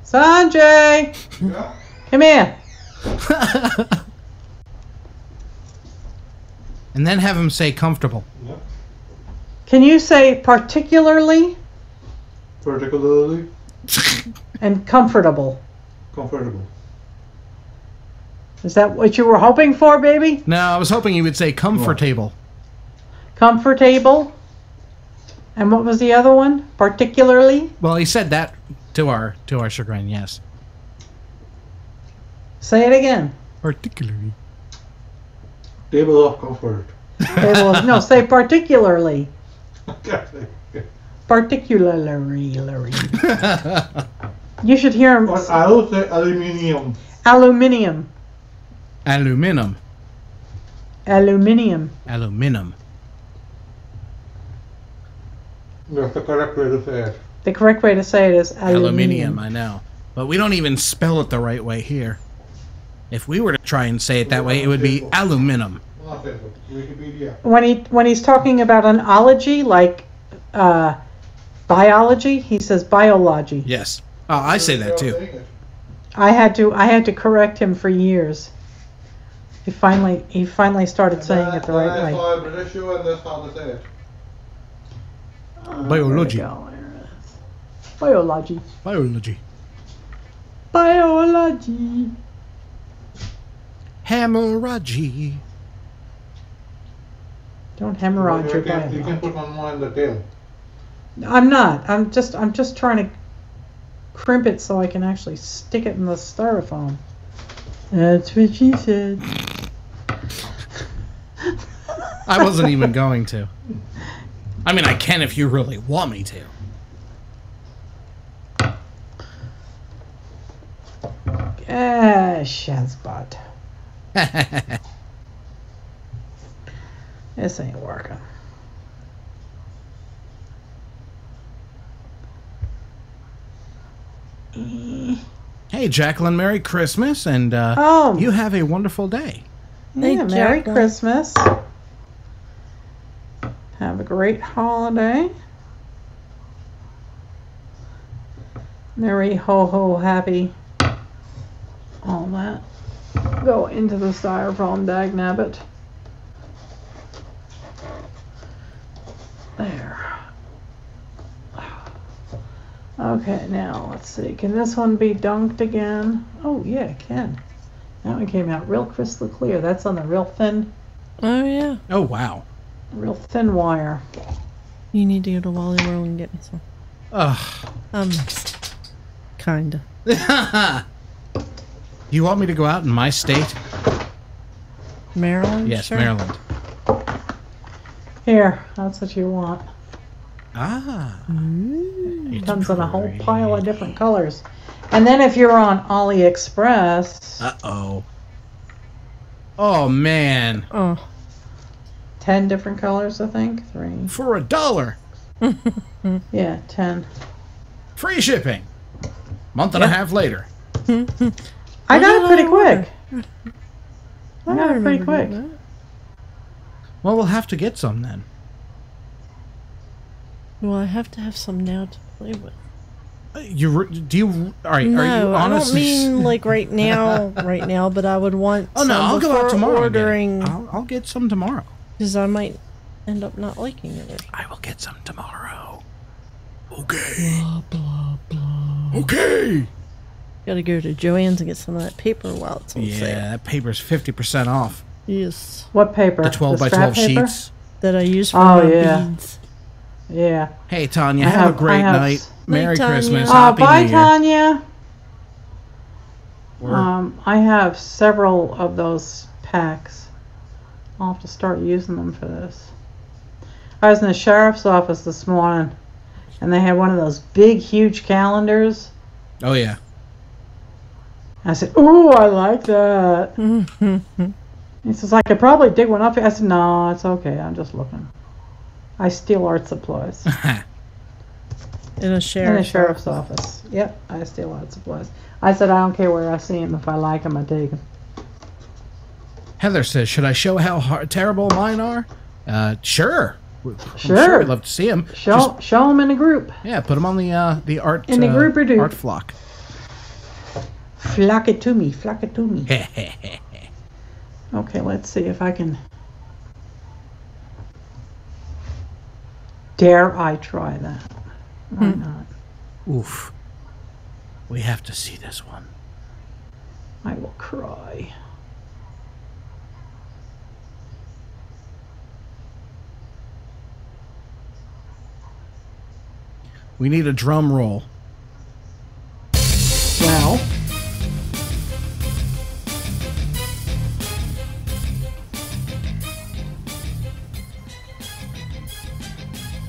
Sanjay, Yeah? come here. And then have him say comfortable. Yeah. Can you say particularly Particularly and comfortable? comfortable. Is that what you were hoping for, baby? No, I was hoping he would say comfortable. Comfortable. And what was the other one? Particularly? Well, he said that to our chagrin, yes. Say it again. Particularly. Table of comfort. No, say particularly. Okay. Particularly. You should hear him. But I will say aluminium. Aluminium. Aluminum. Aluminium. Aluminum. That's the correct way to say it. The correct way to say it is Aluminium, aluminium. I know. But we don't even spell it the right way here. If we were to try and say it that way, it would be aluminum. Not Facebook. Wikipedia. When he's talking about an ology, like biology, he says biology. Yes. Oh, I say that too. Saying it. I had to correct him for years. He finally started saying it the right I way. saw a British show and that's how to say it. Biology. There we go. There it is. Biology. Biology. Biology. Hemorrhagy. Don't hemorrhage your You can biology. put one more in the tail. I'm not. I'm just trying to crimp it so I can actually stick it in the styrofoam. That's what she said. I wasn't even going to. I mean, I can if you really want me to. Shazbot. This ain't working. Hey, Jacqueline, Merry Christmas, and Oh. you have a wonderful day. Yeah, Merry Jacqueline. Christmas. Have a great holiday. Merry ho ho happy. All that. Go into the styrofoam, dag nabbit. There. Okay, now let's see. Can this one be dunked again? Oh yeah, it can. That one came out real crystal clear. That's on the real thin Oh, yeah. Oh, wow. wire. You need to go to Wally World and get me some. Ugh. Kinda. You want me to go out in my state? Maryland? Yes, Sure. Maryland. Here, that's what you want. Ah. It comes in a whole pile of different colors. And then if you're on AliExpress, Uh-oh. Oh, man. Oh. 10 different colors, I think. 3. For $1. Yeah, 10. Free shipping. Month and a half later. I got it pretty order? quick. I got it pretty quick. Well, we'll have to get some then. Well, I have to have some now to play with. Do you? All right. No, are you I don't honestly? mean like right now, but I would want Oh no, some I'll go out before tomorrow. and get it. ordering, I'll get some tomorrow. because I might end up not liking it. Or I will get some tomorrow. Okay. blah, blah, blah. Okay. Gotta go to Joann's and get some of that paper while it's on Yeah, sale. that paper's 50% off. Yes. What paper? The 12 by scrap 12 paper? sheets. That I use for Oh, my yeah. beads. Yeah. Hey, Tanya, I have a have- great I have- night. Merry Tanya. Christmas. Oh, Happy bye, New Year. Tanya. Or- I have several of those packs. I'll have to start using them for this. I was in the sheriff's office this morning, and they had one of those big, huge calendars. Oh, yeah. I said, "Ooh, I like that." He says, "I could probably dig one up." I said, "No, it's okay. I'm just looking. I steal art supplies." In a In the sheriff's sheriff's office. Yep, I steal art supplies. I said, "I don't care where I see them. If I like them, I take them." Heather says, should I show how terrible mine are? Sure. I'm Sure. we'd love to see them. Show them in a group. Yeah, put them on the art In the group-a-doo. art flock. Flock it to me. Flock it to me. Okay, let's see if I can. Dare I try that? Why not? Oof. We have to see this one. I will cry. We need a drum roll. Well,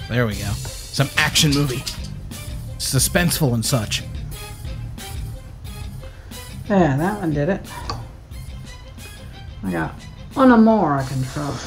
There we go. Some action movie. Suspenseful and such. yeah, that one did it. I got one more I can try.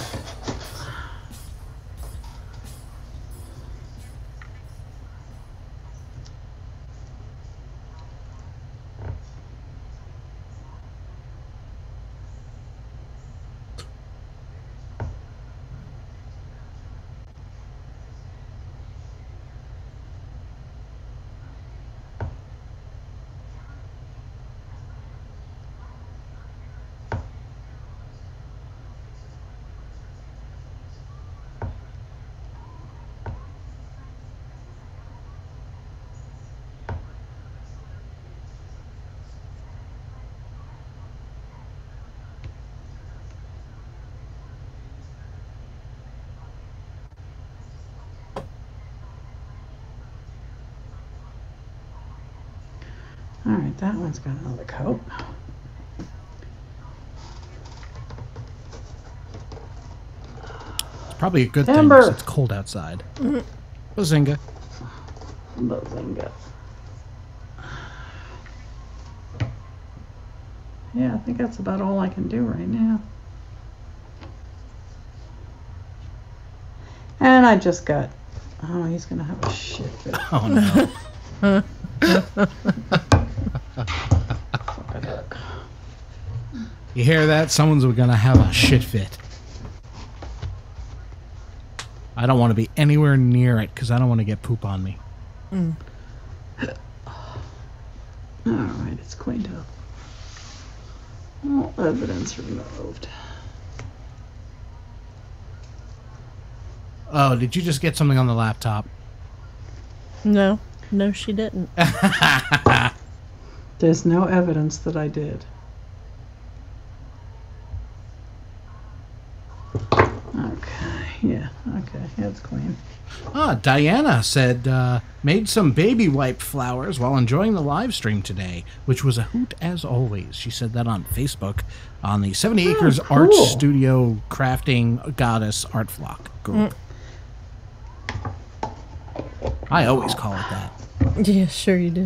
Alright, that one's got another coat. It's probably a good thing Timber. because it's cold outside. Bazinga. Bazinga. Yeah, I think that's about all I can do right now. And I just got... Oh, he's gonna have a shit fit. Oh, no. Fuck it up. You hear that? Someone's gonna have a shit fit. I don't want to be anywhere near it because I don't want to get poop on me. Alright, it's cleaned up. All evidence removed. Oh, did you just get something on the laptop? No. No, she didn't. There's no evidence that I did. Okay, yeah, okay, it's clean. Ah, Diana said, made some baby wipe flowers while enjoying the live stream today, which was a hoot as always. She said that on Facebook on the 70 Acres Art cool. Studio Crafting Goddess Art Flock group. I always call it that. Yeah, sure you do.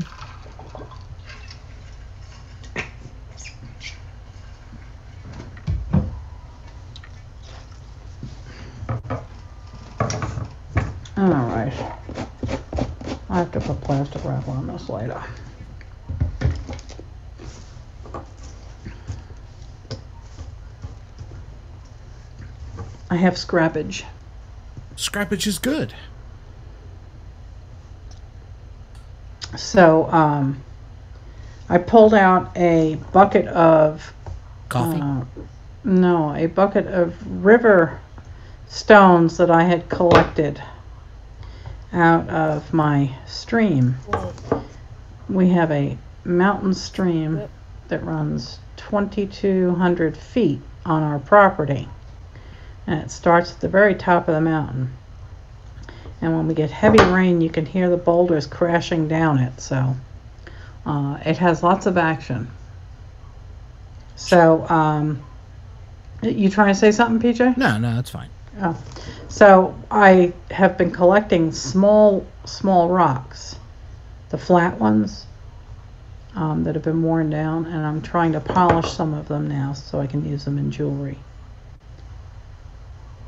Alright. I have to put plastic wrap on this later. I have scrappage. Scrappage is good. So, I pulled out a bucket of Coffee? no, a bucket of river stones that I had collected out of my stream. We have a mountain stream that runs 2,200 feet on our property. And it starts at the very top of the mountain. And when we get heavy rain, you can hear the boulders crashing down it. So it has lots of action. So, you trying to say something, PJ? No, that's fine. Oh. So I have been collecting small rocks, the flat ones that have been worn down, and I'm trying to polish some of them now so I can use them in jewelry.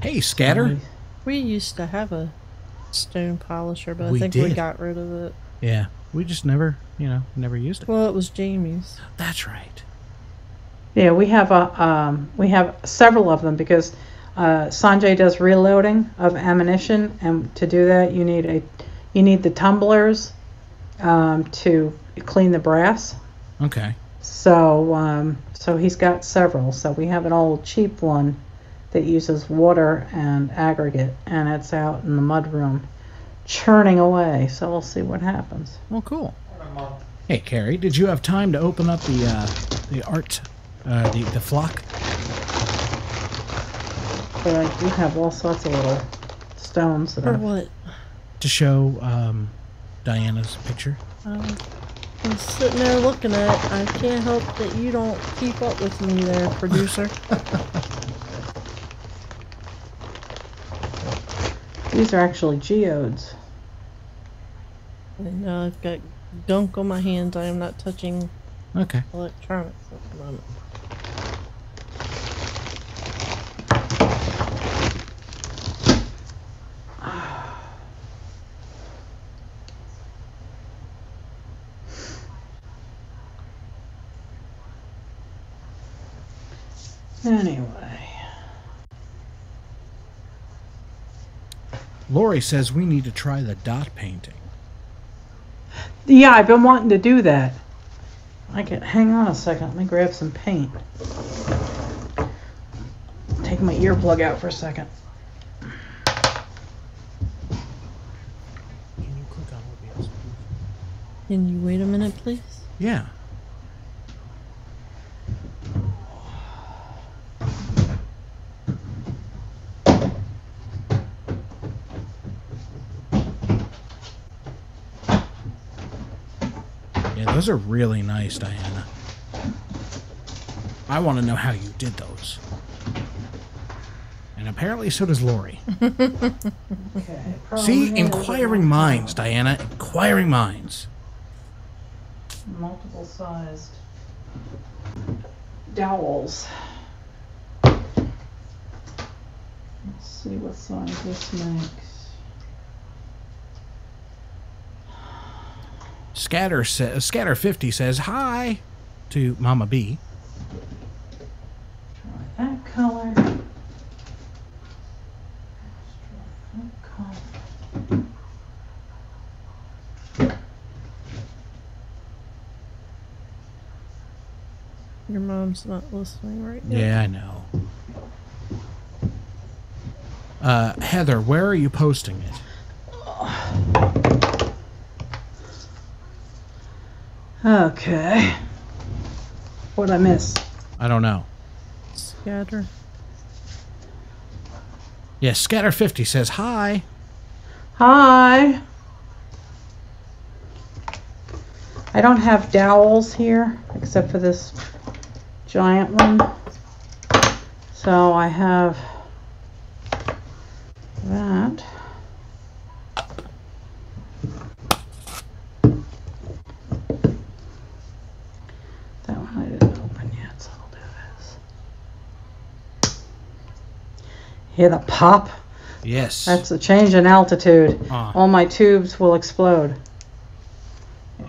Hey, Scatter. We used to have a stone polisher, but I We think we did. got rid of it. Yeah, we just never used it. Well, it was Jamie's. That's right. Yeah, we have several of them because Sanjay does reloading of ammunition, and to do that you need the tumblers to clean the brass. Okay. So he's got several. So we have an old cheap one that uses water and aggregate, and it's out in the mud room churning away. So we'll see what happens. Well, cool. Hey, Carrie, did you have time to open up the art, the flock? But I do have all sorts of little stones that For are. what? To show Diana's picture? I'm sitting there looking at it. I can't help that you don't keep up with me there, producer. These are actually geodes. And now I've got gunk on my hands. I am not touching Okay. electronics at the moment. Anyway. Lori says we need to try the dot painting. Yeah, I've been wanting to do that. Hang on a second. Let me grab some paint. Take my earplug out for a second. Can you click on OBS? Can you wait a minute, please? Yeah. Yeah, those are really nice, Diana. I want to know how you did those. And apparently so does Lori. Okay. See? Inquiring minds, Diana. Inquiring minds. Multiple sized dowels. Let's see what size this makes. Scatter 50 says hi to Mama B. Try that color. Let's try that color. Your mom's not listening right now. Yeah, I know. Heather, where are you posting it? Okay. What'd I miss? I don't know. Scatter. Yes, Scatter 50 says hi. Hi. I don't have dowels here except for this giant one. So I have that. That one I didn't open yet, so I'll do this. Hear the pop? Yes. That's a change in altitude. Ah. All my tubes will explode. Yeah.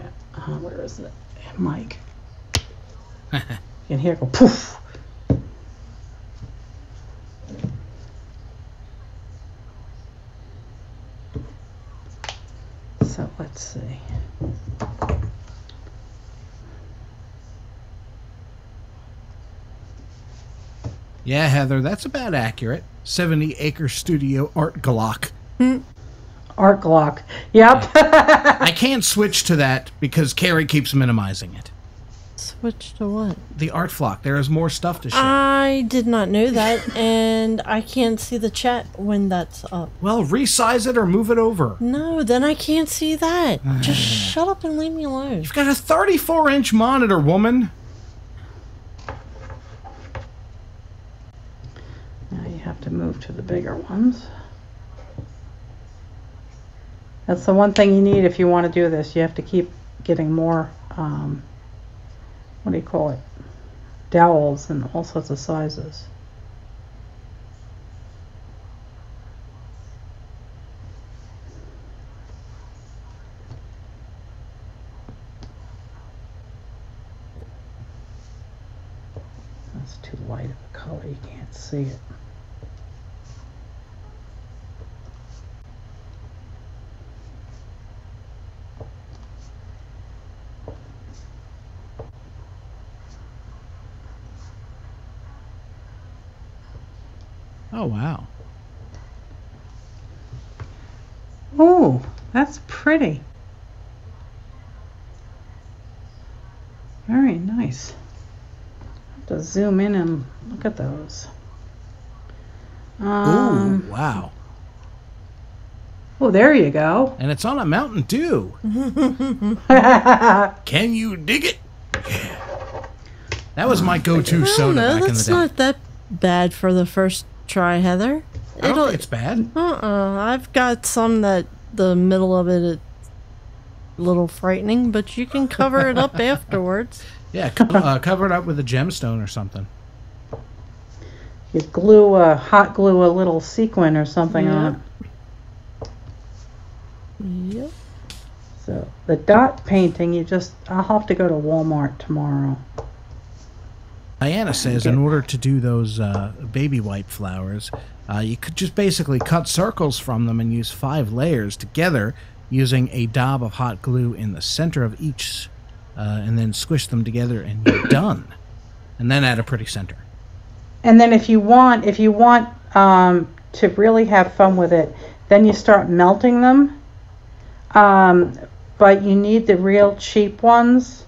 Where is it? Mike. You can hear it go poof. So let's see. Yeah, Heather, that's about accurate. 70-acre studio art Glock. Art Glock. Yep. I can't switch to that because Carrie keeps minimizing it. Switch to what? The art flock. There is more stuff to show. I did not know that, and I can't see the chat when that's up. Well, resize it or move it over. No, then I can't see that. Just shut up and leave me alone. You've got a 34-inch monitor, woman. Now you have to move to the bigger ones. That's the one thing you need if you want to do this. You have to keep getting more, what do you call it? Dowels in all sorts of sizes. That's too light of a color, you can't see it. Oh, wow. Oh, that's pretty. Very nice. I have to zoom in and look at those. Ooh, wow. Oh, there you go. And it's on a Mountain Dew. Can you dig it? Yeah. That was my go-to soda No, back in the that's day. not that bad for the first try, Heather. I don't think it's bad. I've got some that the middle of it is a little frightening, but you can cover it up afterwards. Yeah, cover it up with a gemstone or something. You hot glue a little sequin or something on it. Yep. So the dot painting, I'll have to go to Walmart tomorrow. Diana says in order to do those baby wipe flowers, you could just basically cut circles from them and use 5 layers together using a dab of hot glue in the center of each, and then squish them together and you're done. And then add a pretty center. And then if you want to really have fun with it, then you start melting them. But you need the real cheap ones.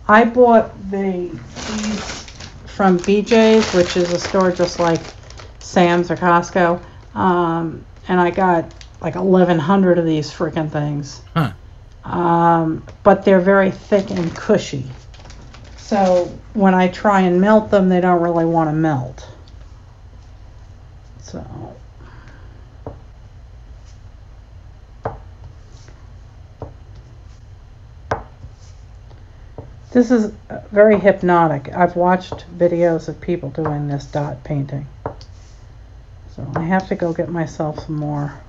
I bought these from BJ's, which is a store just like Sam's or Costco, and I got like 1,100 of these freaking things. Huh. But they're very thick and cushy. So when I try and melt them, they don't really want to melt. So this is very hypnotic. I've watched videos of people doing this dot painting. So I have to go get myself some more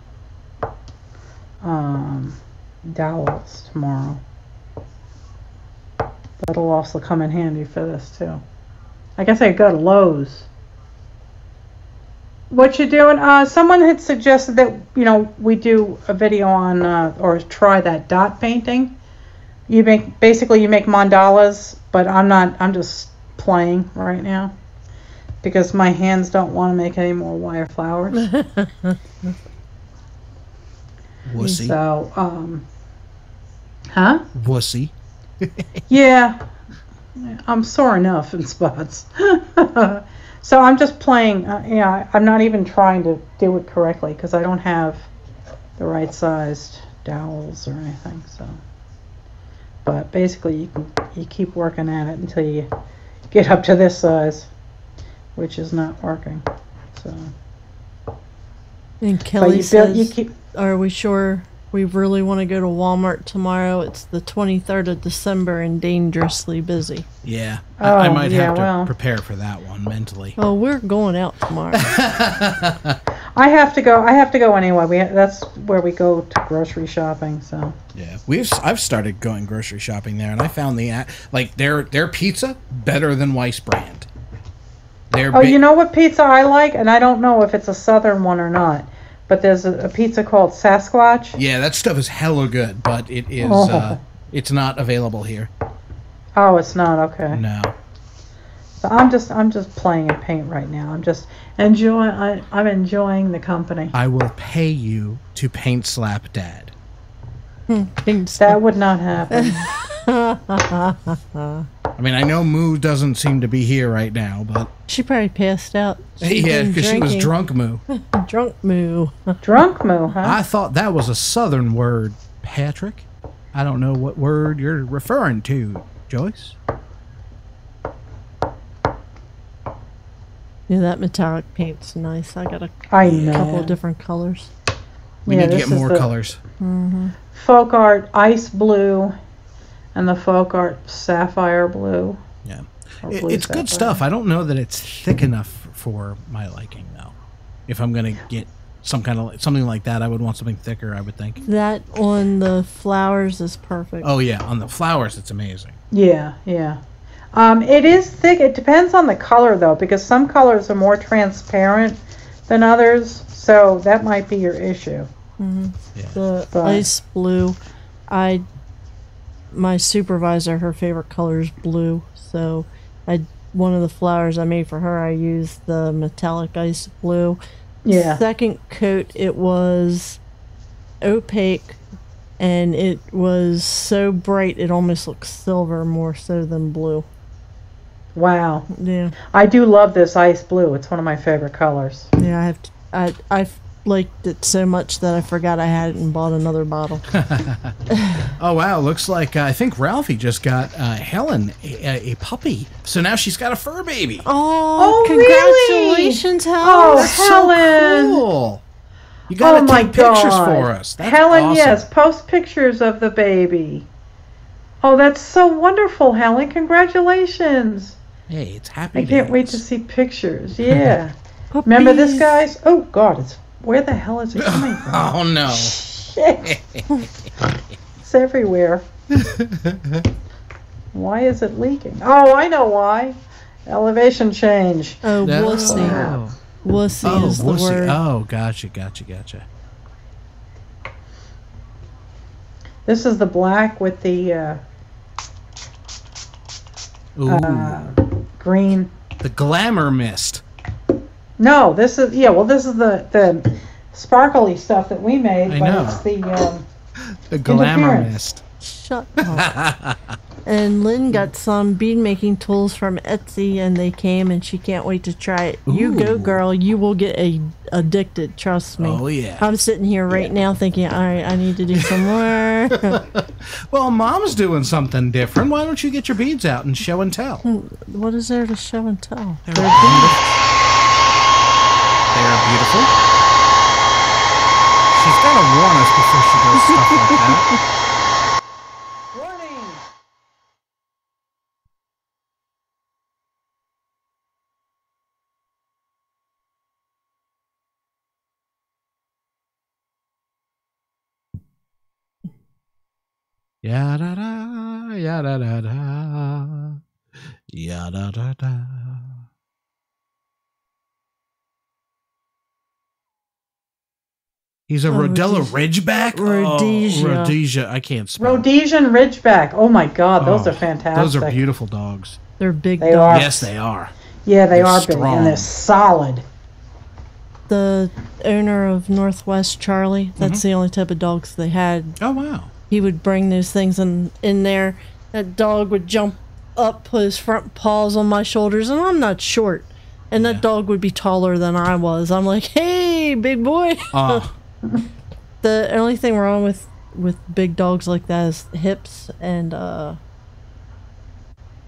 dowels tomorrow. That'll also come in handy for this too. I guess I go to Lowe's. What you doing? Someone had suggested that we do a video on or try that dot painting. You make mandalas, but I'm just playing right now because my hands don't want to make any more wire flowers. Wussy. So, huh? Wussy. Yeah, I'm sore enough in spots. So I'm just playing. I'm not even trying to do it correctly because I don't have the right sized dowels or anything. So, but basically, you keep working at it until you get up to this size, which is not working. So. And Kelly says, keep. Are we sure we really want to go to Walmart tomorrow? It's the 23rd of December and dangerously busy. Yeah, I might have to well, prepare for that one mentally. Well, we're going out tomorrow. I have to go anyway. That's where we go to grocery shopping. So yeah, I've started going grocery shopping there, and I found their pizza better than Weiss brand. You know what pizza I like, and I don't know if it's a southern one or not. But there's a pizza called Sasquatch. Yeah, that stuff is hella good, but it is it's not available here. Oh, it's not, okay. No. So I'm just playing in paint right now. I'm just enjoying. I'm enjoying the company. I will pay you to paint slap Dad. That would not happen. I mean, I know Moo doesn't seem to be here right now, but She probably passed out. She's yeah, been because she was drinking. drunk, Moo. Drunk moo. Drunk moo, huh? I thought that was a southern word, Patrick. I don't know what word you're referring to, Joyce. Yeah, that metallic paint's nice. I got a I know. couple of different colors. We Yeah, need to this get is more the- colors. Folk art ice blue, and the folk art sapphire blue. Yeah. Or blue It's good sapphire. stuff. I don't know that it's thick enough for my liking, though. If I'm going to get something like that, I would want something thicker, I would think. That on the flowers is perfect. Oh, yeah. On the flowers, it's amazing. Yeah, yeah. It is thick. It depends on the color, though, because some colors are more transparent than others, so that might be your issue. The But- ice blue, my supervisor, her favorite color is blue, so one of the flowers I made for her, I used the metallic ice blue. Yeah. Second coat, it was opaque, and it was so bright it almost looks silver more so than blue. Wow. Yeah, I do love this ice blue. It's one of my favorite colors. yeah. I've liked it so much that I forgot I had it and bought another bottle. Oh, wow. Looks like I think Ralphie just got Helen a puppy. So now she's got a fur baby. Oh, really? congratulations, Helen! Oh, That's Helen. so cool. You got to Oh my take pictures God. for us. That's Helen, awesome. yes, post pictures of the baby. Oh, that's so wonderful, Helen. Congratulations. Hey, it's happy I can't wait days. to see pictures. Yeah. Remember this, guys? Oh, God, where the hell is it coming from? Oh, no. Shit. It's everywhere. Why is it leaking? Oh, I know why. Elevation change. Oh, No. wussy. Wussy Oh, is the wussy. word. Oh, gotcha. This is the black with the Ooh, green. the glamour mist. No, this is the sparkly stuff that we made, I but know. it's the The glamour Interference. mist. Shut up. And Lynn got some bead making tools from Etsy, and they came, and she can't wait to try it. You go, Ooh. girl. You will get addicted. Trust me. Oh, yeah. I'm sitting here right now thinking, all right, I need to do some more. Well, Mom's doing something different. Why don't you get your beads out and show and tell? What is there to show and tell? They're beautiful. They're beautiful. She's got to warn us before she does stuff like that. warning. Ya da da, ya da da da, ya da da da. He's a Rodella Ridgeback? Rhodesia. Oh, Rhodesia. I can't spell. Rhodesian Ridgeback. Oh my God, those Oh, are fantastic. Those are beautiful dogs. They're big They dogs. are. Yes, they are. Yeah, they They're are big strong. and they're solid. The owner of Northwest Charlie, that's the only type of dogs they had. Oh, wow. He would bring those things in there. That dog would jump up, put his front paws on my shoulders, and I'm not short. And that dog would be taller than I was. I'm like, hey, big boy. Oh, The only thing wrong with big dogs like that is hips, and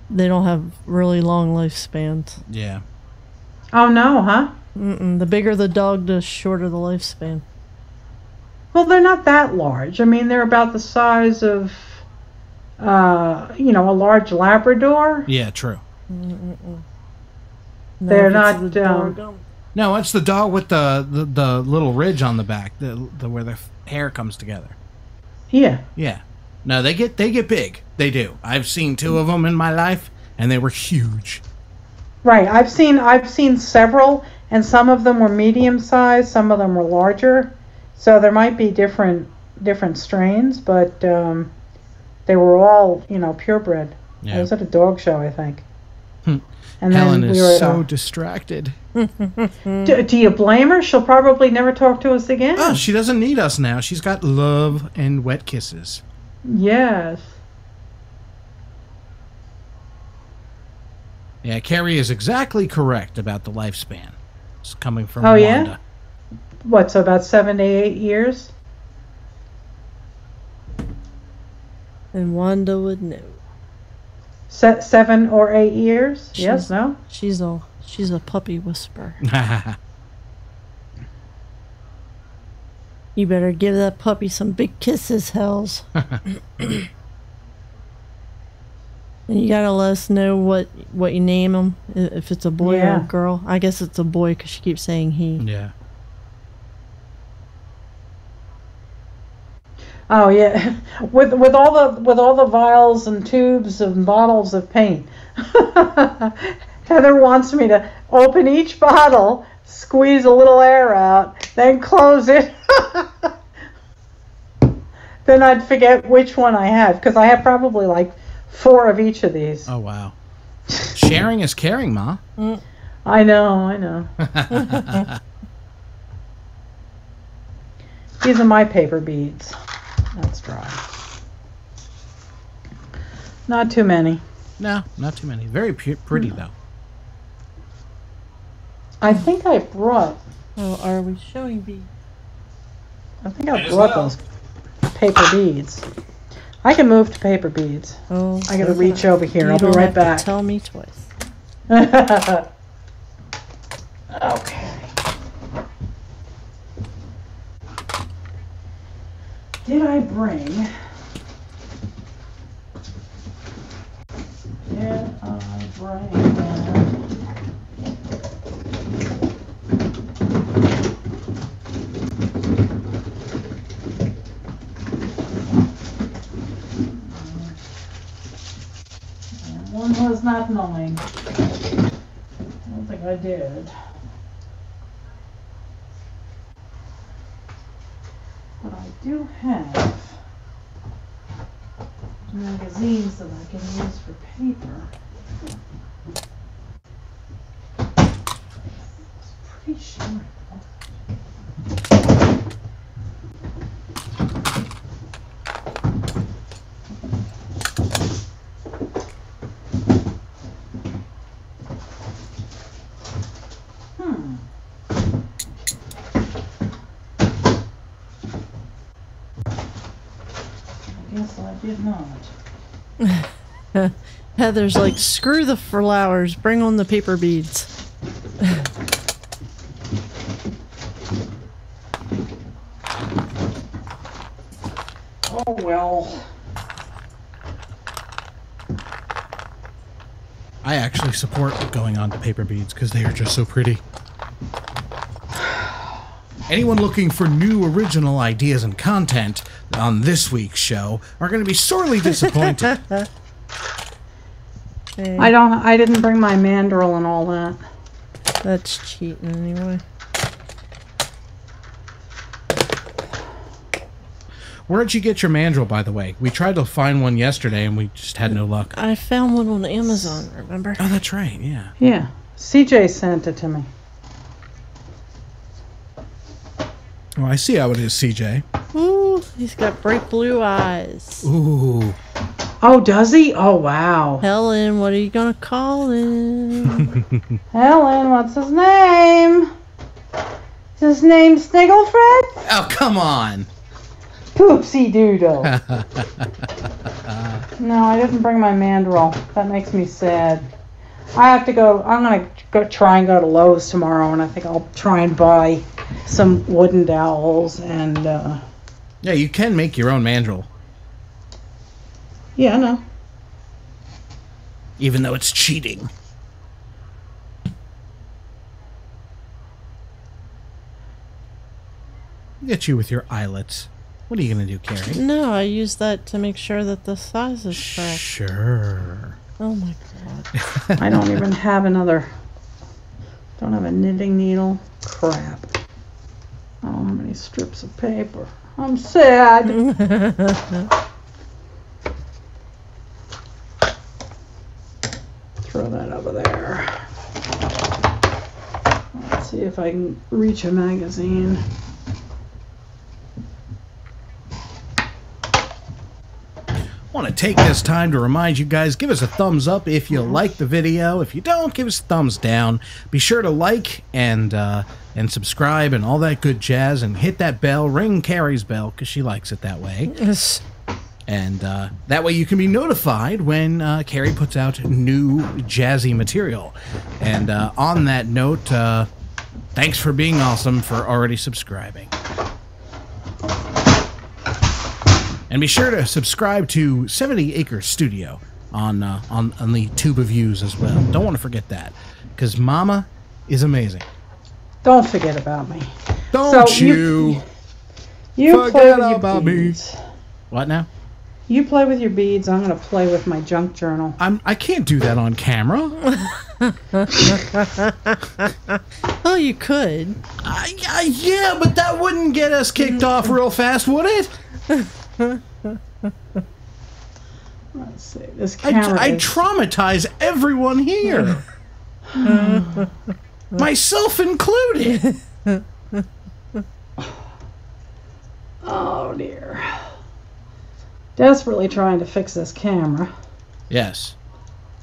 they don't have really long lifespans. yeah. Oh no, huh? The bigger the dog, the shorter the lifespan. Well, they're not that large. I mean, they're about the size of, a large Labrador. Yeah, true. No, They're if it's not, the dog, No, it's the dog with the little ridge on the back, the where the hair comes together. Yeah. Yeah. No, they get big. They do. I've seen 2 of them in my life, and they were huge. Right. I've seen several, and some of them were medium sized, some of them were larger. So there might be different strains, but they were all, purebred. Yeah. I was at a dog show, I think. And Helen then is we were at so distracted. do you blame her? She'll probably never talk to us again. Oh, she doesn't need us now. She's got love and wet kisses. Yes. Yeah, Carrie is exactly correct about the lifespan. It's coming from Oh, Wanda. yeah? What, so about 7 to 8 years? And Wanda would know. 7 or 8 years? Yes, no? She's a puppy whisperer. You better give that puppy some big kisses, Hells. And you gotta let us know what you name him, if it's a boy or a girl. I guess it's a boy because she keeps saying he. Yeah. Oh yeah, with all the vials and tubes and bottles of paint. Heather wants me to open each bottle, squeeze a little air out, then close it. Then I'd forget which one I have because I have probably like 4 of each of these. Oh wow. Sharing is caring, Ma. I know. These are my paper beads. That's dry. Not too many. No, not too many. Very pretty though. I think I brought. Oh, are we showing beads? I think I brought those paper beads. I can move to paper beads. Oh, I gotta reach over here. I'll be don't right have to back. tell me twice. Okay. Did I bring? One was not mine. I don't think I did. But I do have magazines that I can use for paper. It's pretty sure. Yes, I did not. Heather's like, screw the flowers, bring on the paper beads. Oh well. I actually support going on to paper beads because they are just so pretty. Anyone looking for new original ideas and content on this week's show are going to be sorely disappointed. Hey, I didn't bring my mandrel and all that. that's cheating anyway. Where'd you get your mandrel, by the way? We tried to find one yesterday and we just had no luck. I found one on Amazon, remember? Oh, that's right, yeah. Yeah. CJ sent it to me. Oh, I see how it is, CJ. Ooh, he's got bright blue eyes. Ooh. Oh, does he? Oh, wow. Helen, what are you gonna call him? Helen, what's his name? Is his name Snigglefred? Oh, come on. Poopsie doodle. No, I didn't bring my mandrel. That makes me sad. I have to go. I'm gonna try and go to Lowe's tomorrow, and I think I'll try and buy some wooden dowels and. Yeah, you can make your own mandrel, Yeah, I know. even though it's cheating. Get you with your eyelets. What are you gonna do, Carrie? No, I use that to make sure that the size is correct. Sure. Oh my god. I don't even have another. Don't have a knitting needle. Crap. I don't have any strips of paper. I'm sad. Throw that over there. Let's see if I can reach a magazine. Want want to take this time to remind you guys, give us a thumbs up if you like the video. If you don't, give us a thumbs down. Be sure to like and subscribe and all that good jazz, and hit that bell, ring Carrie's bell, because she likes it that way. Yes. And that way you can be notified when Carrie puts out new jazzy material. And on that note, thanks for being awesome for already subscribing. And be sure to subscribe to 70 Acres Studio on the Tube of Views as well. Don't want to forget that, because Mama is amazing. Don't forget about me. Don't So you You play forget with your about me. beads. What now? You play with your beads. I'm going to play with my junk journal. I can't do that on camera. Oh, you could. Yeah, but that wouldn't get us kicked off real fast, would it? Let's see. This camera I is... traumatize everyone here. Myself included. Oh, dear. Desperately trying to fix this camera. Yes.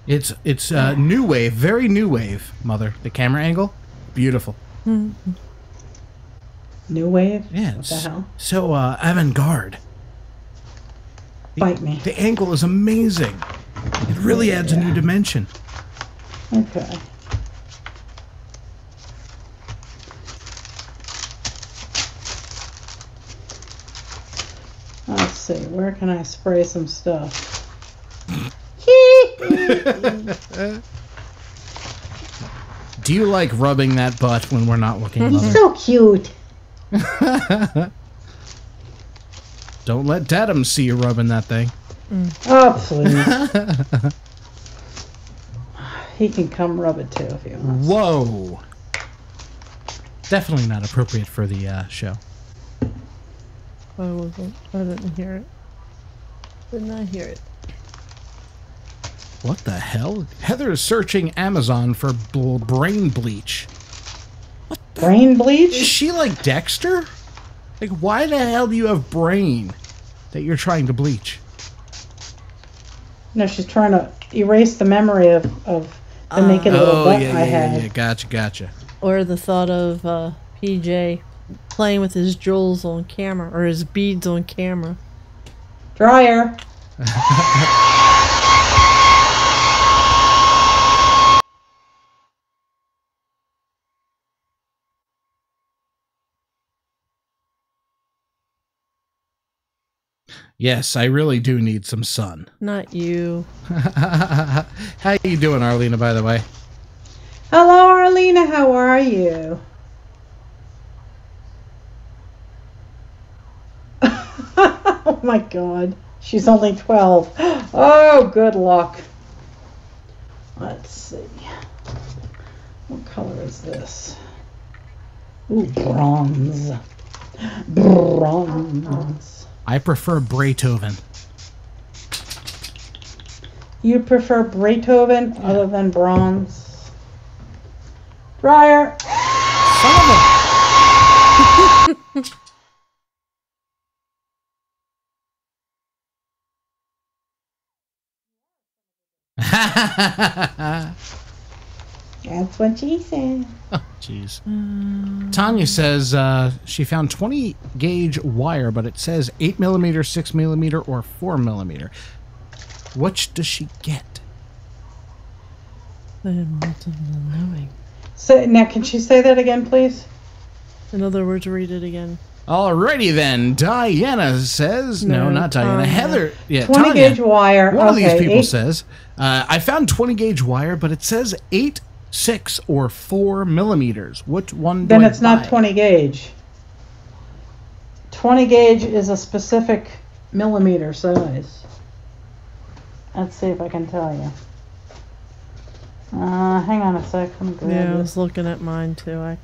It's new wave, very new wave, Mother. The camera angle, beautiful. New wave? Yeah, What the hell? so avant-garde. Bite me. The angle is amazing. It really adds a new dimension. Okay. Let's see. Where can I spray some stuff? Do you like rubbing that butt when we're not looking, Mother? So cute. Don't let Daddum see you rubbing that thing. Oh, please. He can come rub it too if he wants. Whoa. Definitely not appropriate for the show. I wasn't. I didn't hear it. Did not hear it. What the hell? Heather is searching Amazon for brain bleach. Brain Is bleach? she like Dexter? Like, why the hell do you have brain that you're trying to bleach? No, she's trying to erase the memory of the naked little butt I had. yeah. Gotcha. Or the thought of PJ playing with his jewels on camera, or his beads on camera. Dryer. Yes, I really do need some sun. Not you. How you doing, Arlena, by the way? Hello, Arlena. How are you? Oh my God. She's only 12. Oh, good luck. Let's see. What color is this? Ooh, bronze. Bronze. I prefer Beethoven. You prefer Beethoven other than bronze? Dryer. Son of a... That's what she said. Oh, jeez. Tanya says she found 20 gauge wire, but it says 8mm, 6mm, or 4mm. Which does she get? I am multiple knowing. So now, can she say that again, please? In other words, read it again. Alrighty then. Diana says... No, not Diana. Tanya. Heather... Yeah, 20 Tanya. gauge wire. One of these people 8 says, I found 20 gauge wire, but it says 8, 6, or 4mm. Which one do Then I it's not buy? 20 gauge. 20 gauge is a specific millimeter size. Let's see if I can tell you. Hang on a sec. Let me grab Yeah, I this. was looking at mine too. I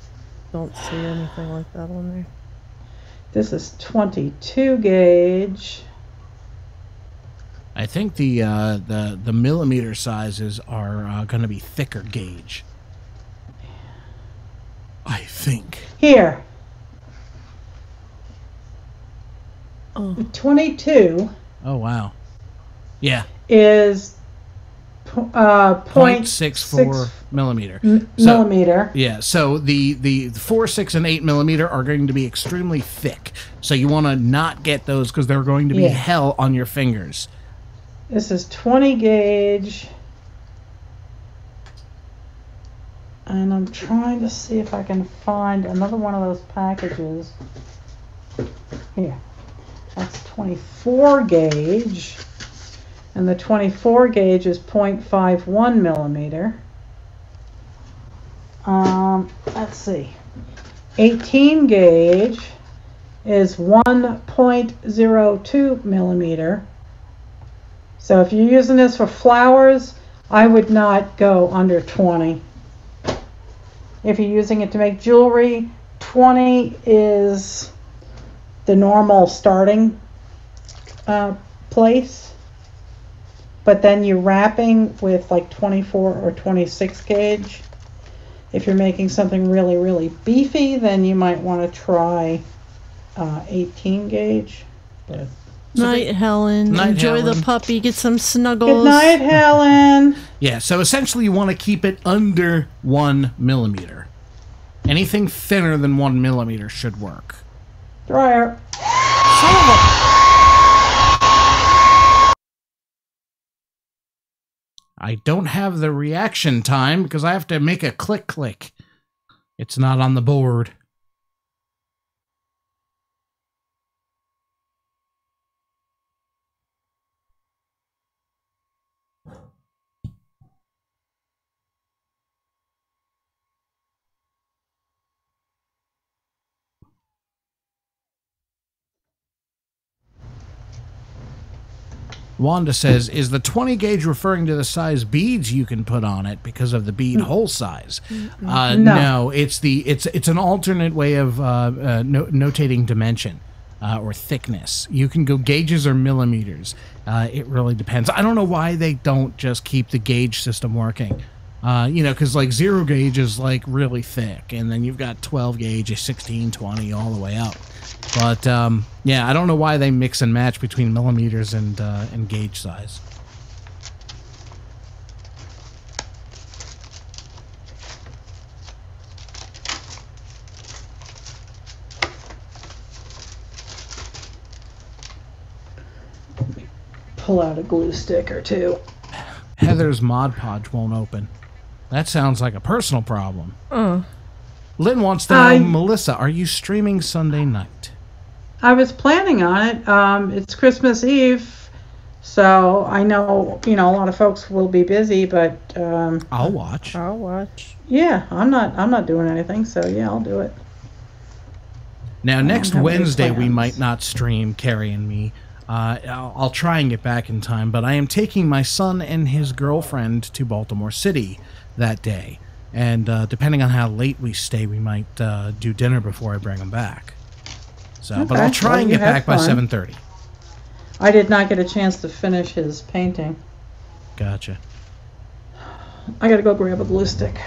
don't see anything like that on there. This is 22 gauge. I think the millimeter sizes are going to be thicker gauge. I think. Here. Oh. 22 Oh, wow. Yeah. is 0.64 millimeter. Millimeter. Yeah, so the 4, 6, and 8 millimeter are going to be extremely thick. So you want to not get those because they're going to be hell on your fingers. This is 20 gauge. And I'm trying to see if I can find another one of those packages. Here. That's 24 gauge. And the 24 gauge is 0.51 millimeter. Let's see. 18 gauge is 1.02 millimeter. So if you're using this for flowers, I would not go under 20. If you're using it to make jewelry, 20 is the normal starting place. But then you're wrapping with like 24 or 26 gauge. If you're making something really, really beefy, then you might want to try 18 gauge. But Night, Helen. Night, Enjoy Helen. the puppy. Get some snuggles. good night, Helen. Yeah, so essentially you want to keep it under 1 millimeter. Anything thinner than 1 millimeter should work. Dryer. I don't have the reaction time because I have to make a click. It's not on the board. Wanda says, is the 20 gauge referring to the size beads you can put on it because of the bead hole size? No, it's an alternate way of notating dimension or thickness. You can go gauges or millimeters. It really depends. I don't know why they don't just keep the gauge system working. Because like 0 gauge is like really thick, and then you've got 12 gauge, 16, 20, all the way up. But yeah, I don't know why they mix and match between millimeters and gauge size. Pull out a glue stick or two. Heather's Mod Podge won't open. That sounds like a personal problem. Lynn wants to know, Melissa, are you streaming Sunday night? I was planning on it. It's Christmas Eve, so I know a lot of folks will be busy, but I'll watch. Yeah, I'm not doing anything, so yeah, I'll do it. Now, next have any Wednesday we plans. might not stream, Carrie and me. I'll try and get back in time, but I am taking my son and his girlfriend to Baltimore City that day. And depending on how late we stay, we might do dinner before I bring them back. So, but I'll try and get back by 7:30. I did not get a chance to finish his painting. Gotcha. I gotta go grab a glue stick.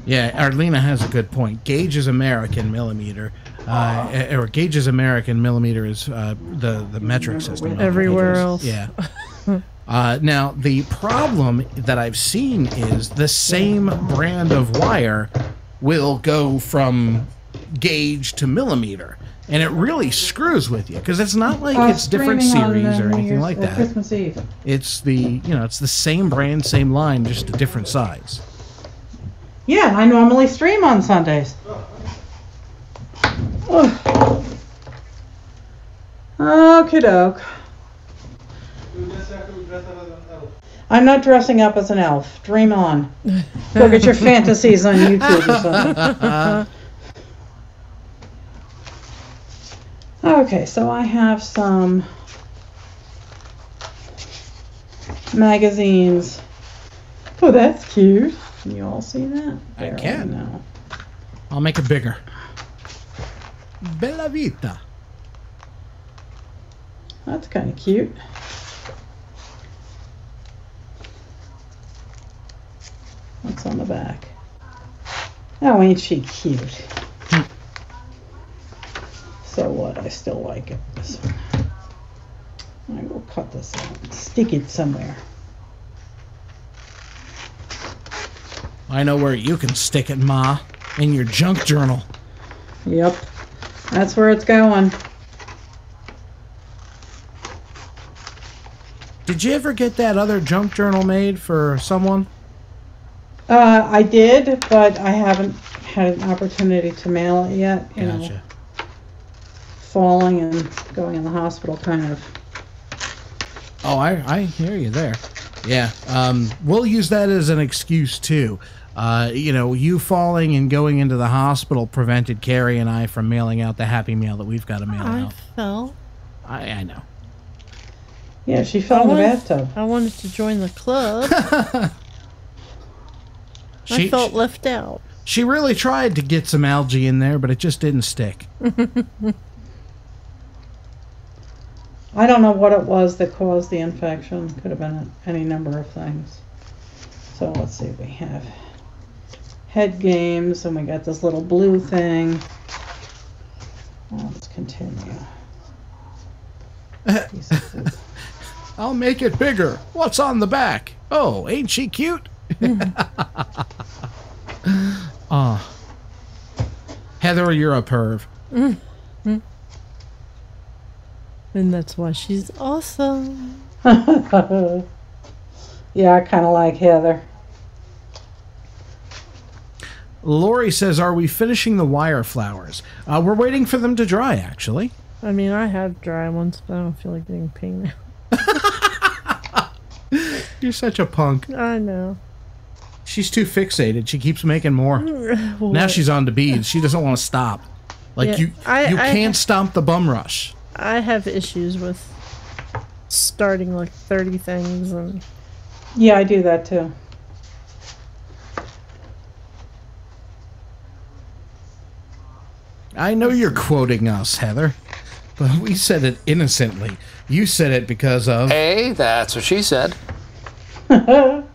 Yeah, Arlena has a good point. Gauge is American, millimeter. Or gauge is American, millimeter is the metric system. Everywhere else. Yeah. Now, the problem that I've seen is the same brand of wire will go from gauge to millimeter. And it really screws with you because it's not like it's different series or anything like that. Christmas Eve. It's it's the same brand, same line, just a different size. Yeah, I normally stream on Sundays. Okie doke. I'm not dressing up as an elf. Dream on. Go get your fantasies on YouTube or something. Okay, so I have some magazines. Oh, that's cute. Can you all see that? I can. No. I'll make it bigger. Bella Vita. That's kind of cute. What's on the back? Oh, ain't she cute? So what? I I still like it. This one. I will cut this out and stick it somewhere. I know where you can stick it, Ma. In your junk journal. Yep. That's where it's going. Did you ever get that other junk journal made for someone? I did, but I haven't had an opportunity to mail it yet. You know, falling and going in the hospital kind of. Oh, I hear you there. Yeah, we'll use that as an excuse, too. You know, you falling and going into the hospital prevented Carrie and I from mailing out the Happy Mail that we've got to mail out. I fell. I know. Yeah, she fell in the bathtub. I wanted to join the club. I felt left out. She really tried to get some algae in there, but it just didn't stick. I don't know what it was that caused the infection. Could have been any number of things. So let's see. We have head games, and we got this little blue thing. Let's continue. I'll make it bigger. What's on the back? Oh, ain't she cute? Heather, you're a perv. And that's why she's awesome. Yeah, I kind of like Heather. Lori says, are we finishing the wire flowers? We're waiting for them to dry, actually. I mean, I have dry ones, but I don't feel like getting pink now. You're such a punk. I know. She's too fixated. She keeps making more. Now she's on to beads. She doesn't want to stop. Like, Yeah, you can't stop the bum rush. I have issues with starting like 30 things and... Yeah, I do that too. I know you're quoting us, Heather, but we said it innocently. You said it because of... Hey, that's what she said. You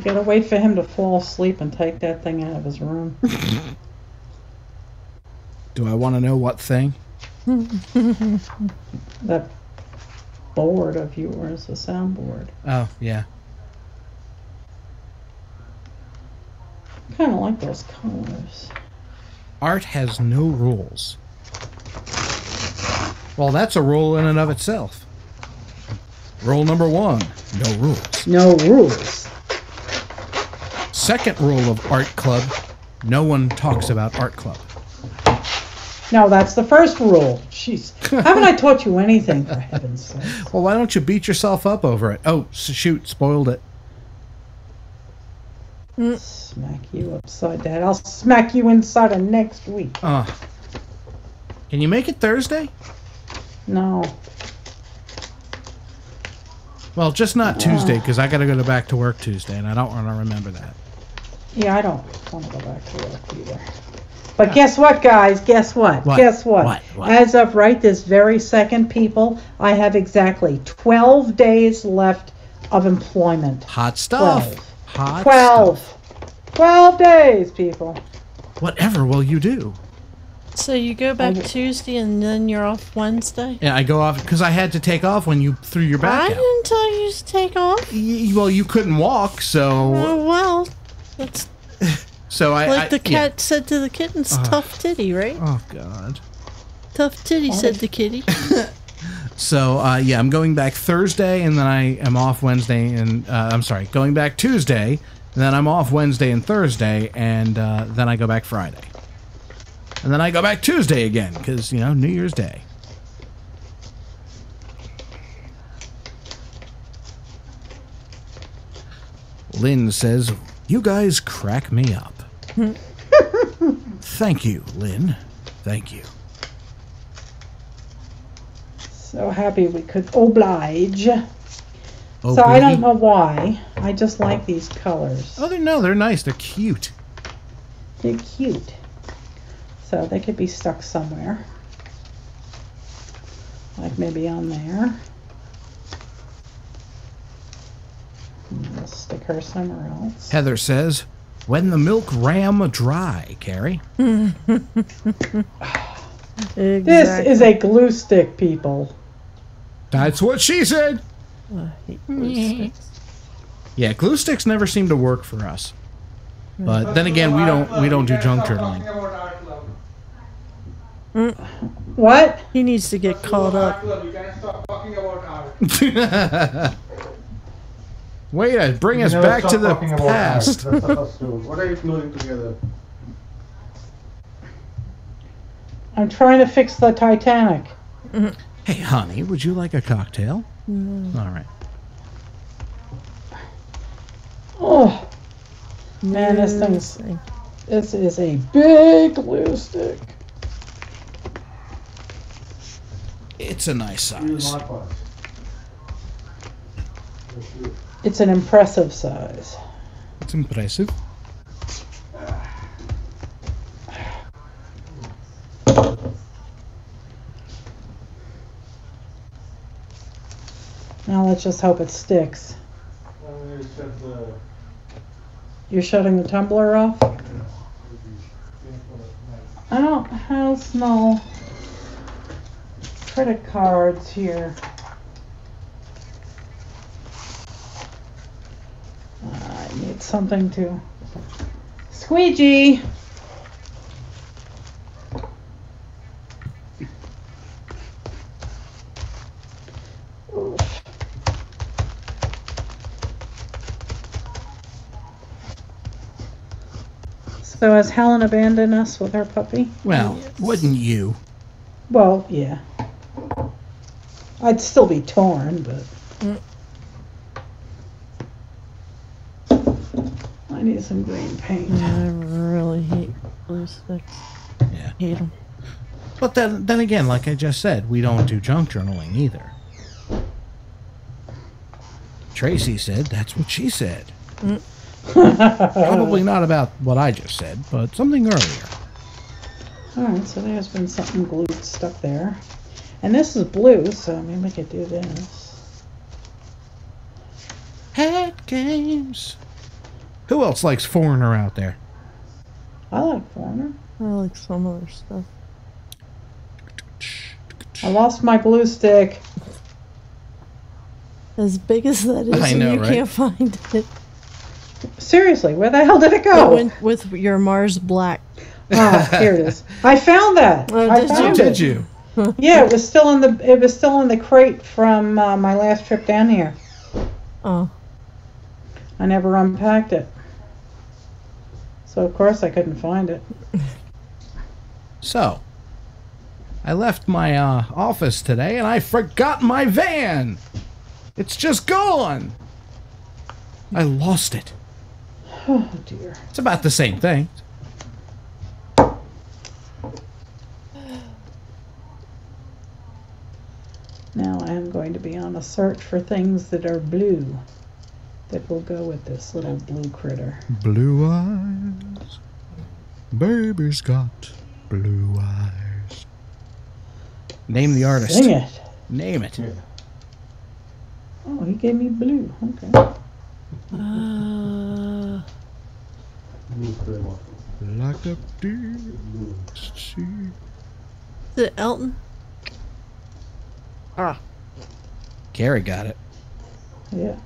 gotta wait for him to fall asleep and take that thing out of his room. Do I want to know what thing? That board of yours, the soundboard. Oh, yeah. I kind of like those colors. Art has no rules. Well, that's a rule in and of itself. Rule number 1, no rules. No rules. Second rule of Art Club, no one talks about Art Club. No, that's the first rule. Jeez. Haven't I taught you anything, for heaven's sake? Well, why don't you beat yourself up over it? Oh, shoot, spoiled it. Smack you upside the head. I'll smack you inside of next week. Can you make it Thursday? No. Well, just not Tuesday, because I got to go back to work Tuesday, and I don't want to remember that. Yeah, I don't want to go back to work either. But guess what, guys? Guess what? Guess what? What? As of right this very second, people, I have exactly 12 days left of employment. Hot stuff. 12. Hot stuff. 12 days, people. Whatever will you do? So you go back Tuesday and then you're off Wednesday? Yeah, I go off because I had to take off when you threw your back I out. didn't tell you to take off. Well, you couldn't walk, so... Oh, well, that's So like the cat said to the kittens, tough titty, right? Oh, God. Tough titty, said the kitty. So, yeah, I'm going back Thursday, and then I am off Wednesday, and... I'm sorry, going back Tuesday, and then I'm off Wednesday and Thursday, and then I go back Friday. And then I go back Tuesday again, because, you know, New Year's Day. Lynn says, you guys crack me up. Thank you, Lynn. Thank you. So happy we could oblige. Oh, So I baby. don't know why. I just like these colors. Oh, they're nice. They're cute. They're cute. So they could be stuck somewhere. Like maybe on there. And we'll stick her somewhere else. Heather says, When the milk ran dry, Carrie. Exactly. This is a glue stick, people. That's what she said. I hate glue sticks. Yeah, glue sticks never seem to work for us. But then again, we don't do junk journaling. What? He needs to get caught up. You can't stop talking about art. Way to bring us You never back stop to the talking about past. art. That's the first rule. What are you gluing together? I'm trying to fix the Titanic. Hey, honey, would you like a cocktail? All right. Oh, man, this is a big glue stick. It's a nice Use size. my part. It's an impressive size. It's impressive. Now let's just hope it sticks. You're shutting the tumbler off? I don't have no credit cards here. I need something to squeegee. So has Helen abandoned us with her puppy? Well, wouldn't you? Well, yeah. I'd still be torn, but I need some green paint. I really hate glue sticks. Yeah. Hate them. But then again, like I just said, we don't do junk journaling either. Tracy said that's what she said. Probably not about what I just said, but something earlier. Alright, so there's been something glued stuck there. And this is blue, so I mean we could do this. Head games. Who else likes Foreigner out there? I like Foreigner. I like some other stuff. I lost my glue stick. As big as that is, I know, and you right? can't find it. Seriously, where the hell did it It go? went with your Mars Black. Ah, here it is. I found that. Oh, I did found you? it. Did you? Yeah, it was still in the crate from my last trip down here. Oh. I never unpacked it. So of course I couldn't find it. So, I left my office today and I forgot my van. It's just gone. I lost it. Oh dear. It's about the same thing. Now I am going to be on a search for things that are blue that will go with this little blue critter. Blue eyes. Baby's got blue eyes. Name the artist. Sing it. Name it. Oh, he gave me blue. Okay. Like a deep sea. Is it Elton? Ah. Carrie got it. Yeah.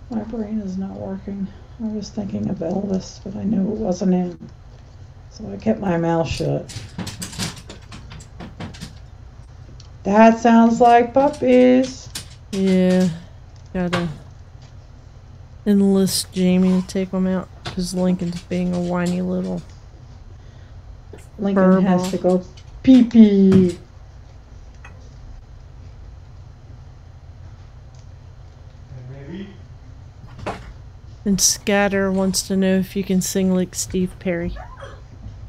My brain is not working. I was thinking of Elvis, but I knew it wasn't him. So I kept my mouth shut. That sounds like puppies. Yeah. Gotta enlist Jamie to take them out because Lincoln's being a whiny little. Lincoln has Furball. to go pee-pee. And Scatter wants to know if you can sing like Steve Perry.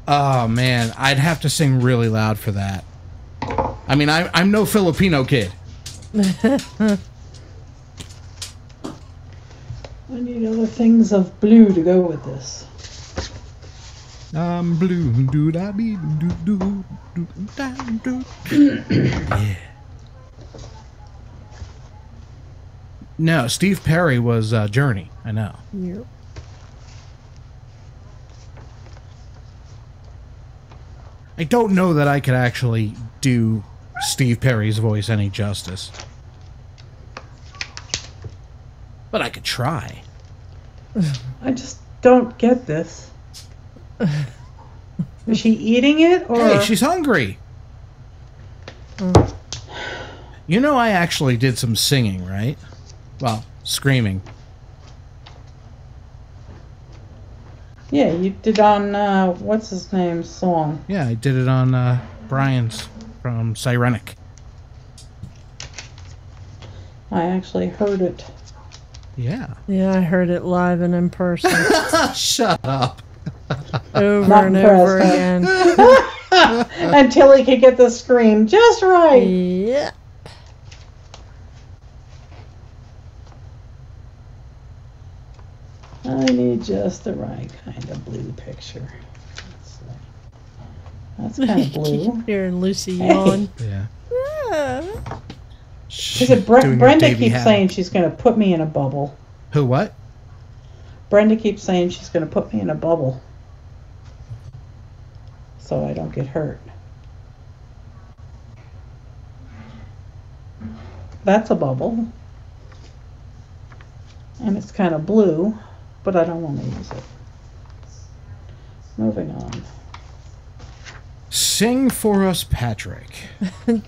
Oh man, I'd have to sing really loud for that. I mean, I'm no Filipino kid. I need other things of blue to go with this. I'm blue, do da be do do do da do. Yeah. No, Steve Perry was Journey. I know. Yep. I don't know that I could actually do Steve Perry's voice any justice. But I could try. I just don't get this. Is she eating it, or? Hey, she's hungry. You know, I actually did some singing, right? Well, screaming. Yeah, you did on, what's his name's song? Yeah, I did it on Brian's from Sirenic. I actually heard it. Yeah. Yeah, I heard it live and in person. Shut up. Over Not and over impressed, again. Until he could get the scream just right. Yeah. I need just the right kind of blue picture. That's kind of blue. Hearing Lucy yawn. Yeah. Ah. Because Brenda keeps saying she's going to put me in a bubble. Who, what? Brenda keeps saying she's going to put me in a bubble. So I don't get hurt. That's a bubble. And it's kind of blue, but I don't want to use it. Moving on. Sing for us, Patrick.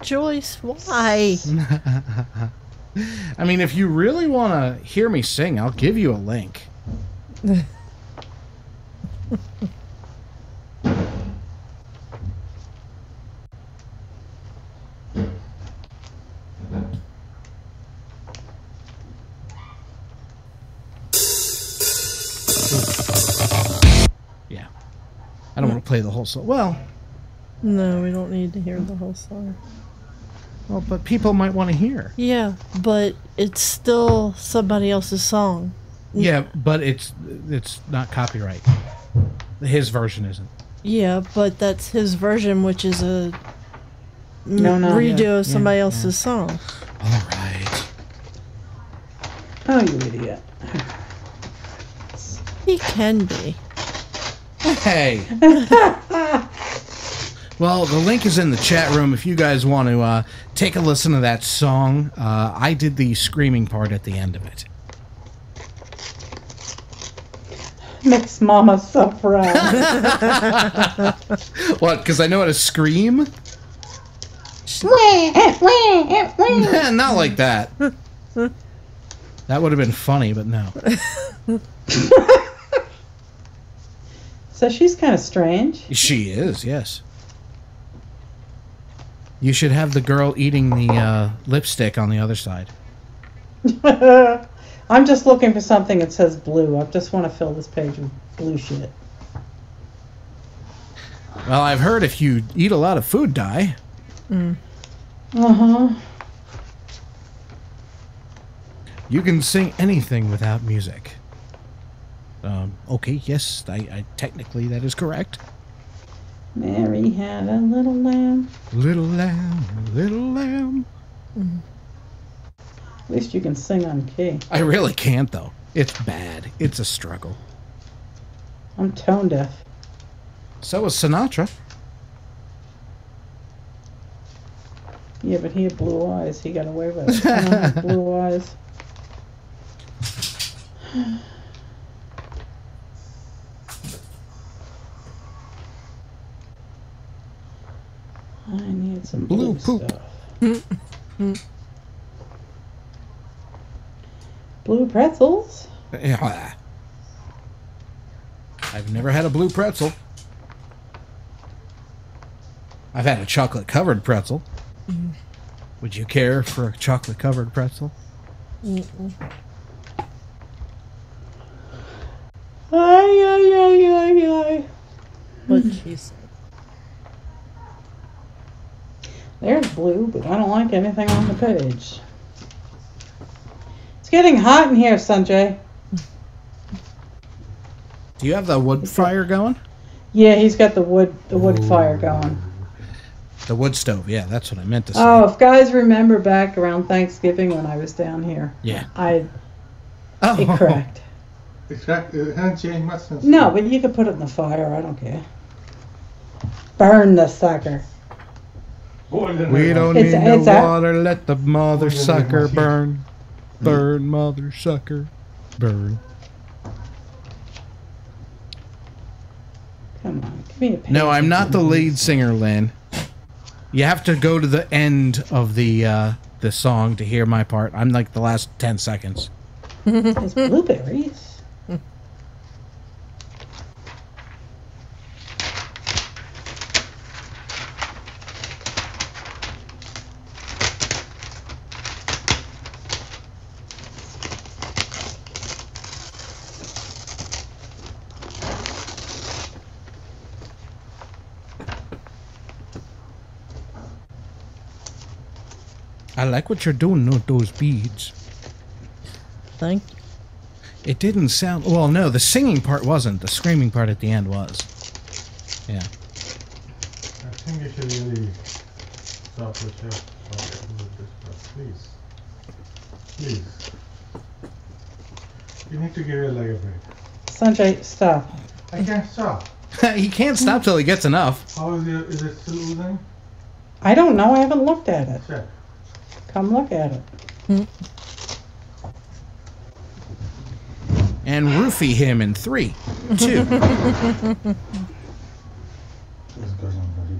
Joyce, why? I mean, if you really want to hear me sing, I'll give you a link. Yeah. I don't want to play the whole song. Well, No, we don't need to hear the whole song. well, but people might want to hear. Yeah, but it's still somebody else's song. Yeah, but it's not copyright. His version isn't. Yeah, but that's his version, which is a redo of somebody else's song. All right. Oh, you idiot. He can be. Hey. Well, the link is in the chat room if you guys want to take a listen to that song. I did the screaming part at the end of it. Makes Mama so proud. What, because I know how to scream? Not like that. That would have been funny, but no. So she's kind of strange. She is, yes. You should have the girl eating the lipstick on the other side. I'm just looking for something that says blue. I just want to fill this page with blue shit. Well, I've heard if you eat a lot of food dye. Uh-huh. You can sing anything without music. Okay, yes, I technically that is correct. Mary had a little lamb. Little lamb, little lamb. At least you can sing on key. I really can't, though. It's bad. It's a struggle. I'm tone deaf. So is Sinatra. Yeah, but he had blue eyes. He got away with it. I don't have blue eyes. I need some blue poop. stuff. Blue pretzels? Yeah. I've never had a blue pretzel. I've had a chocolate-covered pretzel. Would you care for a chocolate-covered pretzel? Ay. What she said. There's blue, but I don't like anything on the page. It's getting hot in here, Sanjay. Do you have the wood fire going? Yeah, he's got the wood fire going. The wood stove. Yeah, that's what I meant to say. Oh, if guys remember back around Thanksgiving when I was down here, Yeah. it cracked. It hasn't changed much since. No, but you could put it in the fire. I don't care. Burn the sucker. We don't It's- need no it's a- water. Let the mother sucker burn. Burn, mother sucker. Burn. Come on, give me a page. No, I'm not the lead singer, Lynn. You have to go to the end of the song to hear my part. I'm like the last 10 seconds. It's blueberries. I like what you're doing with those beads. Thank you. It didn't sound... Well, no, the singing part wasn't. The screaming part at the end was. Yeah. I think you should really stop with your please. Please. You need to give your leg a break. Sanjay, stop. I can't stop. He can't stop till he gets enough. How is it? Is it still oozing? I don't know. I haven't looked at it. Check. Come look at it. And roofie him in 3, 2. Just goes on very.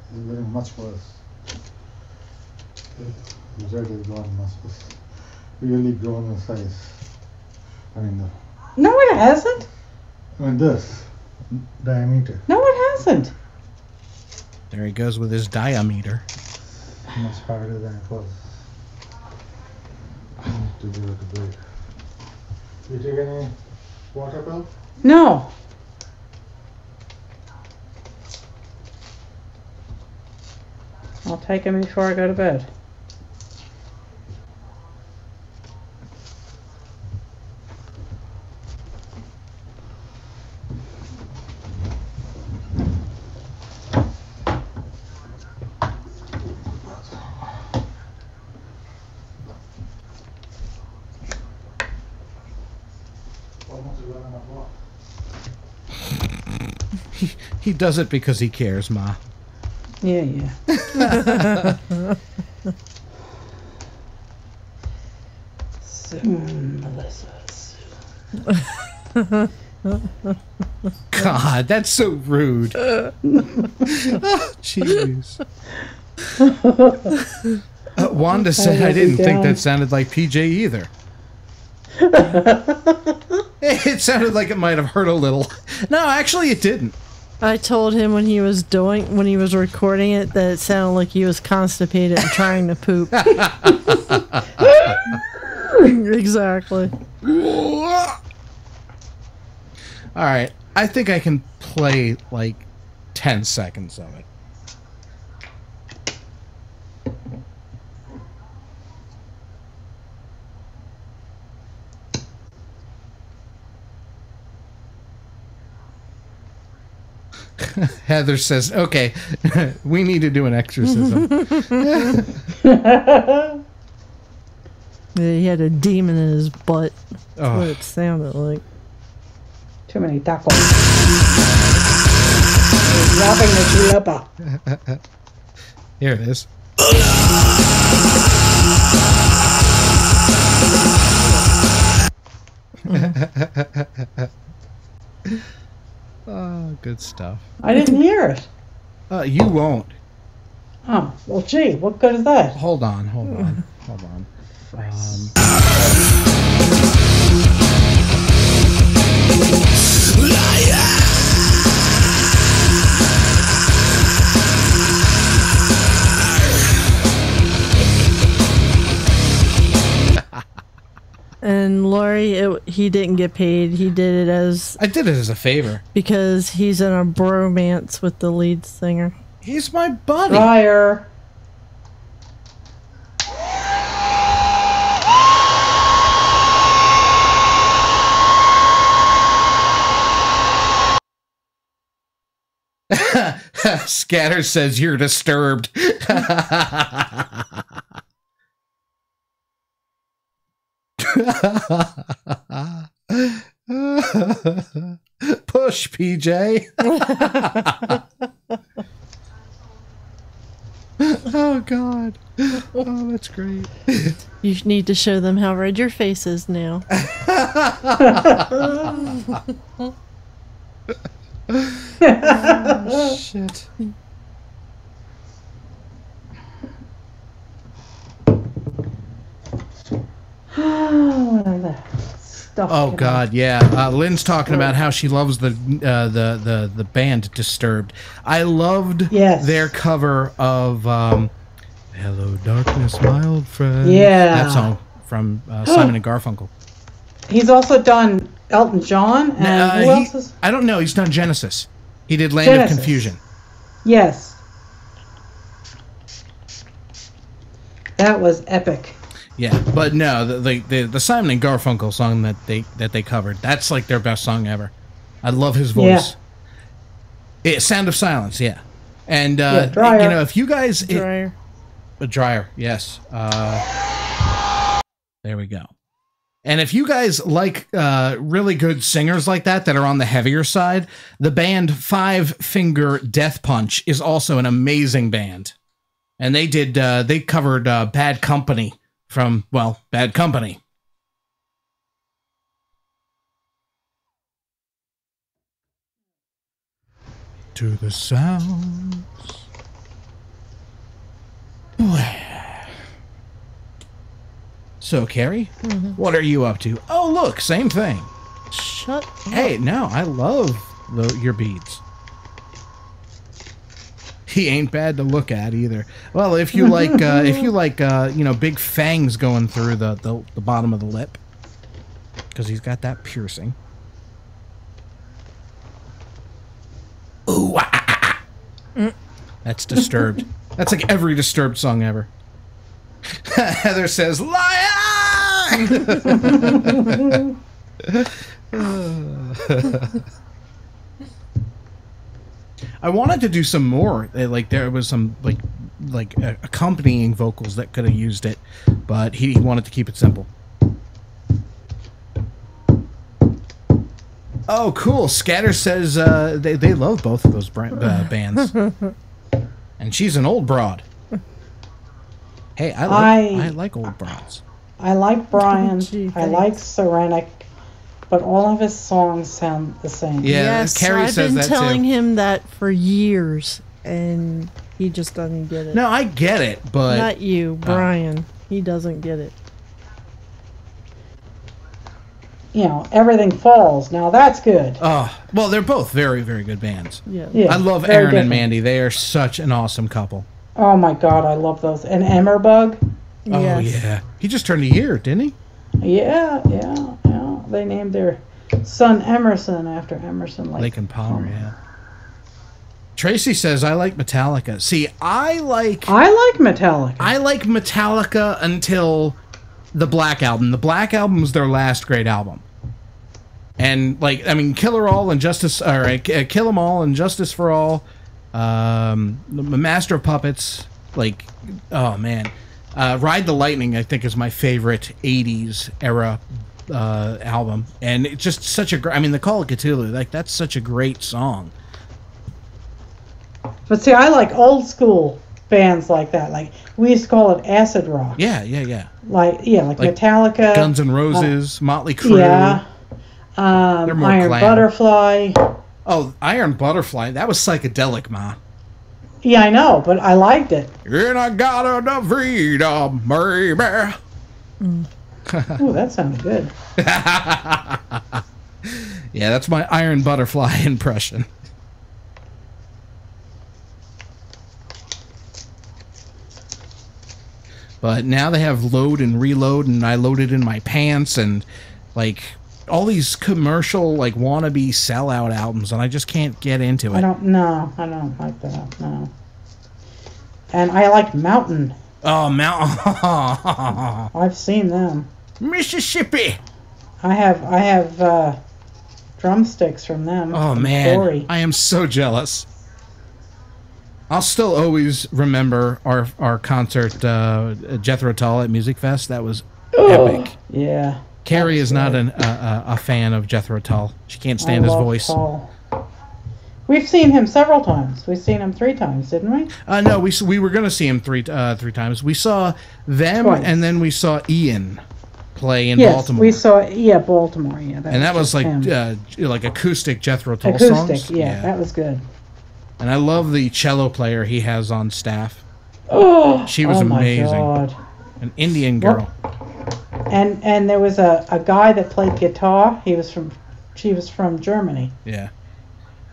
It's very much worse. It's already gone much worse. Really grown in size. I mean, No, it hasn't. this diameter. No, it hasn't. There he goes with his diameter. Much harder than it was. I need to give it a break. You take any water pill? No. I'll take him before I go to bed. Almost 11 o'clock. He does it because he cares, Ma. Yeah, yeah. Soon, Melissa. Soon. God, that's so rude. Oh, jeez. Wanda said I didn't think that sounded like PJ either. It sounded like it might have hurt a little. No, actually it didn't. I told him when he was recording it that it sounded like he was constipated and trying to poop. Exactly. Alright, I think I can play like 10 seconds of it. Heather says, okay, we need to do an exorcism. He had a demon in his butt. That's Oh. what it sounded like. Too many tacos. Dropping the chulapa. Here it is. Oh, good stuff. I didn't hear it. You won't. Oh, well, gee, what good is that? Hold on. Hold on. And Laurie, he didn't get paid. He did it I did it as a favor. because he's in a bromance with the lead singer. He's my buddy. Liar. Scatter says you're disturbed. Push, PJ. Oh, God. Oh, that's great. You need to show them how red your face is now. Oh, shit. Oh God, yeah. Lynn's talking about how she loves the band Disturbed. I loved their cover of "Hello, Darkness, My Old Friend." Yeah, that song from Simon and Garfunkel. He's also done Elton John, and who else is? I don't know. He's done Genesis. He did Land of Confusion. Yes, that was epic. Yeah, but no, the Simon and Garfunkel song that they covered, that's like their best song ever. I love his voice. Yeah. Sound of Silence, yeah. And Dryer. you know, if you guys Dryer. Dryer, yes. There we go. And if you guys like really good singers like that are on the heavier side, the band Five Finger Death Punch is also an amazing band. And they did they covered Bad Company from, well, Bad Company. To the sounds. So, Carrie, what are you up to? Oh, look, same thing. Shut up. Hey, no, I love your beads. He ain't bad to look at either. Well, if you like, you know, big fangs going through the bottom of the lip, because he's got that piercing. Ooh, That's Disturbed. That's like every Disturbed song ever. Heather says, "Lion!" I wanted to do some more. Like there was some like accompanying vocals that could have used it, but he wanted to keep it simple. Oh, cool. Scatter says they love both of those bands, and she's an old broad. Hey, I like old broads. I like Brian. Gee, I like Serenic, but all of his songs sound the same. Yeah, yes, Carrie I've says been that telling too. him that for years, and he just doesn't get it. No, I get it, but Not you, Brian. He doesn't get it. You know, Everything Falls. Now that's good. oh, well, they're both very, very good bands. Yeah. Yeah, I love very Aaron and different. Mandy. They are such an awesome couple. Oh my God, I love those. And Emmerbug. Oh Yes. yeah, he just turned a year, didn't he? Yeah. They named their son Emerson after Emerson Lake and Palmer, yeah. Tracy says, I like Metallica. See, I like Metallica. I like Metallica until the Black Album. The Black Album was their last great album. And, like, I mean, Kill 'Em All and Justice for All, Master of Puppets, like, oh, man. Ride the Lightning, I think, is my favorite 80s era album. And it's just such a great, I mean, the Call of Cthulhu, like, that's such a great song. But see, I like old school bands like that. Like, we used to call it acid rock. Yeah. Like Metallica. Guns N' Roses, Motley Crue. Yeah. They're more Iron glam. Butterfly. Oh, Iron Butterfly, that was psychedelic, ma. Yeah, I know, but I liked it. And I got a freedom, baby. Ooh, that sounded good. Yeah, that's my Iron Butterfly impression. But now they have Load and Reload, and I loaded in my pants, and like all these commercial, like wannabe sellout albums, and I just can't get into it. I don't like that. No. And I like Mountain. Oh, Mountain. I've seen them. Mississippi. I have drumsticks from them. Oh from man, Corey. I am so jealous. I'll still always remember our concert, Jethro Tull at Music Fest. That was epic. Yeah. Carrie is not a fan of Jethro Tull. She can't stand his voice. Paul. We've seen him several times. We've seen him 3 times, didn't we? No, we were going to see him three times. We saw them, Twice. and then we saw Ian play in Yes, Baltimore. we saw. Yeah, Baltimore. Yeah, That was like him. like acoustic Jethro Tull acoustic. songs. Yeah, that was good. And I love the cello player he has on staff. Oh, She was amazing. My God. An Indian girl. And there was a guy that played guitar. She was from Germany. Yeah.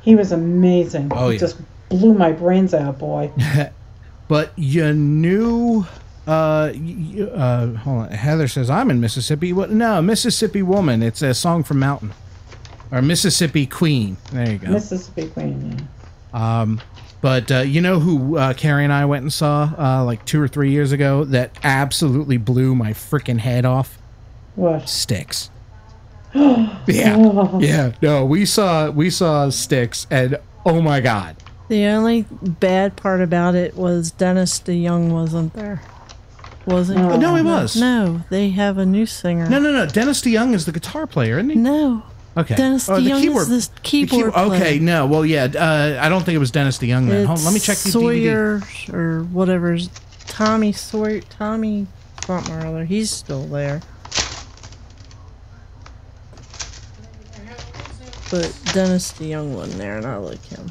He was amazing. Oh, He yeah. just blew my brains out, boy. But you knew. Hold on. Heather says I'm in Mississippi. What? No, Mississippi Woman. It's a song from Mountain, or Mississippi Queen. There you go. Mississippi Queen. Yeah. But you know who Carrie and I went and saw like 2 or 3 years ago that absolutely blew my freaking head off? What? Styx. Yeah. No, we saw Styx, and oh my God. The only bad part about it was Dennis DeYoung wasn't there. Was he? No, he was. No, they have a new singer. No. Dennis DeYoung is the guitar player, isn't he? No. Okay. Dennis the DeYoung is this keyboard player. Okay, no. Well, yeah. I don't think it was Dennis DeYoung then. Hold on, let me check the Sawyer DVD. or whatever's Tommy Sawyer, Tommy something or other. He's still there. But Dennis DeYoung wasn't there, and I like him.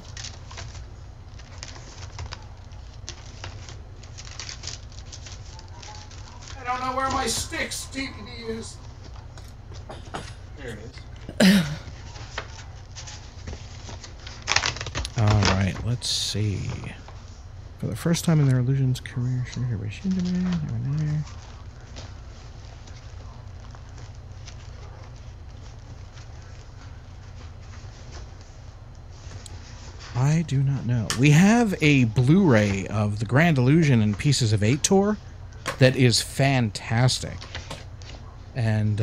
I don't know where my Styx DVD is. There it is. All right, let's see. For the first time in their Illusions career, I do not know. We have a Blu-ray of the Grand Illusion and Pieces of 8 tour that is fantastic. And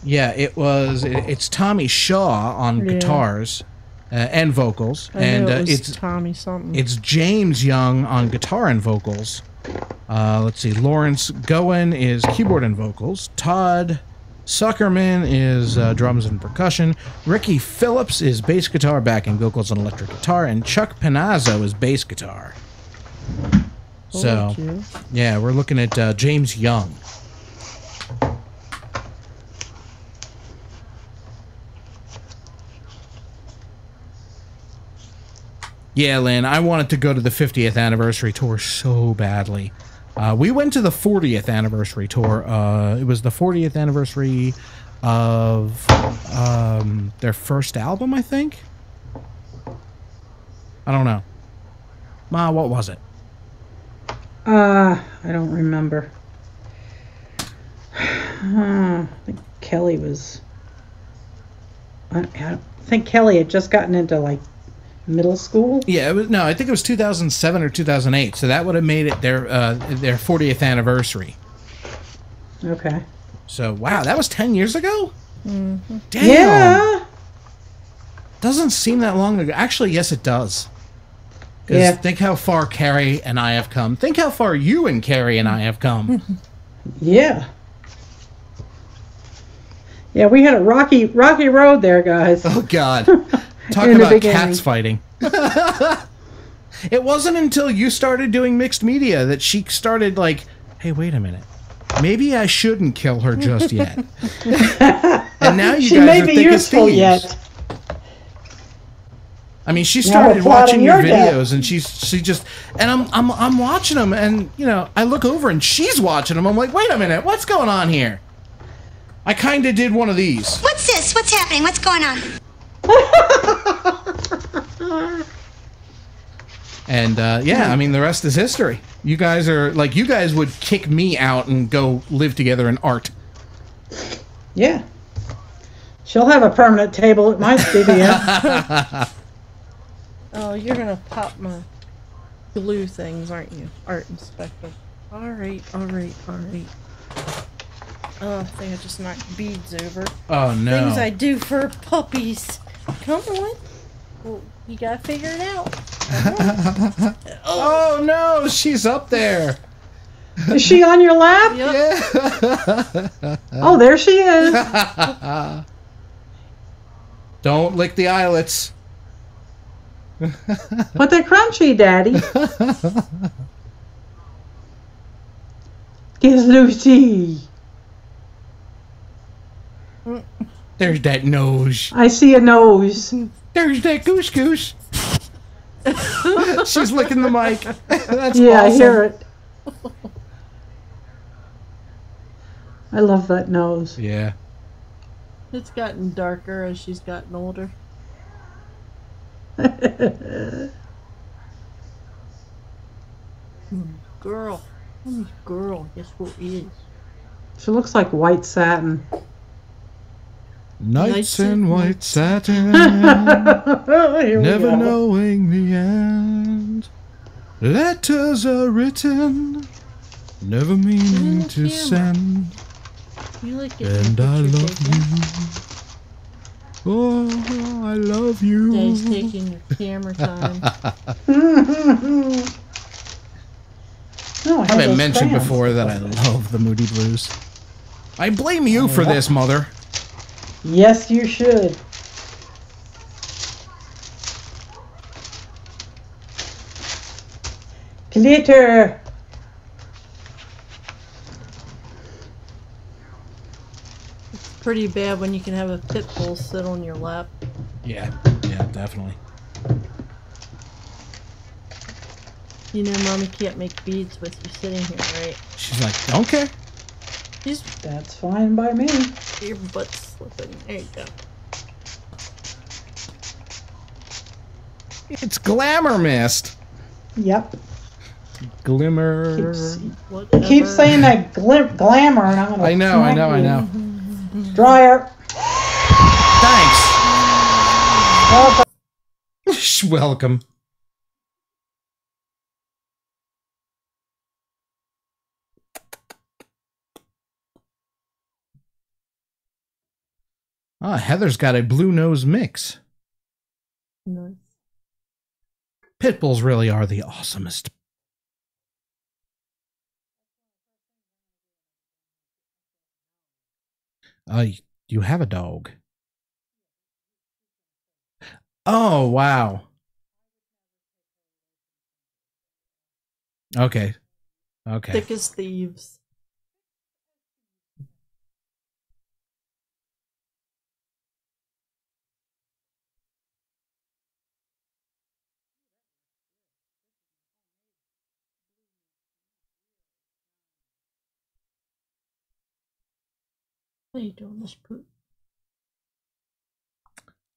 yeah, it's Tommy Shaw on guitars and vocals, and it's Tommy something. It's James Young on guitar and vocals. Let's see, Lawrence Gowen is keyboard and vocals. Todd Suckerman is drums and percussion. Ricky Phillips is bass guitar, backing vocals, and electric guitar. And Chuck Panazzo is bass guitar. So, yeah, we're looking at James Young. Yeah, Lynn, I wanted to go to the 50th anniversary tour so badly. We went to the 40th anniversary tour. It was the 40th anniversary of their first album, I think. I don't know. Ma, what was it? I don't remember. I think Kelly was... I think Kelly had just gotten into, like, middle school? Yeah, I think it was 2007 or 2008, so that would have made it their 40th anniversary. Okay. So, wow, that was 10 years ago? Mm-hmm. Damn! Yeah! Doesn't seem that long ago. Actually, yes, it does. Yeah. Think how far Carrie and I have come. Think how far you and Carrie and I have come. Yeah. Yeah, we had a rocky road there, guys. Oh, God. Talk about cats fighting. It wasn't until you started doing mixed media that she started like, hey, wait a minute. Maybe I shouldn't kill her just yet. And now you guys are thick as thieves. Yet. I mean, she started watching your videos, and she just, and I'm watching them, and you know, I look over and she's watching them. I'm like, wait a minute, what's going on here? I kind of did one of these. What's this? What's happening? What's going on? And yeah, I mean, the rest is history. You guys are like, you guys would kick me out and go live together in art. Yeah. She'll have a permanent table at my studio. Oh, you're gonna pop my glue things, aren't you, Art Inspector? All right. Oh, I think I just knocked beads over. Oh no! Things I do for puppies. Come on. Well, you gotta figure it out. Oh no, she's up there. Is she on your lap? Yep. Yeah. Oh, there she is. Don't lick the eyelets. But they're crunchy, Daddy. Kiss Lucy. There's that nose. I see a nose. There's that goose goose. She's licking the mic. That's Yeah, awesome. I hear it. I love that nose. Yeah. It's gotten darker as she's gotten older. Girl. Girl, guess what is? She looks like white satin. Nights in white satin, Here we never go. knowing the end. Letters are written, never meaning to send. You like it? And I love you. Oh, I love you. Daddy's taking your camera time. No, I I've have been those mentioned crayons. before that I love the Moody Blues. I blame you for this, Mother. Yes, you should. Glitter. Pretty bad when you can have a pit bull sit on your lap. Yeah, definitely. You know, Mommy can't make beads with you sitting here, right? She's like, don't care. She's That's fine by me. your butt slipping. There you go. It's glamour mist. Yep. Glimmer. Whatever. Keep saying that glamour, and I'm gonna. I know. smack you. Dryer. Thanks. Oh, Welcome. Ah, Heather's got a blue nose mix. Nice. Pit bulls really are the awesomest. You have a dog. Oh, wow. Okay. Okay. Thick as thieves. What are you doing, Miss Poot?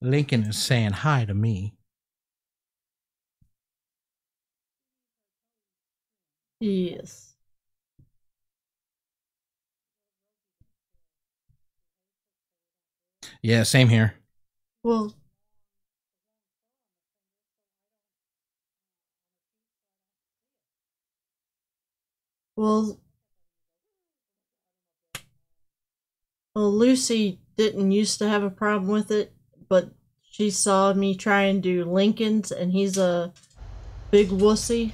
Lincoln is saying hi to me. Yes. Yeah, same here. Well, Lucy didn't used to have a problem with it, but she saw me try and do Lincoln's, and he's a big wussy,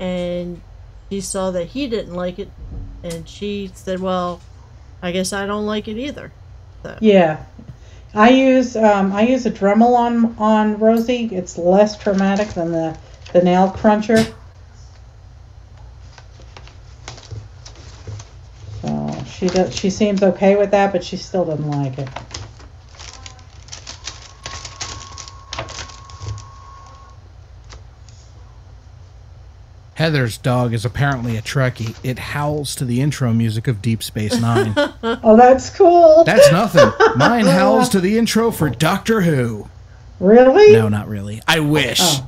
and she saw that he didn't like it, and she said, well, I guess I don't like it either. So. yeah. I use a Dremel on Rosie. It's less traumatic than the nail cruncher. So she seems okay with that, but she still doesn't like it. Heather's dog is apparently a Trekkie. It howls to the intro music of Deep Space Nine. Oh, that's cool. That's nothing. Mine howls to the intro for Doctor Who. Really? No, not really. I wish. Oh.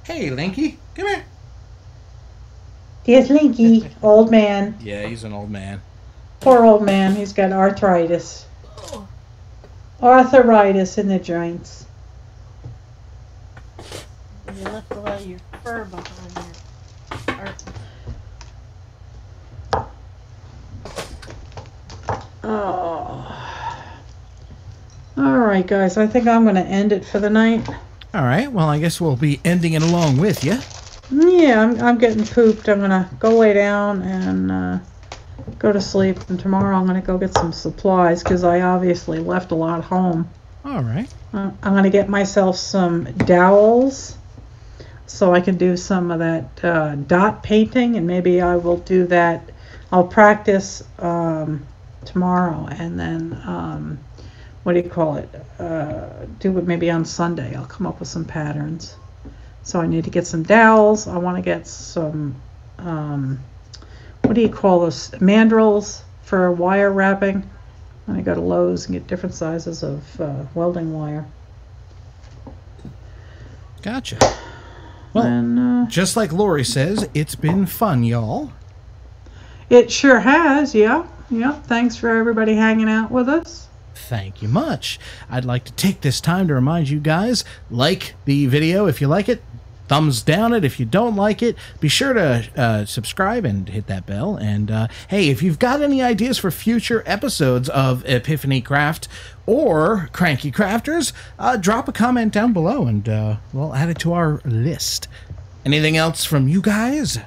Hey, Linky. Come here. Here's Linky, old man. Yeah, he's an old man. Poor old man. He's got arthritis. Arthritis in the joints. You left a lot of your fur behind there. Oh. right, guys. I think I'm going to end it for the night. All right. Well, I guess we'll be ending it along with you. Yeah, I'm getting pooped. I'm going to go lay down and go to sleep. And tomorrow I'm going to go get some supplies because I obviously left a lot home. All right. I'm going to get myself some dowels so I can do some of that dot painting, and maybe I will do that. I'll practice tomorrow, and then what do you call it? Do it maybe on Sunday. I'll come up with some patterns. So I need to get some dowels. I want to get some what do you call those, mandrels for wire wrapping. I go to Lowe's and get different sizes of welding wire. Gotcha. Well, And just like Lori says, it's been fun, y'all. it sure has, yeah. Thanks for everybody hanging out with us. Thank you much. I'd like to take this time to remind you guys, like the video if you like it, thumbs down it if you don't like it. Be sure to subscribe and hit that bell. And hey, if you've got any ideas for future episodes of Epiphany Craft or Cranky Crafters, drop a comment down below and we'll add it to our list. Anything else from you guys?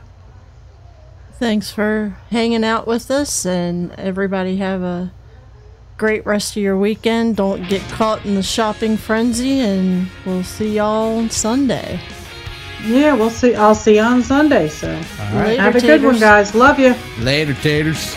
Thanks for hanging out with us, and everybody have a great rest of your weekend. Don't get caught in the shopping frenzy, and we'll see y'all on Sunday. Yeah, we'll see. I'll see you on Sunday. So All right. have a good one, guys. Love you. Later, taters.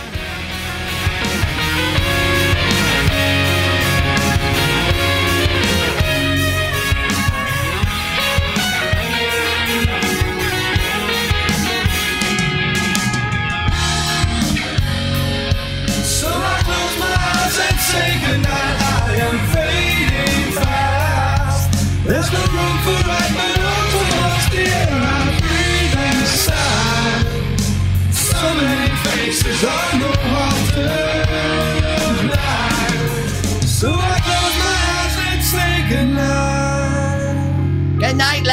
So I close my eyes and say goodnight. I am fading fast. There's no room for right, but almost the air I breathe inside. So many faces on the water tonight. So I close my eyes and say goodnight. Good night,